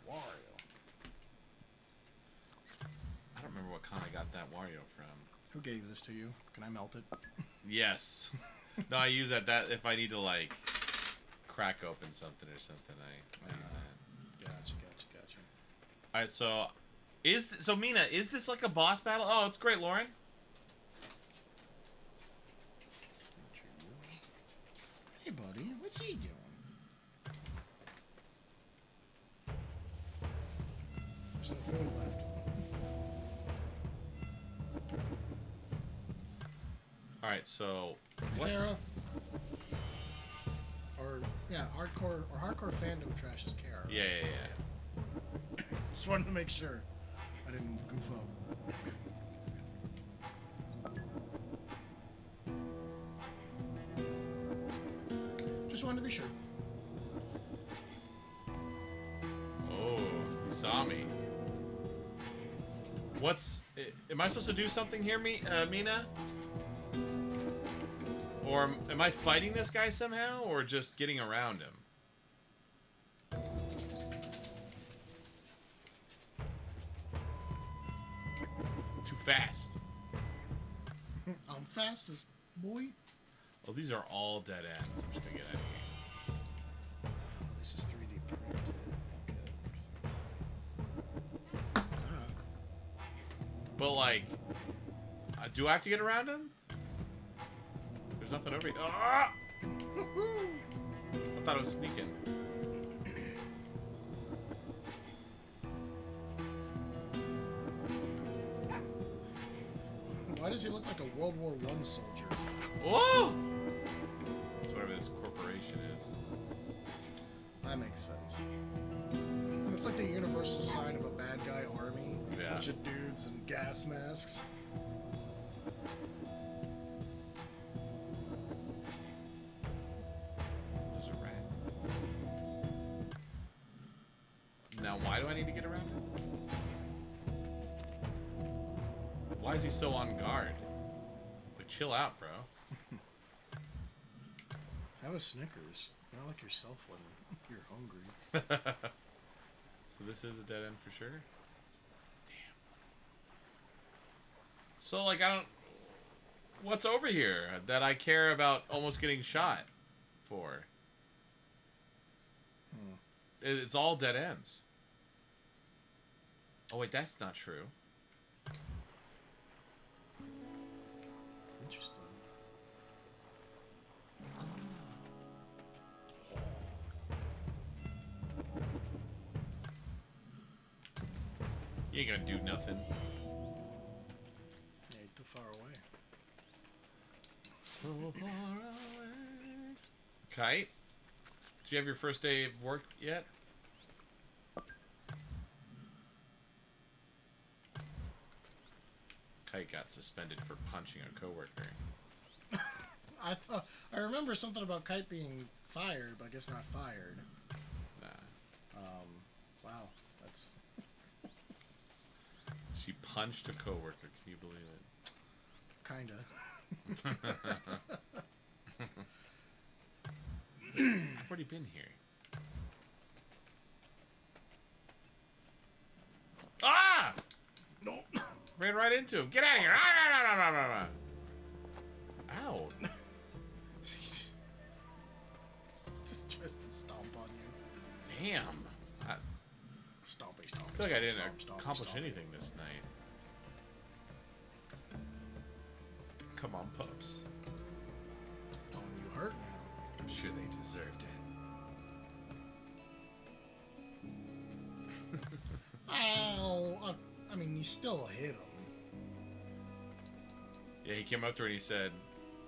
Wario. I don't remember what con I got that Wario from. Who gave this to you? Can I melt it? Yes. No, I use that if I need to like crack open something or something. I use that. Gotcha. All right, so Mina, is this like a boss battle? Oh, it's great, Lauren. Hey, buddy, what you doing? There's no food left. All right, so what's Kara. Or yeah, hardcore fandom trash is Kara. Right? Yeah. Just wanted to make sure I didn't goof up. Just wanted to be sure. Oh, he saw me. Am I supposed to do something here, Mina? Or am I fighting this guy somehow, or just getting around him? Too fast. I'm fastest, boy. Oh, these are all dead ends. I'm just gonna get out of here. Oh, this is 3D printed. Okay, that makes sense. But like, do I have to get around him? There's nothing over here. Ah! I thought I was sneaking. Why does he look like a World War I soldier? Whoa! That's whatever this corporation is. That makes sense. It's like the universal sign of a bad guy army. Yeah. Bunch of dudes in gas masks. There's a rat. Now, why do I need to get around him? Why is he so on guard? Like, chill out, bro. Have a Snickers. Not like yourself when you're hungry. So this is a dead end for sure? Damn. So, like, what's over here that I care about almost getting shot for? It's all dead ends. Oh, wait, that's not true. Interesting. You ain't gonna do nothing. Yeah, you're too far away. So far away. Kite? Did you have your first day of work yet? Kite got suspended for punching a coworker. I remember something about Kite being fired, but I guess not fired. Nah. Wow, that's. She punched a coworker. Can you believe it? Kinda. I've already been here. Ah! No. Ran right into him. Get out of here! Ow! Just tries to stomp on you. Damn. I Stompy, stompy, feel like I didn't stomp, accomplish stompy. anything this night. Come on, pups. Oh, you hurt now. I'm sure they deserved it. Ow! I mean, you still hit him. Yeah, he came up to her and he said,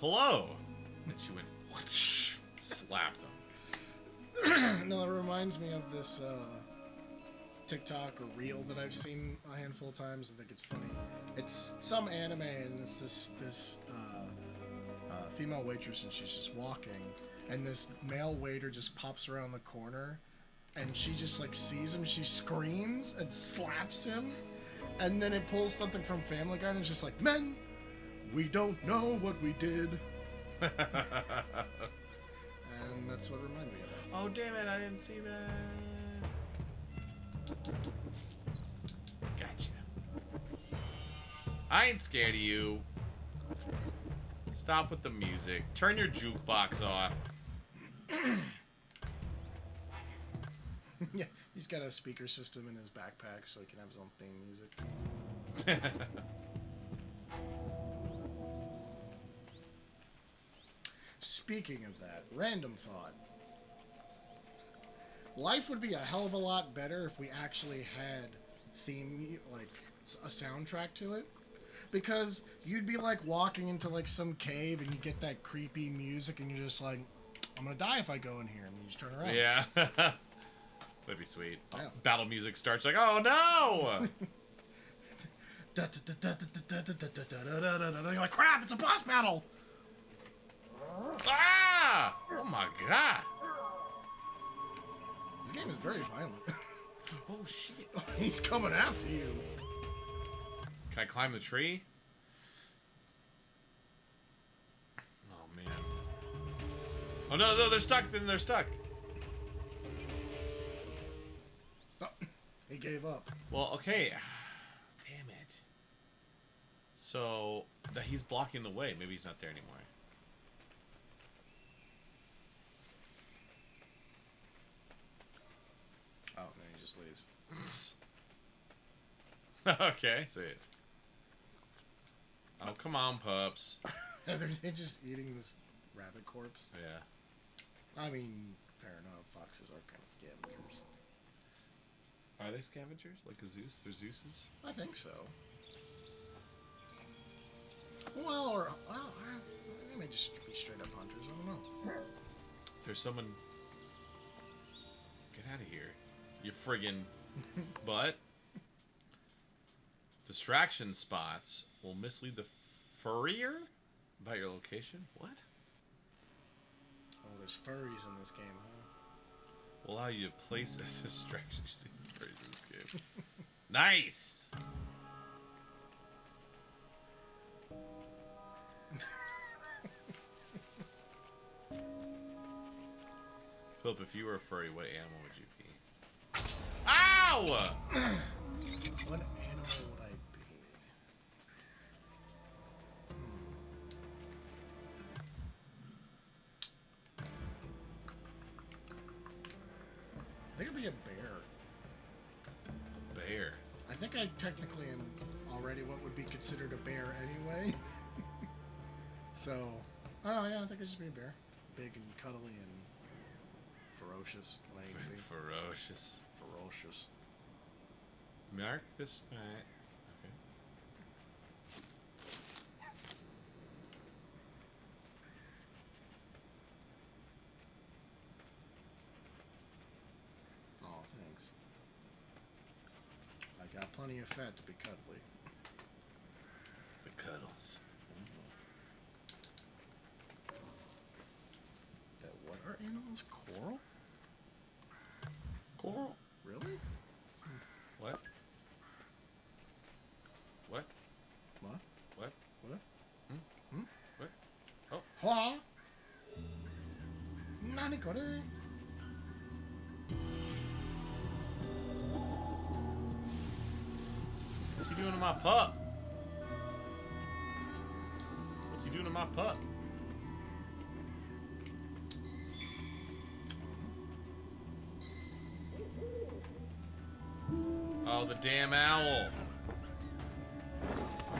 "Hello," and she went, whoosh, slapped him. No, it reminds me of this TikTok or reel that I've seen a handful of times. I think it's funny. It's some anime, and it's this female waitress, and she's just walking, and this male waiter just pops around the corner, and she just like sees him, she screams and slaps him, and then it pulls something from Family Guy, and it's just like, "Men, we don't know what we did." And that's what reminded me of that. Oh, damn it, I didn't see that. Gotcha. I ain't scared of you. Stop with the music. Turn your jukebox off. Yeah, he's got a speaker system in his backpack so he can have his own theme music. Speaking of that, random thought. Life would be a hell of a lot better if we actually had theme, like a soundtrack to it. Because you'd be like walking into like some cave and you get that creepy music and you're just like, I'm gonna die if I go in here, and you just turn around. Yeah. That'd be sweet. Yeah. Battle music starts like, oh no! You're like, crap, it's a boss battle! Ah! Oh my god. This game is very violent. Oh shit. He's coming after you. Can I climb the tree? Oh man. Oh no, no, they're stuck, then they're stuck. Oh, he gave up. Well, okay. Damn it. So, that he's blocking the way. Maybe he's not there anymore. Oh, then he just leaves. Okay, sweet. Oh, come on, pups. They're just eating this rabbit corpse. Yeah. I mean, fair enough. Foxes are kind of scavengers. Are they scavengers? Like a Zeus? They're Zeus's? I think so. Well, they may just be straight up hunters. I don't know. There's someone... Get out of here. You friggin' butt. Distraction spots will mislead the furrier about your location. What? Oh, there's furries in this game, huh? Will allow you to place a distraction. Furries in this game. Nice. Philip, if you were a furry, what animal would you be? Ow! What animal would I be? I think I'd be a bear. A bear? I think I technically am already what would be considered a bear anyway. So, oh yeah, I think I'd just be a bear. Big and cuddly and ferocious. What I need to be. Ferocious. Ferocious. Mark this map. Okay. Oh, thanks. I got plenty of fat to be cuddly. The cuddles. That what are animals? Coral? Coral? Really? What? What? What? What? What? Hmm? What? Oh. Huh? Nani kore? What's he doing to my pup? What's he doing to my pup? Oh, the damn owl.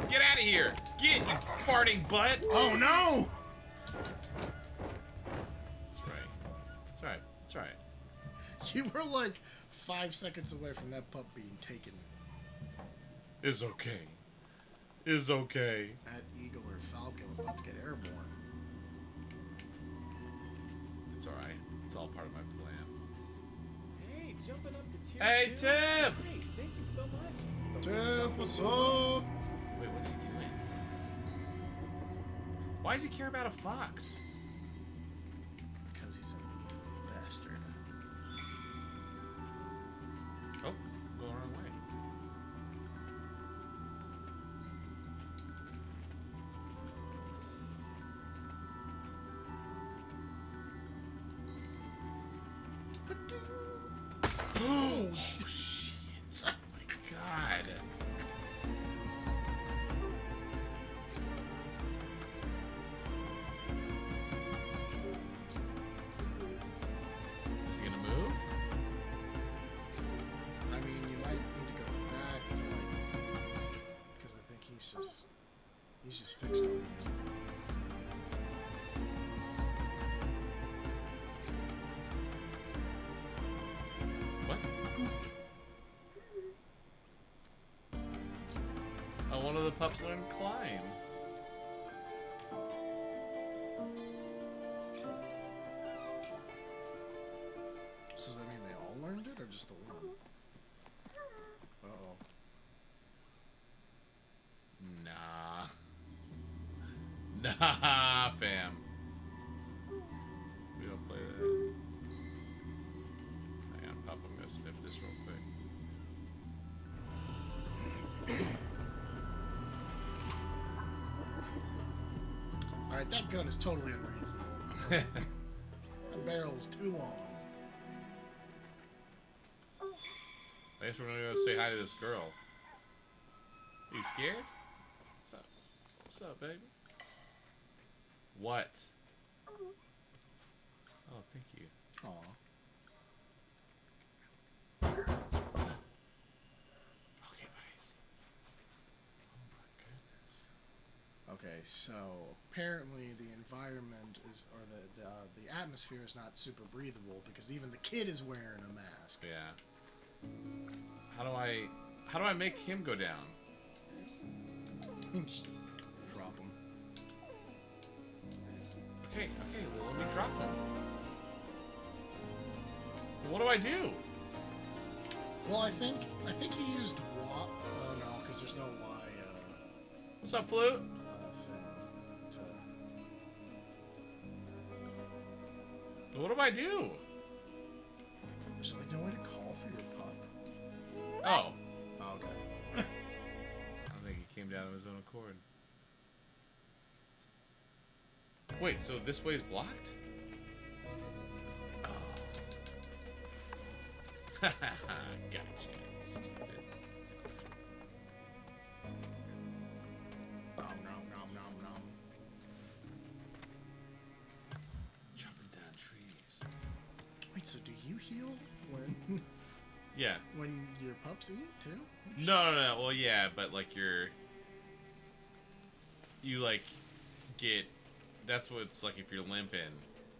Get out of here. Get, you farting butt. Oh, no. That's right. That's right. That's right. You were like 5 seconds away from that pup being taken. Is okay. Is okay. That eagle or falcon was about to get airborne. It's alright. It's all part of my plan. Hey, jumping up to tier Hey, 2? Tiff! Nice, thank you so much. Tiff, what's up? Wait, what's he doing? Why does he care about a fox? Because he's a bastard. Oh, going the wrong way. Oh, shit. Oh, my God. Is he gonna move? I mean, you might need to go back to like, because I think he's just fixed on you. What? Oh, one of the pups learned climb. So does that mean they all learned it, or just the one? Uh-oh. Nah. Nah, fam. We don't play that. Hang on, Pop, I'm gonna sniff this real quick. Alright, that gun is totally unreasonable. That barrel is too long. I guess we're gonna go say hi to this girl. Are you scared? What's up? What's up, baby? What? Oh, thank you. Aw. Okay, bye. Oh my goodness. Okay, so apparently the environment is, or the atmosphere is not super breathable because even the kid is wearing a mask. Yeah. How do I make him go down? Just drop him. Okay, well let me drop him. Well, what do I do? Well, I think he used Y. Oh no, because there's no Y. What's up, Flute? Thing to... What do I do? There's like no way to call for your pup. Oh. Oh, okay. I think he came down of his own accord. Wait, so this way is blocked? Oh. Gotcha, stupid. Nom nom nom nom nom. Chopping down trees. Wait, so do you heal when? Yeah. When your pups eat too? No. Well, yeah, but like you like get. That's what it's like if you're limping.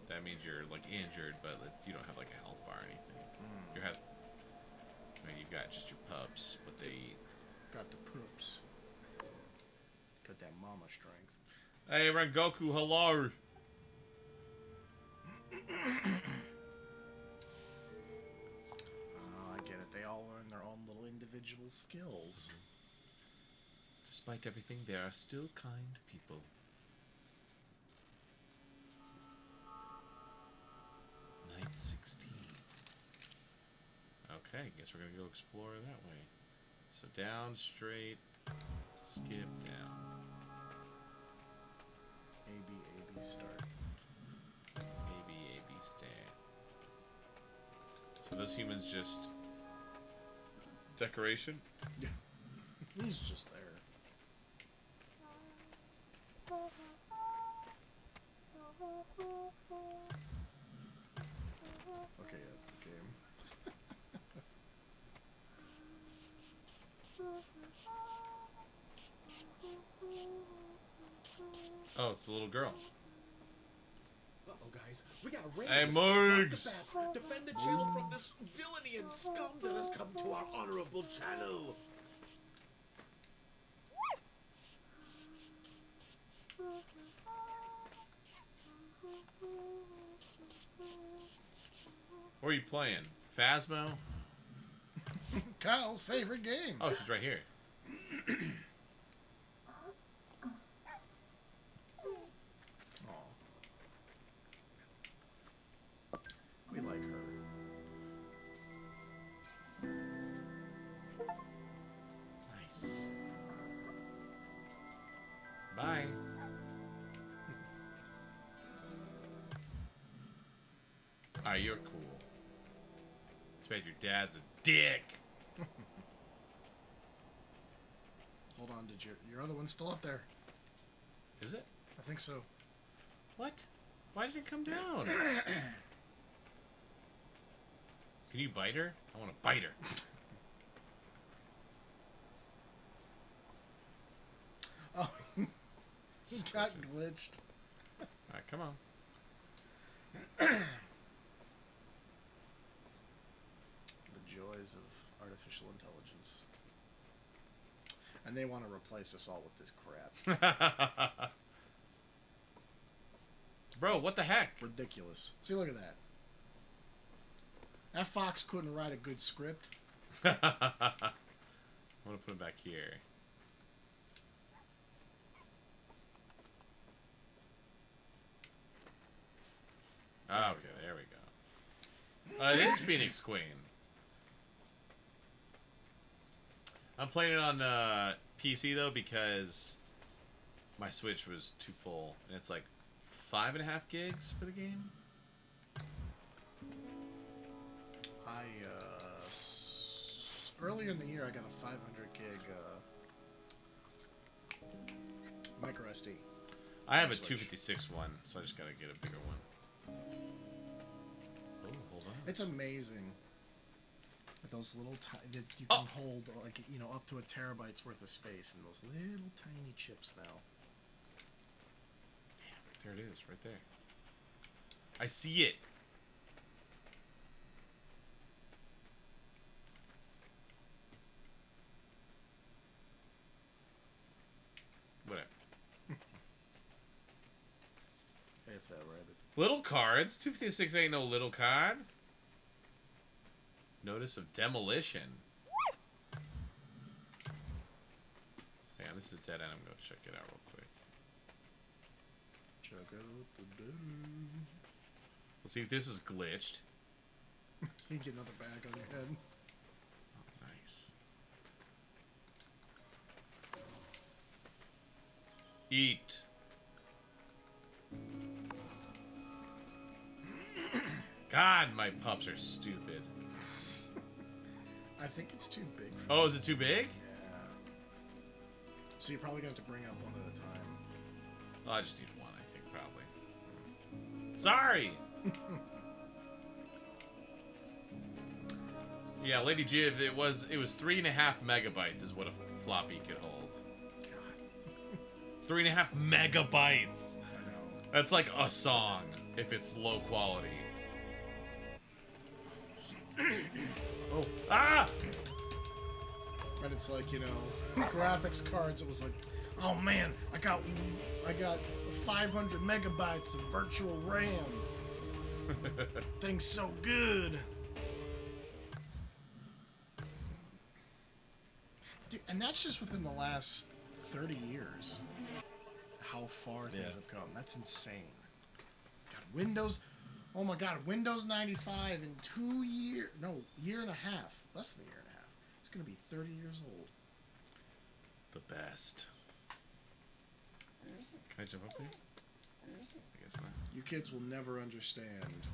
That means you're like injured, but you don't have like a health bar or anything. You have. I mean, you've got just your pups, what they eat. Got the poops. Got that mama strength. Hey, Rengoku, hello. I get it. They all learn their own little individual skills. Despite everything, they are still kind people. Night 16. Okay, guess we're gonna go explore that way. So down, straight, skip down. A, B, start. A, B, start. So those humans just... decoration? Yeah. He's just there. Okay, that's the game. Oh, it's the little girl. Uh-oh, guys. We got a raid. Hey, Drop Morgs. the bats. Defend the channel from this villainy and scum that has come to our honorable channel. What are you playing? Phasmo? Kyle's favorite game. Oh, she's right here. We like her. Nice. Bye. Alright, you're cool. Too bad your dad's a dick. Hold on, did your other one's still up there? Is it? I think so. What? Why did it come down? Can you bite her? I want to bite her. Oh, he got glitched. Alright, come on. The joys of artificial intelligence. And they want to replace us all with this crap. Bro, what the heck? Ridiculous. See, look at that. That Fox couldn't write a good script. I want to put him back here. Okay, there we go. It is Phoenix Queen. I'm playing it on PC though because my Switch was too full, and it's like 5.5 gigs for the game. Earlier in the year, I got a 500 gig micro SD. I have a 256 one, so I just gotta get a bigger one. Oh, hold on. It's amazing. Those little that you can hold, like, you know, up to a terabyte's worth of space in those little tiny chips now. There it is, right there. I see it. Whatever. Hey, if that rabbit. Little cards. 256 ain't no little card. Notice of demolition. Hang on, this is a dead end. I'm going to check it out real quick. Check out the dead end. Let's see if this is glitched. You get another bag on your head. Oh, nice. Eat. God, my pups are stupid. I think it's too big for Oh, is it too big? Yeah. So you're probably going to have to bring up one at a time. Oh, I just need one, I think, probably. Sorry! Yeah, Lady Jiv, it was 3.5 megabytes is what a floppy could hold. God. 3.5 megabytes! I know. That's like a song, if it's low quality. Oh. Ah! And it's like, you know, graphics cards, it was like, oh man, I got 500 megabytes of virtual RAM. Thing's so good. Dude, and that's just within the last 30 years. How far things have come. That's insane. God, Windows... Oh my god, Windows 95 in 2 years... No, year and a half. Less than a year and a half. It's going to be 30 years old. The best. Can I jump up here? I guess not. You kids will never understand.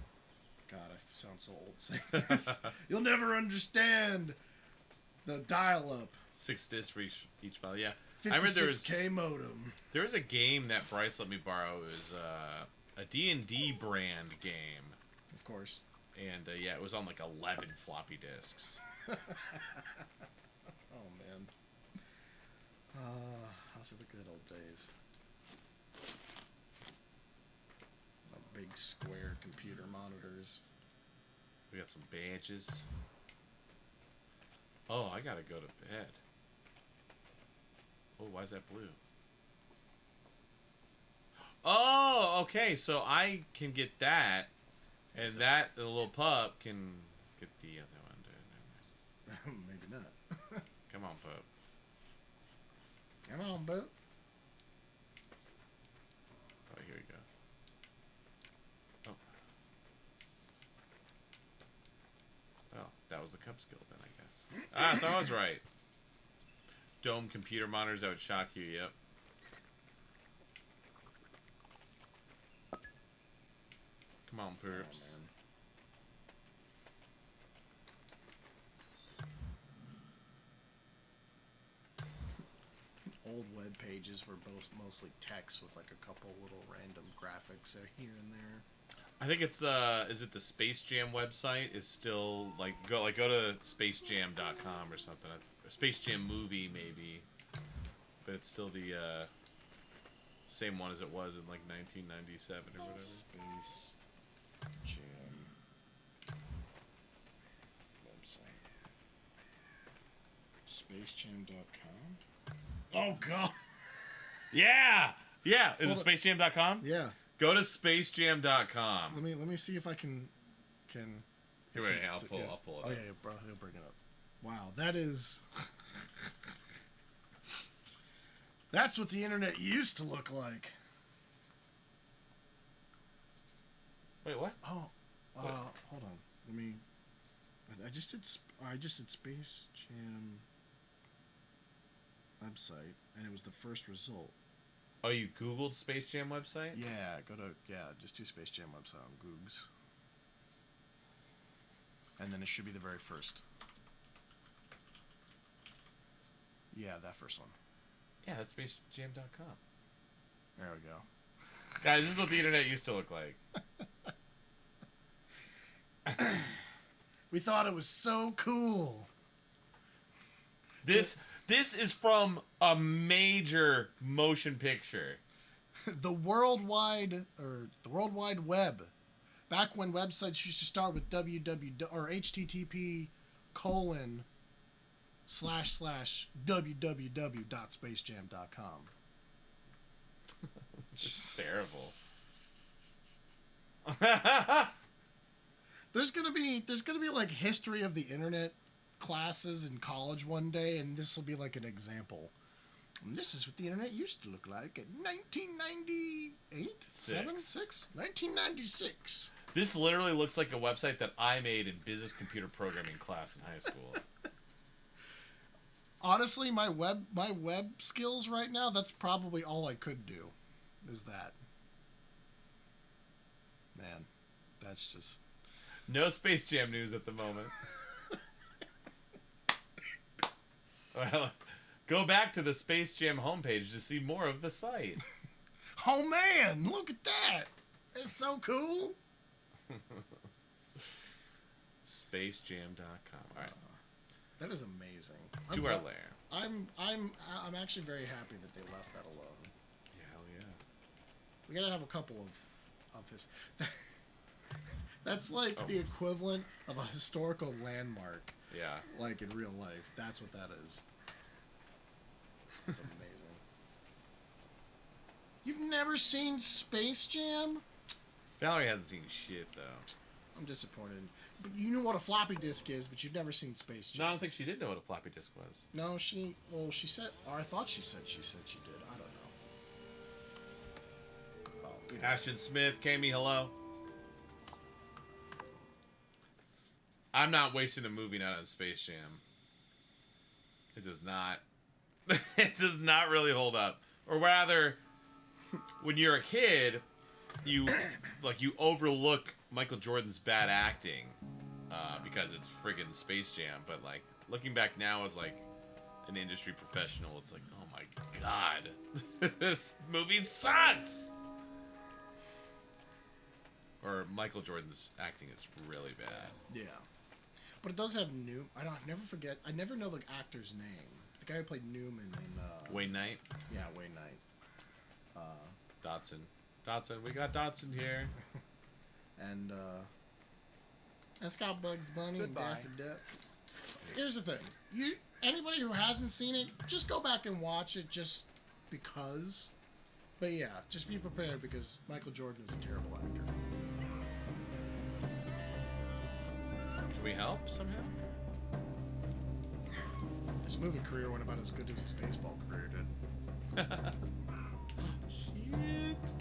God, I sound so old saying this. You'll never understand the dial-up. 6 discs for each file, yeah. I remember 56K modem. There was a game that Bryce let me borrow. It was a D&D brand game. Of course. And yeah, it was on like 11 floppy disks. Oh man. How's it the good old days? big square computer monitors. We got some badges. Oh, I gotta go to bed. Oh, why is that blue? Oh, okay, so I can get that, and the little pup can get the other one. Maybe not. Come on, pup. Come on, pup. Oh, here we go. Oh. Well, that was the cup skill then, I guess. Ah, so I was right. Dome computer monitors that would shock you, yep. Come on, perps. Old web pages were mostly text with like a couple little random graphics here and there. I think it's is it the Space Jam website is still go to spacejam.com or something. Or Space Jam movie maybe. But it's still the same one as it was in like 1997 or whatever. Space Jam website. Spacejam.com? Oh god. Yeah. Yeah, is it spacejam.com? Yeah. Go to spacejam.com. Let me see if I can Here, wait, I'll pull it Oh up. yeah, bro, he'll bring it up. Wow, that is that's what the internet used to look like. Wait, what? Oh, hold on. Let me. I just did Space Jam website, and it was the first result. Oh, you Googled Space Jam website? Yeah, just do Space Jam website on Googs, and then it should be the very first. Yeah, that first one. Yeah, that's spacejam.com. There we go. Guys, this is what the internet used to look like. We thought it was so cool. This is from a major motion picture. The World Wide Web. Back when websites used to start with http://www.spacejam.com. This is terrible. There's gonna be like history of the internet classes in college one day, and this will be like an example. And this is what the internet used to look like in 1998, 1996. This literally looks like a website that I made in business computer programming class in high school. Honestly, my web skills right now, that's probably all I could do, is that. Man, that's just... No Space Jam news at the moment. Well, go back to the Space Jam homepage to see more of the site. Oh man, look at that! It's so cool. Spacejam.com. All right. That is amazing. To our lair. I'm actually very happy that they left that alone. Yeah, hell yeah. We gotta have a couple of his. That's like the equivalent of a historical landmark. Yeah. Like in real life. That's what that is. That's amazing. You've never seen Space Jam? Valerie hasn't seen shit, though. I'm disappointed. But you know what a floppy disk is, but you've never seen Space Jam. No, I don't think she did know what a floppy disk was. No, she said, or I thought she said she did. I don't know. Oh, Ashton Smith, Kami, hello. I'm not wasting a movie night on Space Jam. It does not. It does not really hold up. Or rather, when you're a kid, you overlook Michael Jordan's bad acting because it's friggin' Space Jam. But like looking back now as like an industry professional, it's like, oh my god, this movie sucks. Or Michael Jordan's acting is really bad. Yeah. But it does have Newman. I never know the actor's name. The guy who played Newman in... Wayne Knight? Yeah, Wayne Knight. Dotson. We got Dotson here. And it's got Bugs Bunny and Daffy Duck. Here's the thing. Anybody who hasn't seen it, just go back and watch it just because. But yeah, just be prepared because Michael Jordan is a terrible actor. Can we help somehow? His movie career went about as good as his baseball career did. Shit.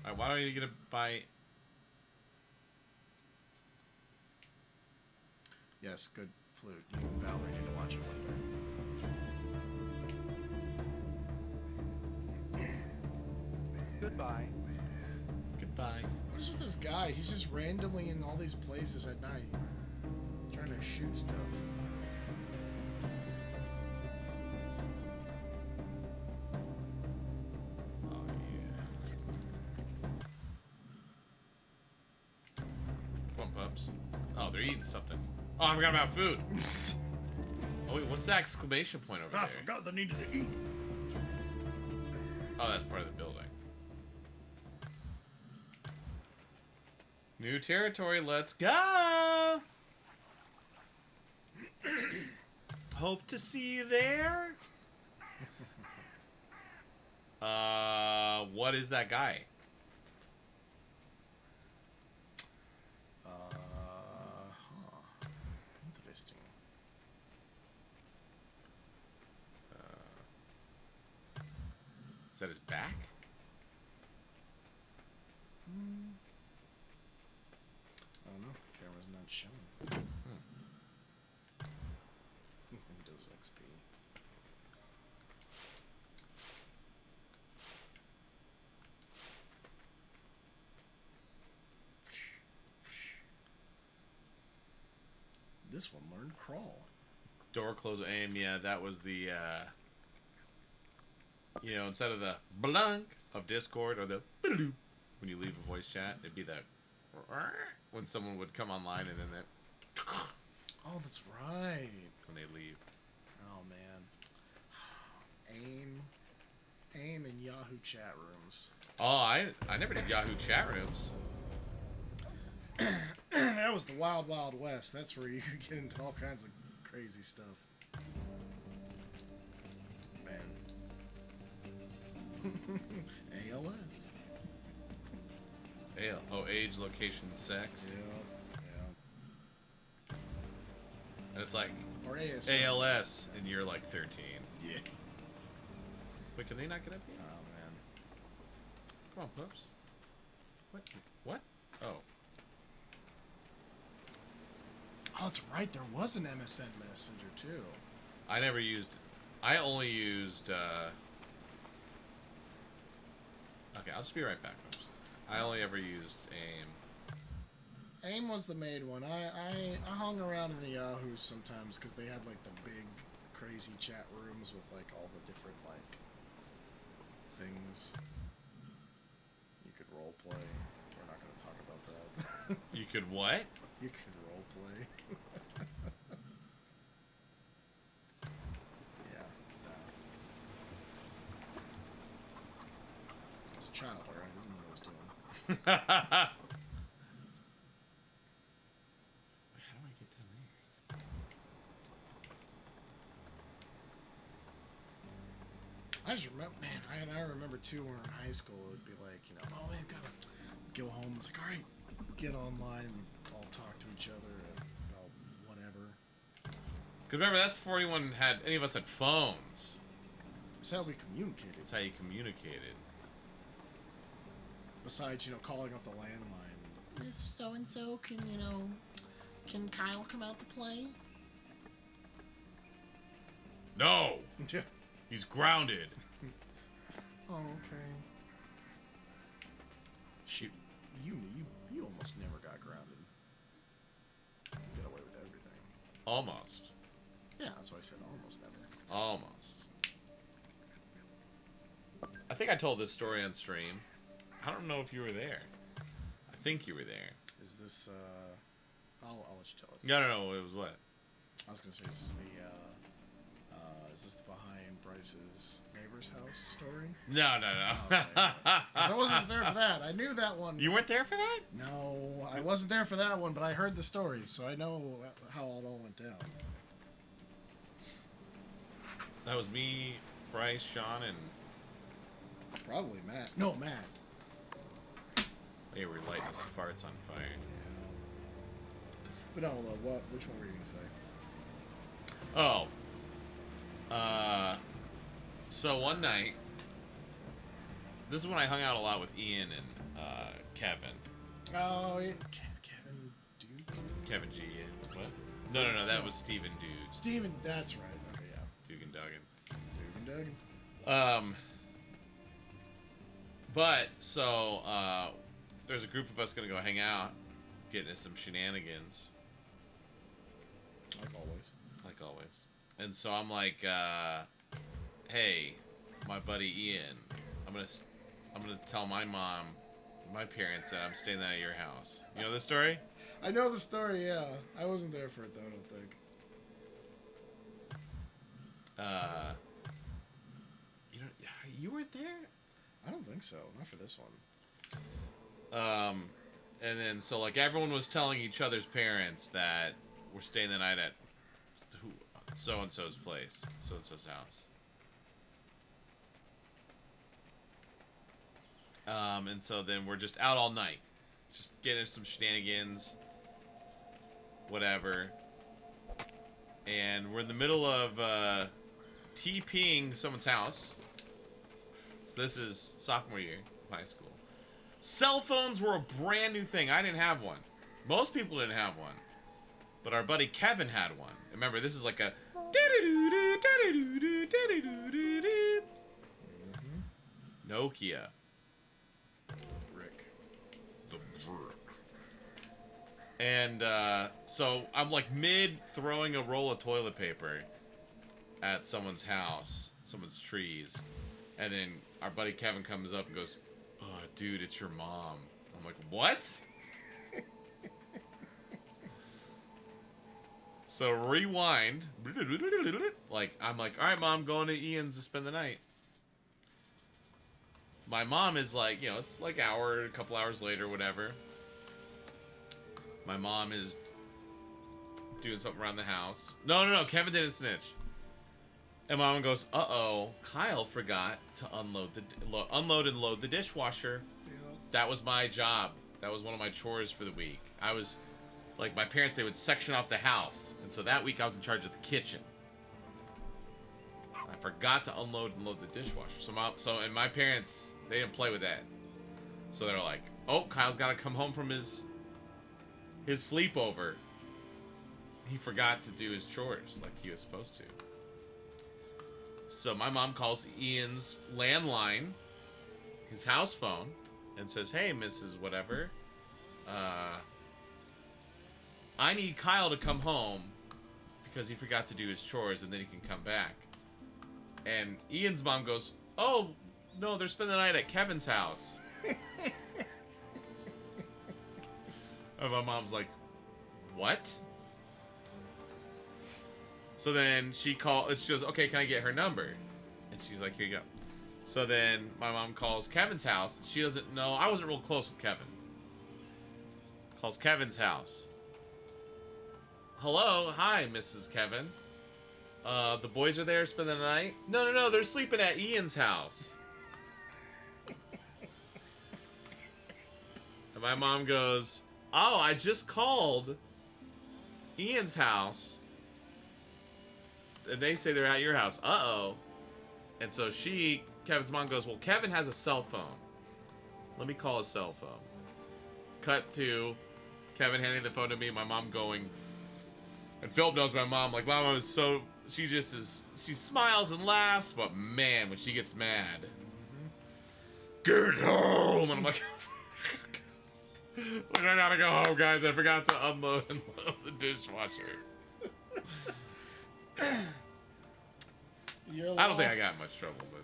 Alright, why don't you get a bite? Yes, good flute. You and Valerie need to watch it one day. Goodbye. Goodbye. What is with this guy? He's just randomly in all these places at night. Trying to shoot stuff. Oh, yeah. Come on, pups. Oh, they're eating something. Oh, I forgot about food. Oh, wait, what's the exclamation point over there? I forgot they needed to eat. Oh, that's part of the building. New territory, let's go! Hope to see you there. What is that guy? Interesting. Is that his back? I don't know. Camera's not showing. Windows XP. This one learned crawl. Door close aim, yeah, that was the, you know, instead of the blunk of Discord or the bloop when you leave a voice chat, it'd be that when someone would come online and then that. Oh, that's right. When they leave. Oh, man. AIM in Yahoo chat rooms. Oh, I never did Yahoo chat rooms. That was the Wild Wild West. That's where you could get into all kinds of crazy stuff. Man. ALS. Oh, age, location, sex. Yeah. And it's like Or AS. ALS, and you're like 13. Yeah. Wait, can they not get up here? Oh, man. Come on, pups. What? What? Oh. Oh, that's right. There was an MSN Messenger, too. I never used... I only used... Okay, I'll just be right back, pups. I only ever used AIM. AIM was the made one. I hung around in the Yahoos sometimes because they had like the big crazy chat rooms with like all the different like things you could role play. We're not going to talk about that. You could what? You could role play. Yeah. I was a child, alright? I didn't know what I was doing. I just remember, man, I remember too when we were in high school, it would be like, you know, oh man, gotta go home. It's like, alright, get online and all talk to each other and whatever. Because remember, that's before any of us had phones. That's how we communicated. It's how you communicated. Besides, you know, calling up the landline. Miss so-and-so, can Kyle come out to play? No! Yeah. He's grounded. Oh, okay. Shoot, you almost never got grounded. You get away with everything. Almost. Yeah, that's why I said almost never. Almost. I think I told this story on stream. I don't know if you were there. I think you were there. Is this, I'll let you tell it. No, it was what? I was gonna say, is this the, Is this behind Bryce's neighbor's house story? No, no, no. Okay. 'Cause I wasn't there for that. I knew that one. You weren't there for that? No, I wasn't there for that one, but I heard the stories, so I know how it all went down. That was me, Bryce, Sean, and... Probably Matt. No, Matt. Hey, we're lighting his farts on fire. But no, what? Which one were you gonna say? Oh. So one night, this is when I hung out a lot with Ian and Kevin. Oh, yeah. Kevin Dude? Kevin G. Yeah. What? No, that was Steven Dude. Steven, that's right. Okay, yeah. Dugan Duggan. Dugan Duggan. But, so, there's a group of us gonna go hang out, get into some shenanigans. Like always. Like always. And so I'm like, hey, my buddy Ian, I'm gonna tell my mom, my parents that I'm staying at your house. You know this story? I know the story, yeah. I wasn't there for it though, I don't think. You weren't there? I don't think so. Not for this one. And then so like everyone was telling each other's parents that we're staying the night at so and so's place, so and so's house. And so then we're just out all night, just getting some shenanigans, whatever. And we're in the middle of TPing someone's house. So this is sophomore year of high school. Cell phones were a brand new thing. I didn't have one. Most people didn't have one. But our buddy Kevin had one. Remember, this is like a... Nokia. Brick. The brick. And so I'm like mid throwing a roll of toilet paper at someone's house, someone's trees. And then our buddy Kevin comes up and goes, "Oh, dude, it's your mom." I'm like, "What?" So rewind. Like, I'm like, "All right, Mom, going to Ian's to spend the night." My mom is like, you know, it's like a couple hours later, whatever. My mom is doing something around the house. No, Kevin didn't snitch. And my mom goes, "Uh-oh, Kyle forgot to unload and load the dishwasher." Yeah. That was my job. That was one of my chores for the week. I was, like, my parents, they would section off the house. And so that week I was in charge of the kitchen. I forgot to unload and load the dishwasher. And my parents, they didn't play with that. So they're like, "Oh, Kyle's got to come home from his sleepover. He forgot to do his chores like he was supposed to." So my mom calls Ian's landline, his house phone, and says, "Hey, Mrs. Whatever, I need Kyle to come home because he forgot to do his chores and then he can come back." And Ian's mom goes, "Oh, no, they're spending the night at Kevin's house." And my mom's like, "What?" So then she goes, "Okay, can I get her number?" And she's like, "Here you go." So then my mom calls Kevin's house. She doesn't know. I wasn't real close with Kevin. Calls Kevin's house. "Hello, hi, Mrs. Kevin. The boys are there spending the night?" No, they're sleeping at Ian's house. And my mom goes, "Oh, I just called Ian's house. And they say they're at your house." Uh-oh. And so Kevin's mom goes, "Well, Kevin has a cell phone. Let me call his cell phone." Cut to Kevin handing the phone to me, my mom going, and Philip knows my mom, like, my mom is so, she smiles and laughs, but man, when she gets mad, "Get home!" And I'm like, "I gotta go home, guys. I forgot to unload and load the dishwasher." I don't think I got in much trouble, but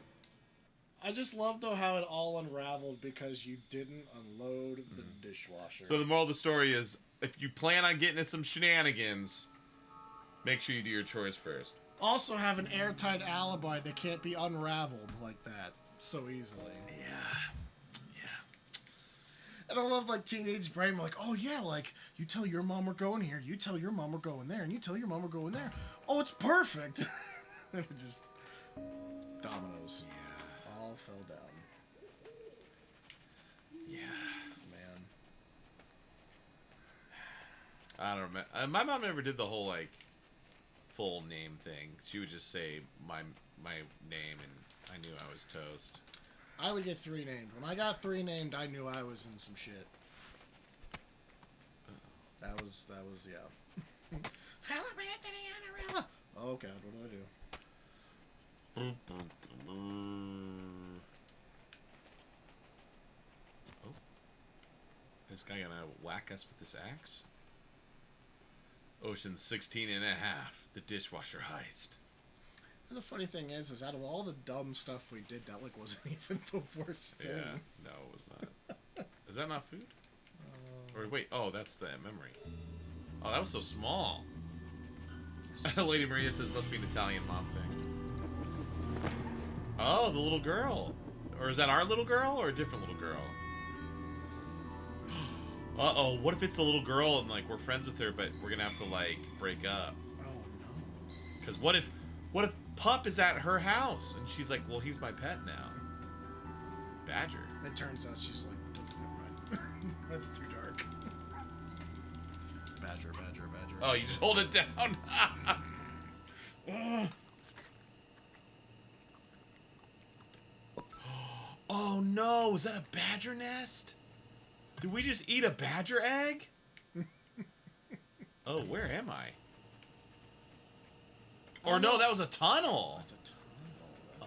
I just love though how it all unraveled because you didn't unload the dishwasher. So the moral of the story is, if you plan on getting in some shenanigans, make sure you do your chores first. also have an airtight alibi that can't be unraveled like that so easily. Yeah. And I love, like, teenage brain, like, oh, yeah, like, you tell your mom we're going here, you tell your mom we're going there, and you tell your mom we're going there. Oh, it's perfect. And it just... dominoes. Yeah. All fell down. Yeah. Man. I don't know. My mom never did the whole, like, full name thing. She would just say my name, and I knew I was toast. I would get 3 named. When I got 3 named, I knew I was in some shit. That was yeah. Philip Anthony Anarella. Oh god, what do I do? Oh. This guy gonna whack us with this axe? Ocean 16 and a half, the dishwasher heist. And the funny thing is out of all the dumb stuff we did, that like wasn't even the worst thing. Yeah, no, it was not. Is that not food? Or wait, oh, that's the memory. Oh, that was so small. Lady Maria says must be an Italian mom thing. Oh, the little girl. Or is that our little girl or a different little girl? Uh-oh, what if it's the little girl and like we're friends with her, but we're gonna have to like break up? Oh no. Because what if Pup is at her house and she's like, well, he's my pet now. Badger. It turns out she's like, never mind. That's too dark. Badger. Oh, you just hold it down. Oh no, was that a badger nest? Did we just eat a badger egg? Oh, where am I? Or no, that was a tunnel. That's a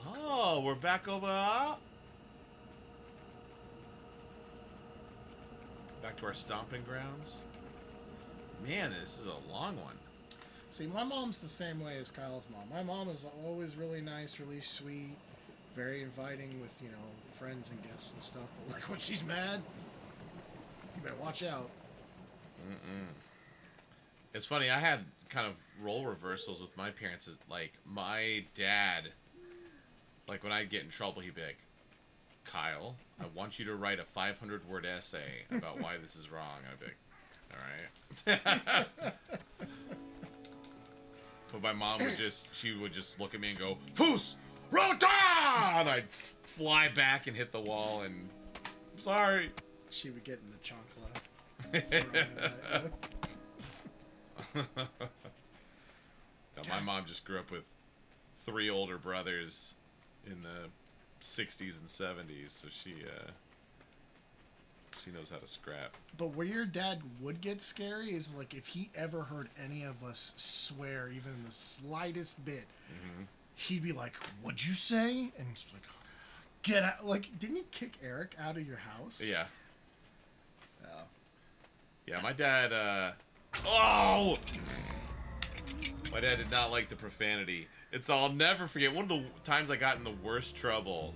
tunnel. Oh, we're back over. Back to our stomping grounds. Man, this is a long one. See, my mom's the same way as Kyle's mom. My mom is always really nice, really sweet, very inviting with, you know, friends and guests and stuff. But like when she's mad, you better watch out. It's funny, I had kind of role reversals with my parents. Like, my dad, like, when I'd get in trouble, he'd be like, Kyle, I want you to write a 500-word essay about why this is wrong. I'd be like, all right. But my mom would she would just look at me and go, Foos! Rota! And I'd fly back and hit the wall and, I'm sorry. She would get in the chancla. No, my mom just grew up with 3 older brothers in the 60s and 70s, so she knows how to scrap. But where your dad would get scary is like if he ever heard any of us swear even in the slightest bit, he'd be like, "What'd you say?" And it's like, "Get out!" Like, didn't you kick Eric out of your house? Yeah. Oh. Yeah, my dad. Oh! My dad did not like the profanity. I'll never forget. One of the times I got in the worst trouble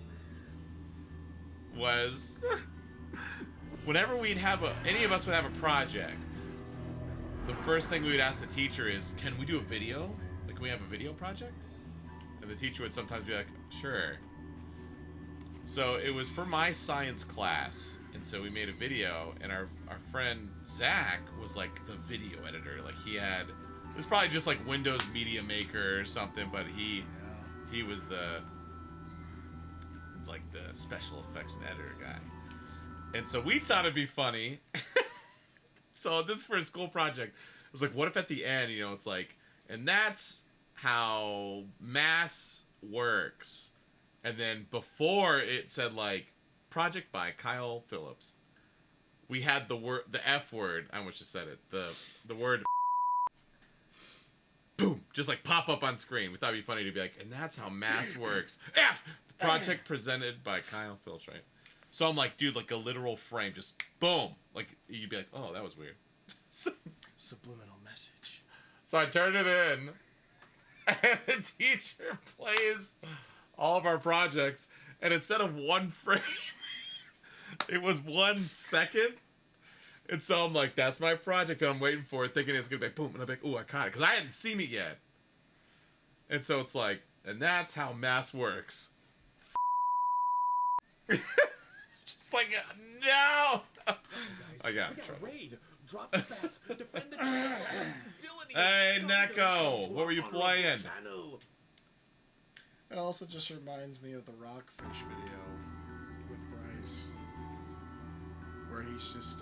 was whenever any of us would have a project, the first thing we would ask the teacher is, can we do a video? Like, can we have a video project? And the teacher would sometimes be like, sure. So it was for my science class, and so we made a video, and our friend Zach was like the video editor. Like it was probably just like Windows Media Maker or something, but he was the special effects and editor guy. And so we thought it'd be funny. So this is for a school project. It was like, what if at the end, you know, it's like, and that's how mass works. And then before it said like, project by Kyle Phillips. We had the F word. I almost just said it. The word boom, just like pop up on screen. We thought it'd be funny to be like, and that's how mass works. F, the project presented by Kyle Phillips, right? So I'm like, dude, like a literal frame, just boom. Like you'd be like, oh, that was weird. Subliminal message. So I turned it in, and the teacher plays all of our projects, and instead of one frame, it was 1 second. And so I'm like, that's my project, and I'm waiting for it, thinking it's gonna be like, boom, and I'm like, ooh, I caught it, because I hadn't seen it yet. And so it's like, and that's how mass works. Just like, no! I got in trouble. Raid. Drop the bats. Defend the villainy. Hey, Neko, what were you playing? It also just reminds me of the Rockfish video with Bryce, where he's just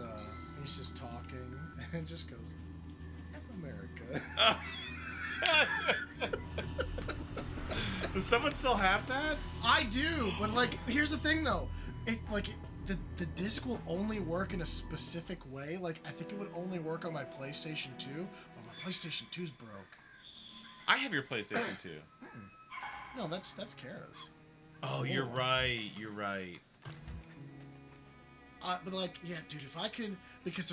talking and just goes, "F America." Does someone still have that? I do, but like, here's the thing though, the disc will only work in a specific way. Like, I think it would only work on my PlayStation 2, but my PlayStation 2's broke. I have your PlayStation 2. No, that's Kara's. Oh, you're right. You're right. But like, yeah, dude, if I could, because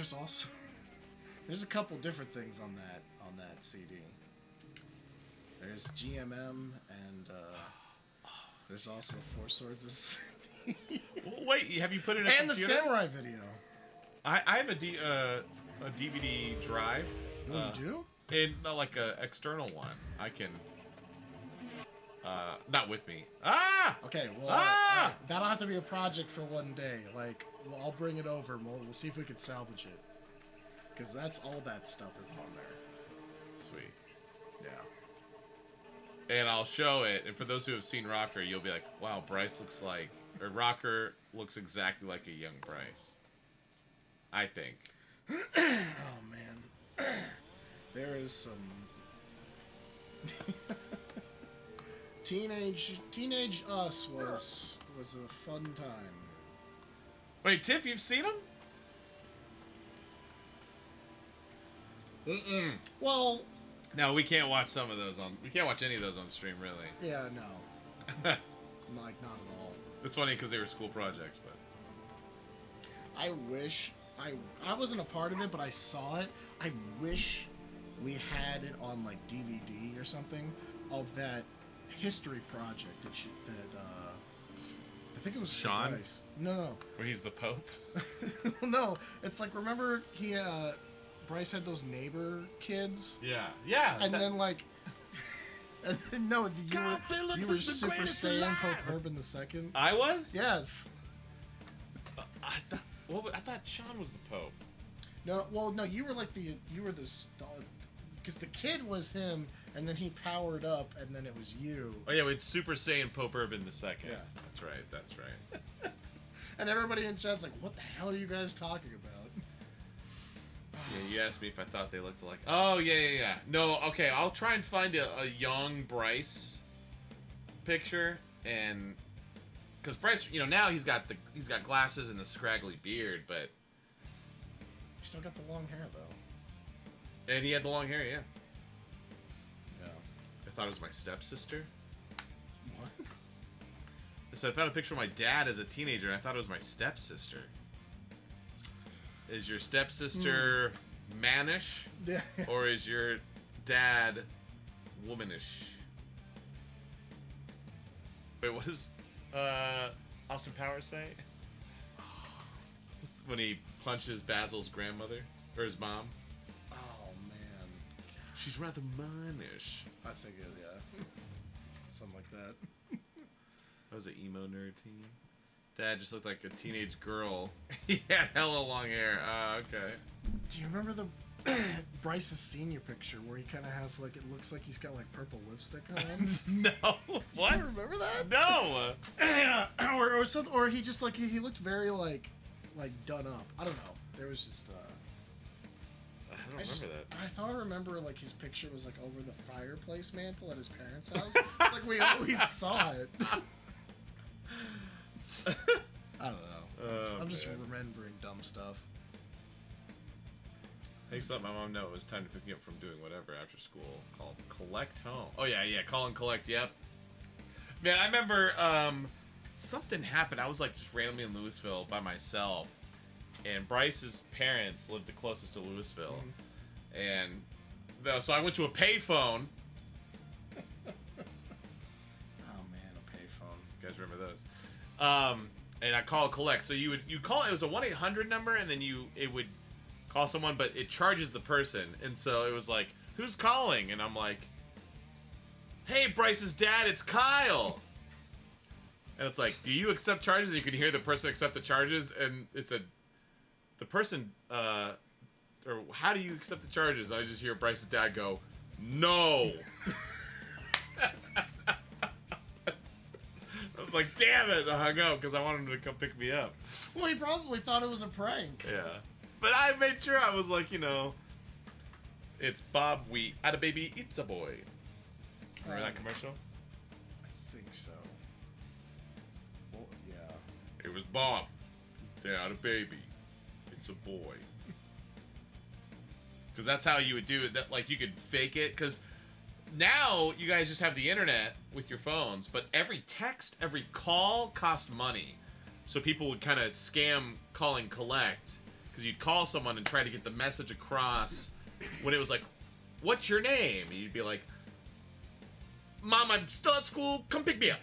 there's a couple different things on that CD. There's GMM and there's also Four Swords of Wait, have you put it in a and computer? the Samurai video. I have a DVD drive. Oh, you do? In like a external one. I can. Not with me. Ah! Okay, well, that'll have to be a project for one day. Like, well, I'll bring it over and we'll see if we can salvage it. Because that's all that stuff is on there. Sweet. Yeah. And I'll show it, and for those who have seen Rocker, you'll be like, wow, Bryce looks like... Or Rocker looks exactly like a young Bryce. I think. Oh, man. There is some... Teenage Us was a fun time. Wait, Tiff, you've seen him? Mm-mm. Well... No, we can't watch some of those on... We can't watch any of those on stream, really. Yeah, no. Like, not at all. It's funny because they were school projects, but... I wish... I wasn't a part of it, but I saw it. I wish we had it on, like, DVD or something of that history project that I think it was Sean? Bryce. No. Where he's the Pope? No. It's like, remember Bryce had those neighbor kids? Yeah. Yeah. And then, like... And then, no, you were Super Saiyan Pope Urban II. I was? Yes. I thought Sean was the Pope. No, well, no, you were like because the kid was him, and then he powered up, and then it was you. Oh yeah, it's Super Saiyan Pope Urban II. Yeah. That's right. And everybody in chat's like, what the hell are you guys talking about? Yeah, you asked me if I thought they looked alike. Oh, yeah. No, okay, I'll try and find a young Bryce picture, and... Because Bryce, now he's got glasses and the scraggly beard, but... He still got the long hair, though. And he had the long hair, yeah. Yeah. I thought it was my stepsister. What? I said I found a picture of my dad as a teenager, and I thought it was my stepsister. Is your stepsister mannish? Yeah. Or is your dad womanish? Wait, what does Austin Powers say? When he punches Basil's grandmother? Or his mom? Oh, man. She's rather mannish. I think, yeah. Something like that. That was an emo nerd teen. Dad just looked like a teenage girl. He had hella long hair. Okay. Do you remember the Bryce's senior picture where he kind of has like, it looks like he's got like purple lipstick on? No. What? You remember that? No. or something, or he just like he looked very like done up. I don't know. There was just I don't remember that. I thought I remember like his picture was like over the fireplace mantle at his parents' house. It's like we always saw it. I don't know. I'm just remembering dumb stuff. Hey, so my mom know it was time to pick me up from doing whatever after school. Called Collect Home. Oh yeah, call and collect. Yep. Man, I remember something happened. I was like just randomly in Louisville by myself, and Bryce's parents lived the closest to Louisville, and so I went to a payphone. Oh man, a payphone. You guys remember those? And I call collect. So you call, it was a 1-800 number, and then it would call someone, but it charges the person. And so it was like, who's calling? And I'm like, hey, Bryce's dad, it's Kyle. And it's like, do you accept charges? And you can hear the person accept the charges, and it said, the person, or how do you accept the charges? And I just hear Bryce's dad go, no. I was like, damn it, I hung up because I wanted him to come pick me up. Well, he probably thought it was a prank. Yeah. But I made sure I was like, you know, it's Bob Wheat. Had a baby, eats a boy. Remember that commercial? I think so. Well, yeah. It was Bob. They had a baby. It's a boy. Because that's how you would do it. That, like, you could fake it. Because now you guys just have the internet with your phones, but every text, every call cost money. So people would kind of scam call and collect, because you'd call someone and try to get the message across when it was like, what's your name? And you'd be like, Mom, I'm still at school, come pick me up.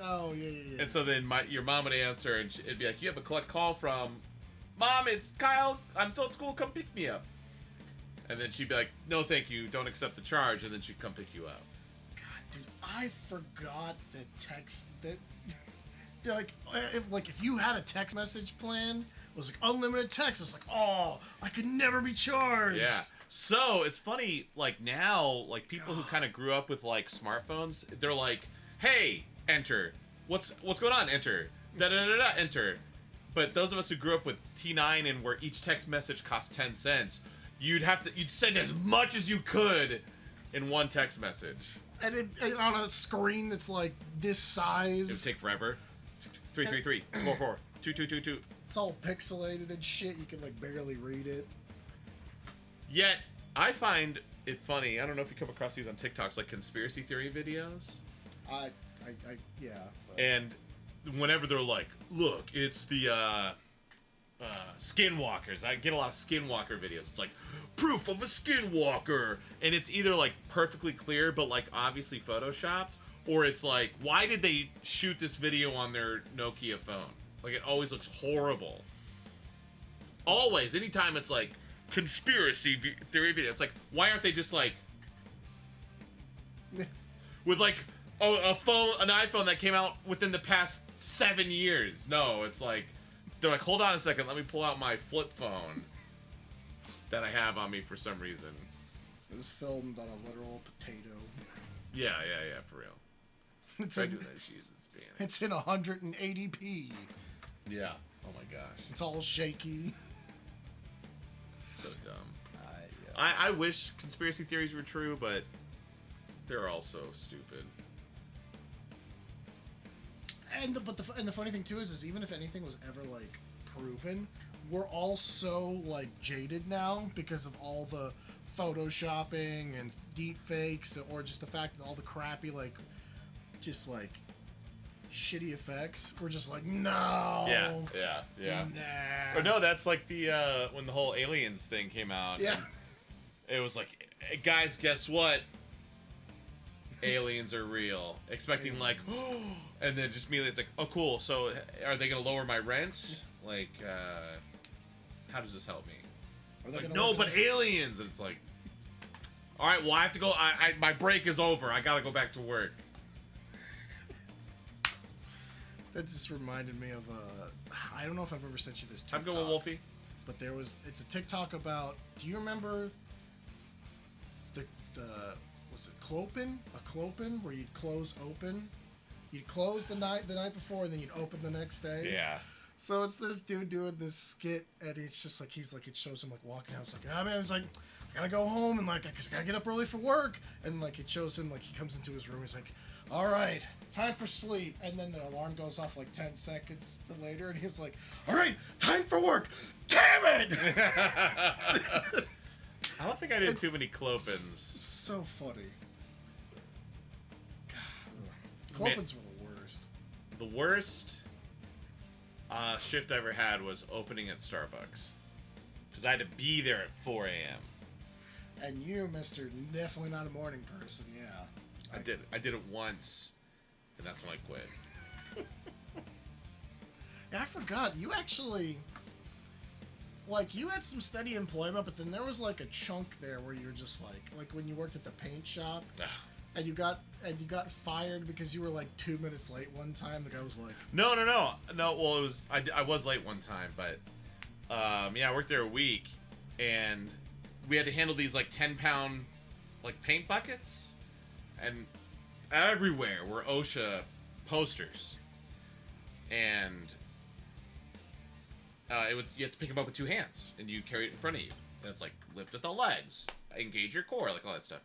Oh, yeah. And so then your mom would answer, and it'd be like, you have a collect call from, Mom, it's Kyle, I'm still at school, come pick me up. And then she'd be like, no, thank you, don't accept the charge, and then she'd come pick you up. God, dude, I forgot the text that... if you had a text message plan, it was like unlimited text. It was like, oh, I could never be charged. Yeah. So it's funny, like now, like people who kind of grew up with like smartphones, they're like, hey, enter. What's going on? Enter. Da da da da. Enter. But those of us who grew up with T9 and where each text message cost 10 cents, you'd send as much as you could in one text message. And on a screen that's like this size. It would take forever. 333 44 2222. It's all pixelated and shit. You can like barely read it. Yet I find it funny. I don't know if you come across these on TikToks, like conspiracy theory videos. Yeah. But... And whenever they're like, look, it's the skinwalkers. I get a lot of skinwalker videos. It's like proof of a skinwalker, and it's either like perfectly clear but like obviously photoshopped. Or it's like, why did they shoot this video on their Nokia phone? Like, it always looks horrible. Always. Anytime it's like, conspiracy theory video, it's like, why aren't they just like... with like, an iPhone that came out within the past 7 years. No, it's like, they're like, hold on a second, let me pull out my flip phone that I have on me for some reason. It was filmed on a literal potato. Yeah, for real. It's in 180p. Yeah. Oh my gosh. It's all shaky. So dumb. I wish conspiracy theories were true, but they're all so stupid. And the funny thing too is even if anything was ever like proven, we're all so like jaded now because of all the photoshopping and deep fakes, or just the fact that all the crappy like just like shitty effects. We're just like, no. Yeah. Nah. Or no, that's like the when the whole aliens thing came out. Yeah. It was like, guys, guess what? Aliens are real. Expecting like, and then just immediately it's like, oh cool. So are they gonna lower my rent? Like, how does this help me? Like, no, but aliens. And it's like, all right, well I have to go. My break is over. I gotta go back to work. That just reminded me of I don't know if I've ever sent you this TikTok. I'm going Wolfie. But it's a TikTok about, do you remember the was it Clopen? A Clopen where you'd close open? You'd close the night before and then you'd open the next day? Yeah. So it's this dude doing this skit and it's just like, it shows him like walking out. It's like, oh man, it's like, I gotta go home and like, I gotta get up early for work. And like, it shows him like, he comes into his room, he's like, all right, time for sleep. And then the alarm goes off like 10 seconds later, and he's like, all right, time for work. Damn it! I don't think I did too many Clopins. So funny. Clopins were the worst. The worst shift I ever had was opening at Starbucks. Because I had to be there at 4 a.m. And you, Mr. Definitely not a morning person, yeah. I did it once, and that's when I quit. Yeah, I forgot. You actually, like, you had some steady employment, but then there was like a chunk there where you're just like when you worked at the paint shop, And you got fired because you were like 2 minutes late one time. The guy was like, No. Well, it was I was late one time, but yeah, I worked there a week, and we had to handle these like 10-pound like paint buckets, and everywhere were OSHA posters, and you have to pick them up with 2 hands, and you carry it in front of you, and it's like lift with the legs, engage your core, like all that stuff.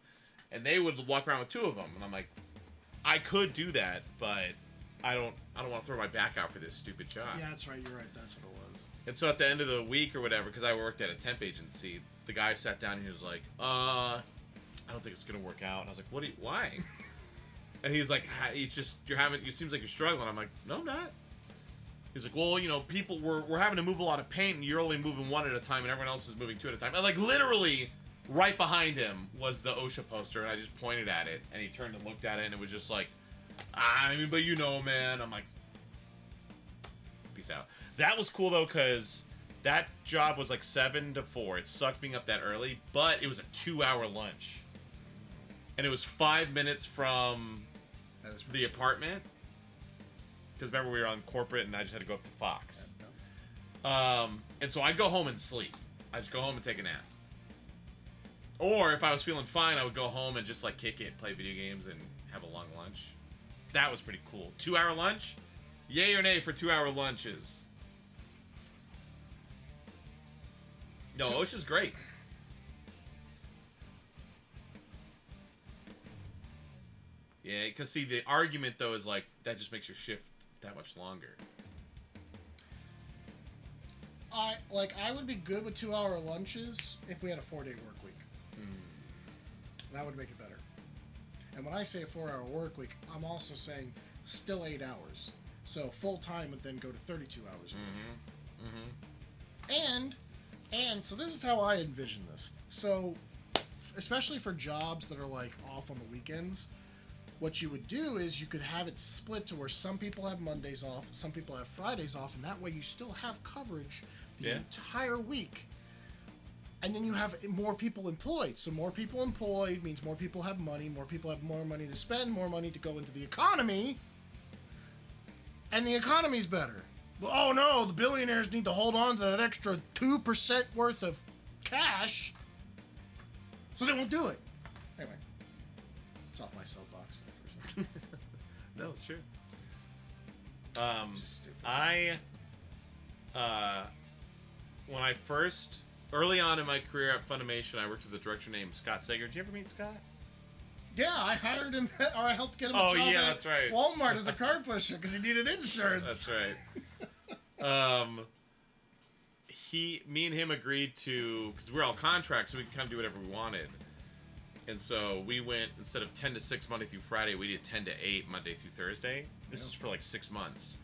And they would walk around with 2 of them, and I'm like, I could do that, but I don't want to throw my back out for this stupid job. yeah, that's right. You're right. That's what it was. And so at the end of the week or whatever, because I worked at a temp agency, the guy sat down and he was like, I don't think it's gonna work out. And I was like, why? And he's like, it's just it seems like you're struggling. I'm like, no, I'm not. He's like, well, you know, people we're having to move a lot of paint, and you're only moving 1 at a time, and everyone else is moving 2 at a time. And like literally, right behind him was the OSHA poster, and I just pointed at it, and he turned and looked at it, and it was just like, I mean, but you know, man. I'm like, peace out. That was cool though, because that job was like 7 to 4. It sucked being up that early, but it was a 2-hour lunch, and it was 5 minutes from the apartment. Because remember, we were on corporate, and I just had to go up to Fox. And so I'd go home and sleep. I'd just go home and take a nap. Or if I was feeling fine, I would go home and just like kick it, play video games, and have a long lunch. That was pretty cool. 2-hour lunch? Yay or nay for 2-hour lunches? No, OSHA's great. Yeah, because see, the argument though is like that just makes your shift that much longer. I would be good with 2-hour lunches if we had a 4-day work week. That would make it better. And when I say a 4-hour work week, I'm also saying still 8 hours. So full time would then go to 32 hours a week. And so this is how I envision this. So, especially for jobs that are like off on the weekends, what you would do is you could have it split to where some people have Mondays off, some people have Fridays off, and that way you still have coverage the entire week. And then you have more people employed. So more people employed means more people have money to spend, more money to go into the economy, and the economy's better. Well, oh no, the billionaires need to hold on to that extra 2% worth of cash, so they won't do it. Anyway, it's off my soapbox. No, it's true. Just stupid. When I first, early on in my career at Funimation, I worked with a director named Scott Sager. Did you ever meet Scott? Yeah, I hired him, or I helped get him a job that's right. Walmart as a car pusher because he needed insurance. That's right. Me and him agreed to, because we're all contracts, so we could kind of do whatever we wanted. And so we went, instead of 10 to 6 Monday through Friday, we did 10 to 8 Monday through Thursday. This is for like 6 months.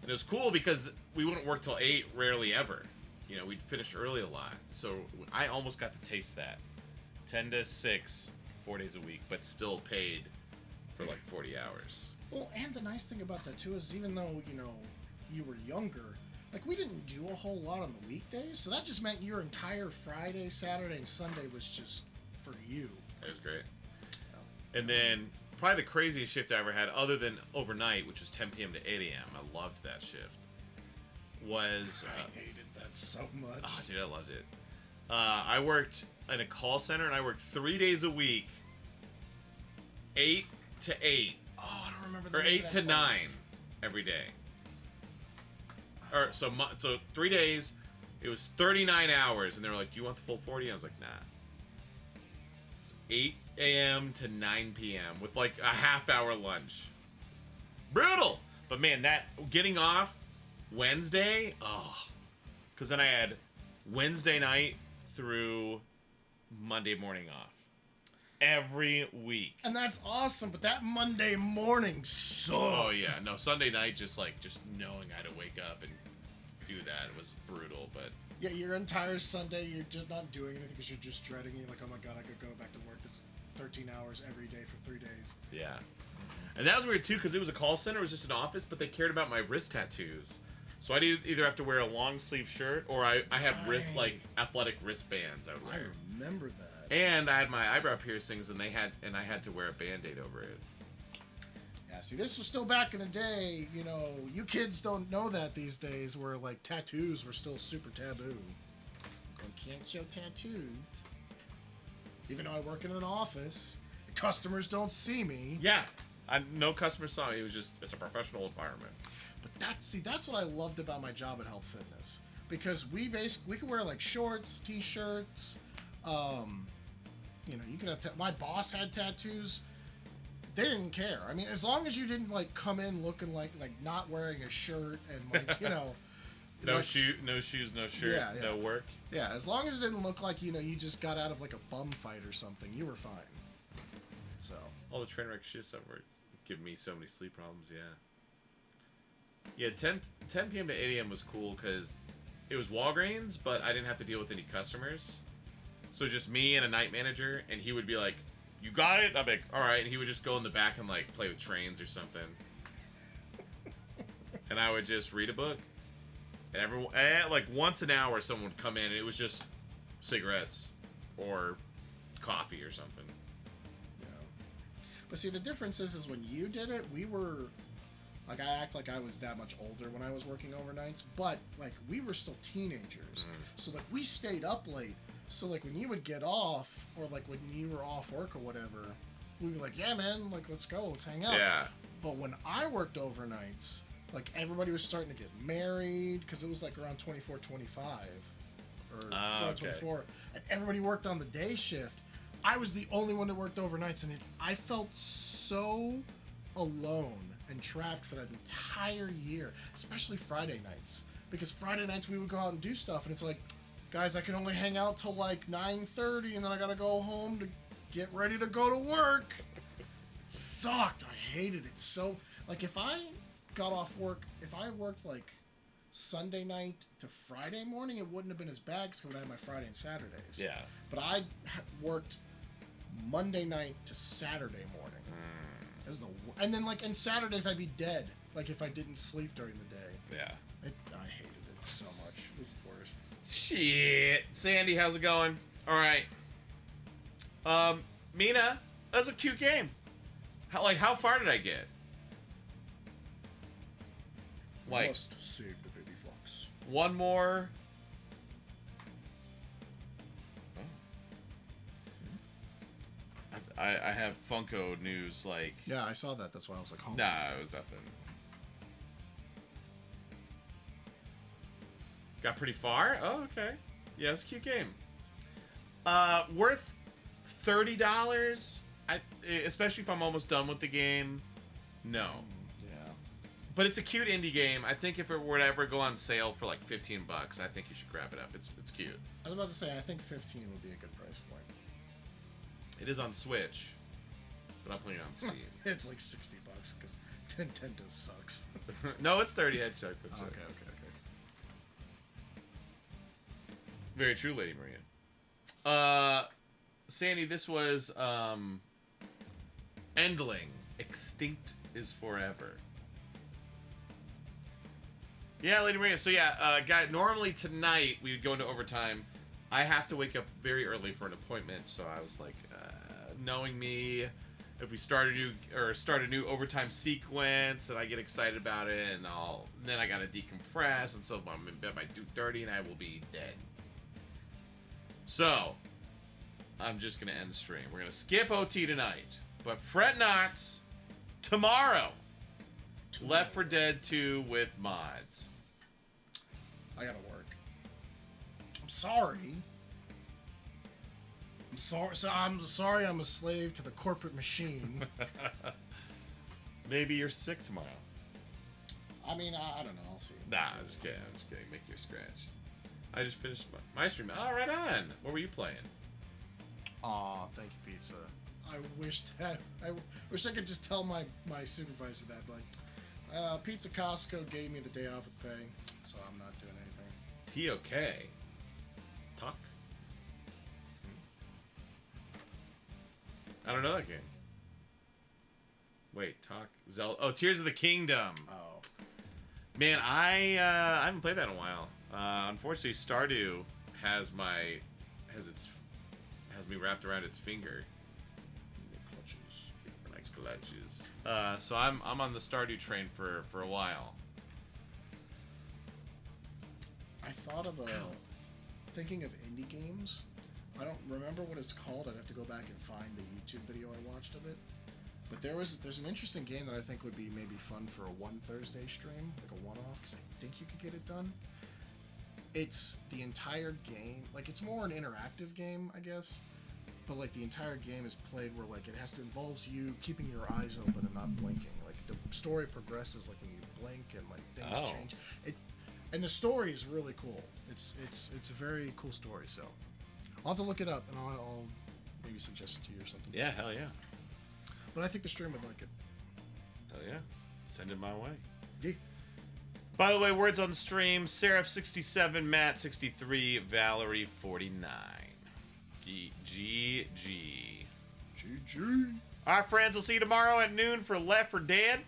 And it was cool because we wouldn't work till 8, rarely ever. You know, we'd finish early a lot. So I almost got to taste that. 10 to 6, 4 days a week, but still paid for like 40 hours. Well, and the nice thing about that too is even though, you know, you were younger, like we didn't do a whole lot on the weekdays, so that just meant your entire Friday, Saturday, and Sunday was just for you. It was great. And then probably the craziest shift I ever had, other than overnight, which was 10 p.m. to 8 a.m. I loved that shift. Was I hated that so much. Oh, dude, I loved it. I worked in a call center, and I worked 3 days a week, 8 to 8. Oh, I don't remember the or name 8 of to that 9 place. every day. Or so 3 days, it was 39 hours, and they were like, "Do you want the full 40?" I was like, "Nah." It's 8 a.m. to 9 p.m. with like a half-hour lunch. Brutal, but man, that getting off Wednesday, because then I had Wednesday night through Monday morning off every week. And that's awesome, but that Monday morning sucked. Oh yeah, no, Sunday night just knowing I had to wake up and do that was brutal, but yeah, your entire Sunday you're just not doing anything because you're just dreading. You're like, oh my god, I could go back to work. That's 13 hours every day for 3 days. Yeah. And that was weird too, because it was a call center, it was just an office, but they cared about my wrist tattoos. So I'd either have to wear a long sleeve shirt or I had wrist, like, athletic wristbands I would wear. I remember that. And I had my eyebrow piercings, and I had to wear a Band-Aid over it. Yeah, see, this was still back in the day. You know, you kids don't know that these days, where like tattoos were still super taboo. I can't show tattoos, even though I work in an office. The customers don't see me. Yeah, no customers saw me. It's a professional environment. But that's what I loved about my job at Health Fitness, because we could wear like shorts, t-shirts. You know, you could have my boss had tattoos. They didn't care. I mean, as long as you didn't like come in looking like not wearing a shirt and like, you know, no shoes, no shirt, no work. Yeah, as long as it didn't look like, you know, you just got out of like a bum fight or something, you were fine. So all the train wreck shifts that were giving me so many sleep problems. Yeah, 10 p.m. to 8 a.m. was cool because it was Walgreens, but I didn't have to deal with any customers. So just me and a night manager, and he would be like, "You got it?" I'm like, "All right," and he would just go in the back and like play with trains or something. And I would just read a book. And like once an hour, someone would come in, and it was just cigarettes or coffee or something. Yeah. But see, the difference is when you did it, we were like, I act like I was that much older when I was working overnights, but like we were still teenagers, so like we stayed up late. So like when you would get off, or like when you were off work or whatever, we'd be like, "Yeah, man, like let's go, let's hang out." Yeah. But when I worked overnights, like everybody was starting to get married because it was like around 24, 25 or around 24, and everybody worked on the day shift. I was the only one that worked overnights, and I felt so alone and trapped for that entire year, especially Friday nights, because Friday nights we would go out and do stuff, and it's like, guys, I can only hang out till like 9:30, and then I gotta go home to get ready to go to work. It sucked. I hated it so. Like if I got off work, if I worked like Sunday night to Friday morning, it wouldn't have been as bad because I would have my Friday and Saturdays. Yeah. But I worked Monday night to Saturday morning. And then like, and Saturdays I'd be dead. Like if I didn't sleep during the day. Yeah. I hated it so much. It was the worst. Shit. Sandy, how's it going? All right. Mina, that was a cute game. How far did I get? Like, Must save the baby fox. One more. Oh. I have Funko news, like... Yeah, I saw that. That's why I was like, oh. Nah, it was nothing. Got pretty far? Oh, okay. Yeah, it's a cute game. Worth $30? Especially if I'm almost done with the game. No. Yeah. But it's a cute indie game. I think if it were to ever go on sale for like $15, I think you should grab it up. It's cute. I was about to say, I think 15 would be a good price point. It is on Switch, but I'm playing it on Steam. It's like $60 because Nintendo sucks. No, it's 30. I checked. Okay. Very true, Lady Maria. Sandy, this was Endling. Extinct is Forever. Yeah, Lady Maria. So yeah, guy. Normally tonight we would go into overtime. I have to wake up very early for an appointment, so I was like, knowing me, if we start a new overtime sequence, and I get excited about it, and then I gotta decompress, and so I'm in bed by 2:30, and I will be dead. So I'm just gonna end the stream. We're gonna skip OT tonight, but fret not. Tomorrow. Left 4 Dead 2 with mods. I gotta work. I'm sorry. I'm sorry I'm a slave to the corporate machine. Maybe you're sick tomorrow. I mean, I don't know. I'll see. Nah, I'm just kidding. Make your scratch. I just finished my stream. Oh, right on. What were you playing? Aw, thank you, Pizza. I wish I could just tell my supervisor that, like, Pizza Costco gave me the day off with pay, so I'm not doing anything. TOK. Talk. I don't know that game. Wait, Talk. Zelda. Oh, Tears of the Kingdom. Oh. Man, I haven't played that in a while. Unfortunately, Stardew has has me wrapped around its finger. Nice clutches. So I'm on the Stardew train for a while. I thought of thinking of indie games. I don't remember what it's called. I'd have to go back and find the YouTube video I watched of it. But there's an interesting game that I think would be maybe fun for a one Thursday stream, like a one-off, because I think you could get it done. It's the entire game, like it's more an interactive game, I guess. But like the entire game is played where like it involves you keeping your eyes open and not blinking. Like the story progresses like when you blink and like things change. And the story is really cool. It's a very cool story. So I'll have to look it up and I'll maybe suggest it to you or something. Yeah, hell yeah. But I think the stream would like it. Hell yeah. Send it my way. Yeah. By the way, words on stream: Seraph 67, Matt 63, Valerie 49. GG. GG. Alright, friends, I'll see you tomorrow at noon for Left 4 Dead.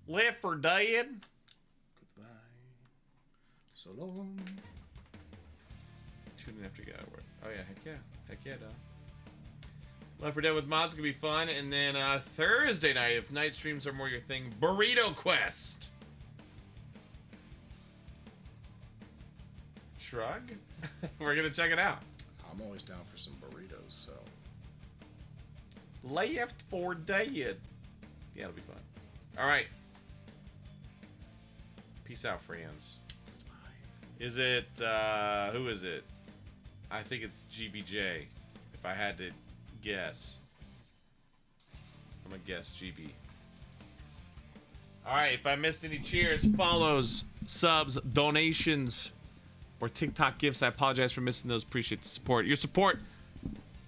Left 4 Dead. Goodbye. So long. Shouldn't have to go. Oh yeah, heck yeah, dog. Left 4 Dead with mods is gonna be fun, and then Thursday night, if night streams are more your thing, Burrito Quest. Shrug. We're gonna check it out. I'm always down for some burritos, so. Left 4 Dead. Yeah, it'll be fun. All right. Peace out, friends. Is it who is it? I think it's GBJ. If I had to guess, I'm gonna guess GB. All right. If I missed any cheers, follows, subs, donations, or TikTok gifts, I apologize for missing those. Appreciate the support. Your support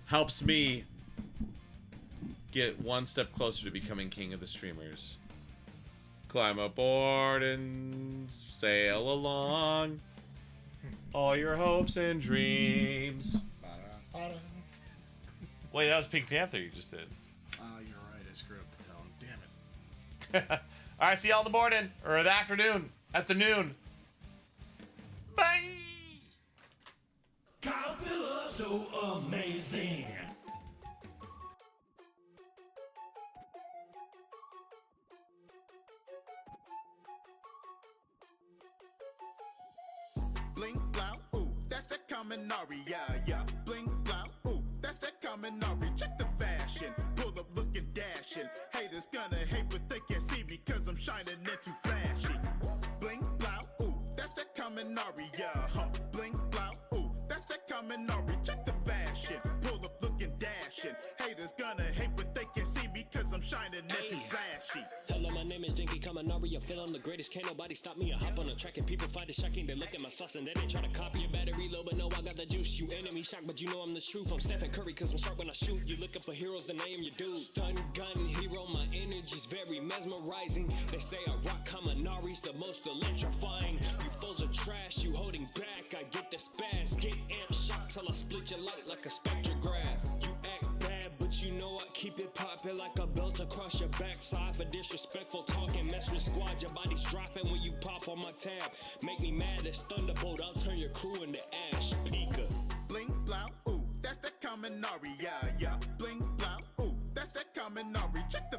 helps me get one step closer to becoming king of the streamers. Climb aboard and sail along. All your hopes and dreams. Wait, that was Pink Panther you just did. You're right. I screwed up the tone. Damn it. All right, see y'all in the morning or the afternoon. At the noon. Bye. Kyle Phillips, so amazing. Bling, blow, ooh, that's that Kaminari, yeah. Bling, blow, ooh, that's that Kaminari. Check the fashion, pull up looking dashing. Haters gonna hate, but they can't see me cause I'm shining and too flashy. Bling, blow, ooh, that's that Kaminari, yeah. Bling, blow, ooh, that's that Kaminari. Check the fashion, pull up looking dashing. Haters gonna hate, but they can't see me cause I'm shining and too flashy. Hello, my name is Jinky Kaminari. I feel I'm the greatest. Can't nobody stop me. I hop on a track and people find it shocking. They look at my sauce and then they try to copy your battery low, but no, I got the juice. You enemy shock, but you know I'm the truth. I'm Stephen Curry cause I'm sharp when I shoot. You looking for heroes, then I am your dude. Stun gun hero, my energy's very mesmerizing. They say I rock Kaminari's the most electrifying. You fools are trash, you holding back. I get the spaz, get amp shock till I split your light like a spectrograph. You act bad, but you know I keep it poppin' like a belt across your backside for disrespectful talking. Mess with squad, your body's dropping when you pop on my tab. Make me mad as Thunderbolt, I'll turn your crew into ash. Pika. Bling, blow, ooh, that's that Kaminari, yeah. Bling, blow, ooh, that's that Kaminari. Check the